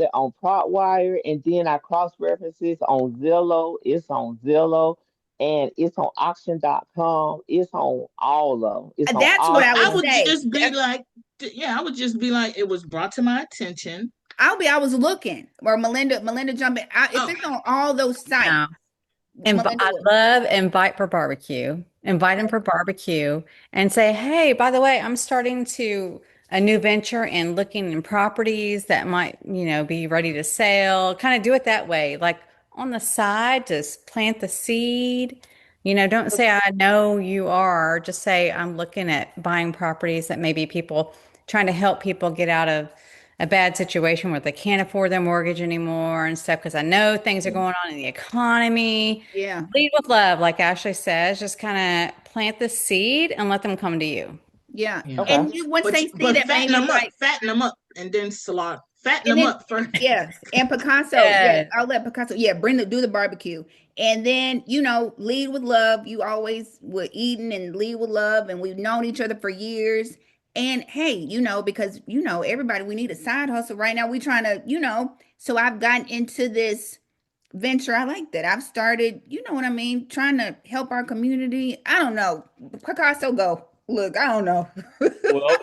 it on Protwire, and then I cross references on Zillow. It's on Zillow, and it's on auction.com. It's on all of them. It's on That's what Well, I would I auction. would say. just be like, yeah, I would just be like, it was brought to my attention. I was looking. Or Melinda jumping. If Oh, it's on all those sites, No. Melinda I would. love invite for barbecue. Invite them for barbecue and say, hey, by the way, I'm starting to a new venture and looking in properties that might, be ready to sell. Kind of do it that way. Like on the side, just plant the seed. Don't say I know you are. Just say I'm looking at buying properties that maybe people trying to help people get out of a bad situation where they can't afford their mortgage anymore and stuff. Because I know things are going on in the economy. Yeah. Lead with love, like Ashley says. Just kind of plant the seed and let them come to you. Yeah. yeah. Okay. And you once But they you, see but that maybe like fatten them up, and then slaughter. Fatten and them then up first. yes, and Picasso, yeah, Yes. I'll let Picasso, yeah, do the barbecue. And then, lead with love. You always were eating and lead with love, and we've known each other for years. And hey, because everybody, we need a side hustle right now. We trying to, so I've gotten into this venture. I like that. I've started, you know what I mean, trying to help our community. I don't know. Picasso go. Look, I don't know. Well,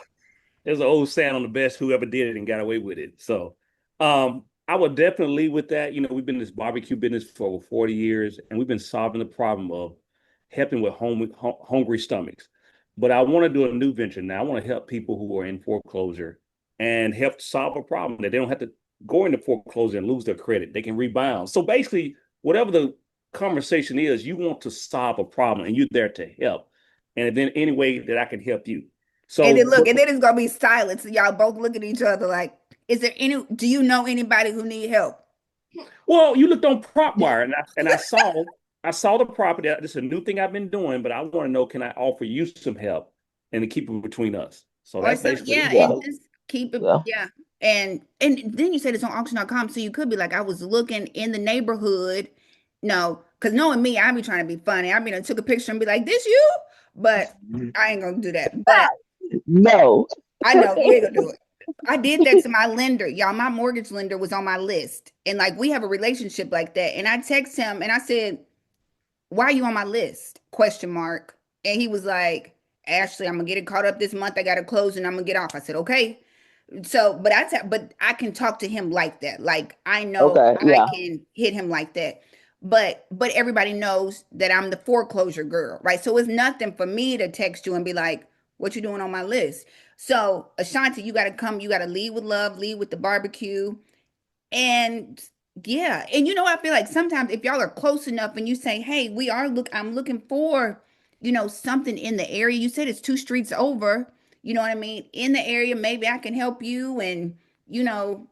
there's an old saying on the best whoever did it and got away with it. So I would definitely lead with that. We've been in this barbecue business for over 40 years, and we've been solving the problem of helping with hungry stomachs. But I want to do a new venture now. I want to help people who are in foreclosure and help solve a problem that they don't have to go into foreclosure and lose their credit. They can rebound. So basically, whatever the conversation is, you want to solve a problem and you're there to help. And then any way that I can help you. And then So, look, and then it's gonna be silence. So y'all both look at each other like, do you know anybody who need help? well, you looked on PropWire, and I saw the property. This is a new thing I've been doing, but I want to know, can I offer you some help and to keep it between us? So Or that's some, basically yeah, it. Yeah. and just keep it, Yeah. yeah. And then you said it's on auction.com. So you could be like, I was looking in the neighborhood. No, because knowing me, I be trying to be funny. I mean, I took a picture and be like, this you? But I ain't gonna do that. But No. I know you ain't gonna do it. I did that to my lender. Y'all, my mortgage lender was on my list. And like we have a relationship like that. And I text him and I said, why are you on my list? Question mark. And he was like, Ashley, I'm gonna get it caught up this month. I gotta close and I'm gonna get off. I said, okay. So, but I can talk to him like that. Like I know Okay. I Yeah. can hit him like that. But everybody knows that I'm the foreclosure girl, right? So it's nothing for me to text you and be like, what you doing on my list? So Ashanti, you gotta come, you gotta lead with love, lead with the barbecue. And yeah, and I feel like sometimes if y'all are close enough and you say, "Hey, I'm looking for, something in the area." You said it's two streets over, you know what I mean? In the area, maybe I can help you and, you know,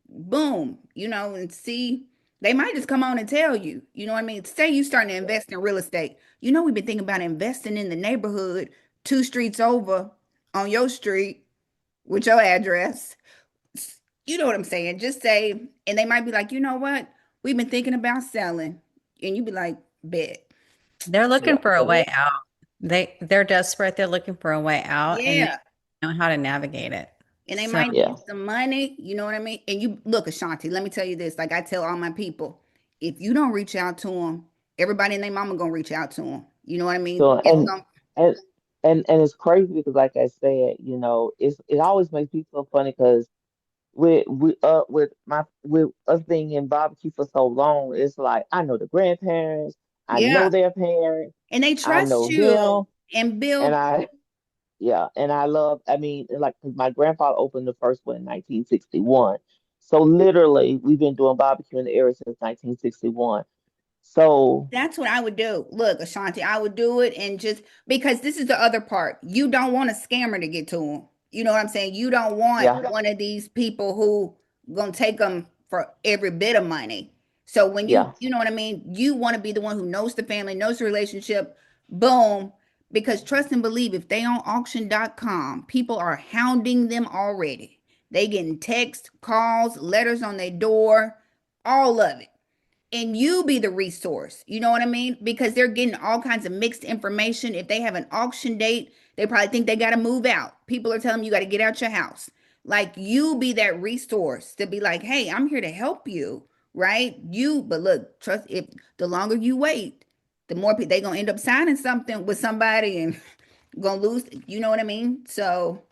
boom, and see They might just come on and tell you. You know what I mean? Say you starting to invest in real estate. You know, we've been thinking about investing in the neighborhood 2 streets over on your street with your address. You know what I'm saying? Just say, and they might be like, you know what? We've been thinking about selling. And you be like, bet. They're looking Yeah. for a way out. They're desperate. They're looking for a way out, and they Yeah. know how to navigate it. And they So might Yeah. need some money. You know what I mean? And you look, Ashanti, let me tell you this. Like I tell all my people, if you don't reach out to them, everybody and their mama gonna reach out to them. You know what I mean? So It's gonna, and and it's crazy because, like I said, it always makes me so funny because with us being in barbecue for so long, it's like I know the grandparents, I yeah. know their parents, And they I trust know you them, and and build. I love. I mean, like 'cause my grandfather opened the first one in 1961, so literally we've been doing barbecue in the area since 1961. So That's what I would do. Look, Ashanti, I would do it and just because this is the other part. You don't want a scammer to get to them. You know what I'm saying? You don't want yeah, one of these people who gonna take them for every bit of money. So when yeah, you know what I mean, you want to be the one who knows the family, knows the relationship. Boom. Because trust and believe, if they on auction.com, people are hounding them already. They getting texts, calls, letters on their door, all of it, and you be the resource. You know what I mean? Because they're getting all kinds of mixed information. If they have an auction date, they probably think they got to move out. People are telling them you got to get out your house. Like you be that resource to be like, hey, I'm here to help you, right? But look, trust if the longer you wait, the more they gonna end up signing something with somebody and gonna lose. You know what I mean? So,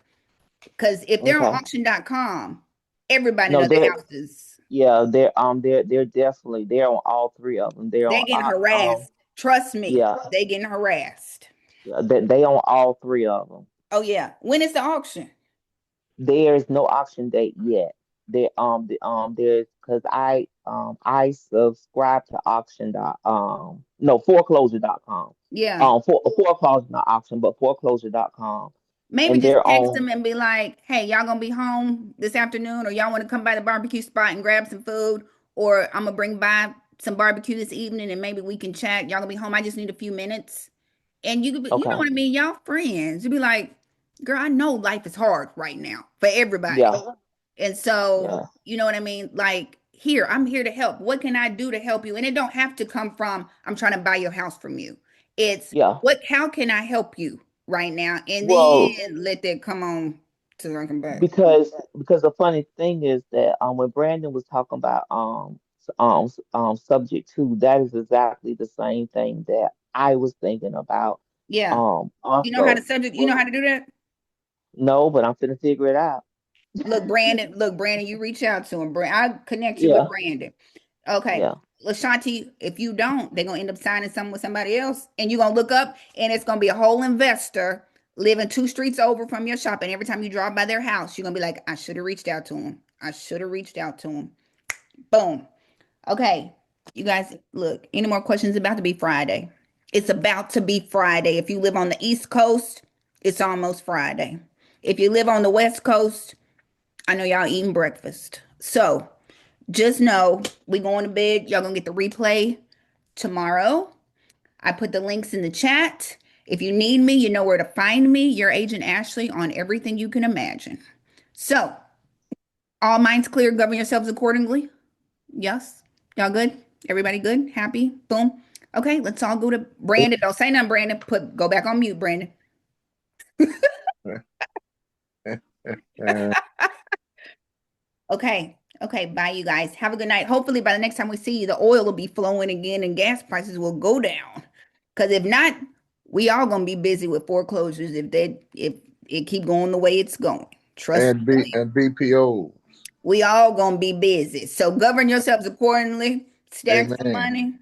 because if they're on okay. auction.com, everybody No, know the houses. they're definitely they're on all three of them. They're They on getting harassed. Trust me, yeah, they getting harassed. they on all three of them. Oh yeah. When is the auction? There's no auction date yet. There's because I subscribe to auction dot no foreclosure.com. Yeah. Foreclosure not auction, but foreclosure.com. Maybe And just they're text on them and be like, hey, y'all gonna be home this afternoon, or y'all want to come by the barbecue spot and grab some food, or I'm gonna bring by some barbecue this evening and maybe we can chat. Y'all gonna be home. I just need a few minutes. And you could be, you know okay. what I mean? Y'all friends. You'd be like, girl, I know life is hard right now for everybody. Yeah, And so, yeah, you know what I mean? Like, here, I'm here to help. What can I do to help you? And it don't have to come from, I'm trying to buy your house from you. It's yeah. how can I help you right now? And Well, then let that come on to the come back. because the funny thing is that when Brandon was talking about subject to, that is exactly the same thing that I was thinking about Yeah. You know how to also. subject, you know how to do that? No, but I'm finna figure it out. Look, Brandon, you reach out to him. I'll connect you with Yeah, Brandon. Okay. yeah, Lashanti, if you don't, they're gonna end up signing something with somebody else, and you're gonna look up, and it's gonna be a whole investor living 2 streets over from your shop. And every time you drive by their house, you're gonna be like, I should have reached out to him. I should have reached out to him. Boom. Okay. You guys, look, any more questions? It's about to be Friday. It's about to be Friday. If you live on the East Coast, it's almost Friday. If you live on the West Coast, I know y'all eating breakfast. So just know we going to bed. Y'all gonna get the replay tomorrow. I put the links in the chat. If you need me, you know where to find me. Your agent Ashley on everything you can imagine. So all minds clear, govern yourselves accordingly. Yes. Y'all good? Everybody good? Happy? Boom. Okay, let's all go to Brandon. Don't say nothing, Brandon. Go back on mute, Brandon. Uh, Okay. Okay. Bye, you guys. Have a good night. Hopefully, by the next time we see you, the oil will be flowing again and gas prices will go down. Because if not, we all gonna be busy with foreclosures if it keep going the way it's going. Trust and me. BPO. We all gonna be busy. So govern yourselves accordingly. Stack some Amen. money.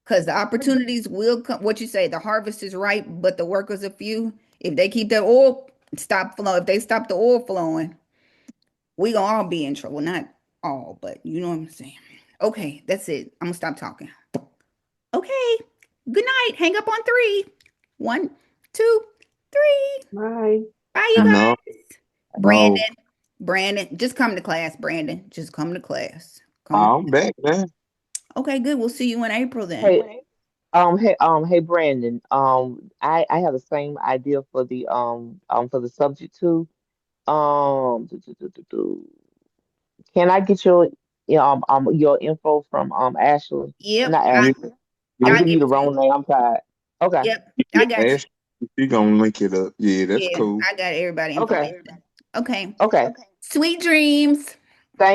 Because the opportunities will come. What you say, the harvest is ripe, but the workers are few. If they keep their oil stop flowing, if they stop the oil flowing, we gonna all be in trouble. Not all, but you know what I'm saying. Okay, that's it. I'm gonna stop talking. Okay. Good night. Hang up on three. One, two, three. Bye. Bye, you I know, guys. I know. Brandon, just come to class. Brandon, just come to class. Come to I'm class. back, man. Okay, good. We'll see you in April then. Hey, Brandon. I have the same idea for the subject too. Do, do, do, do, do. Can I get your info from Ashley? And Yep, not Yeah, Ashley. I'm yeah. I'll giving give you the it to you. wrong name. I'm tired. Okay. Yep, I got you. Ash, she gonna link it up. Yeah, that's Yeah, cool. I got everybody Okay. information. Okay. Okay. Sweet dreams.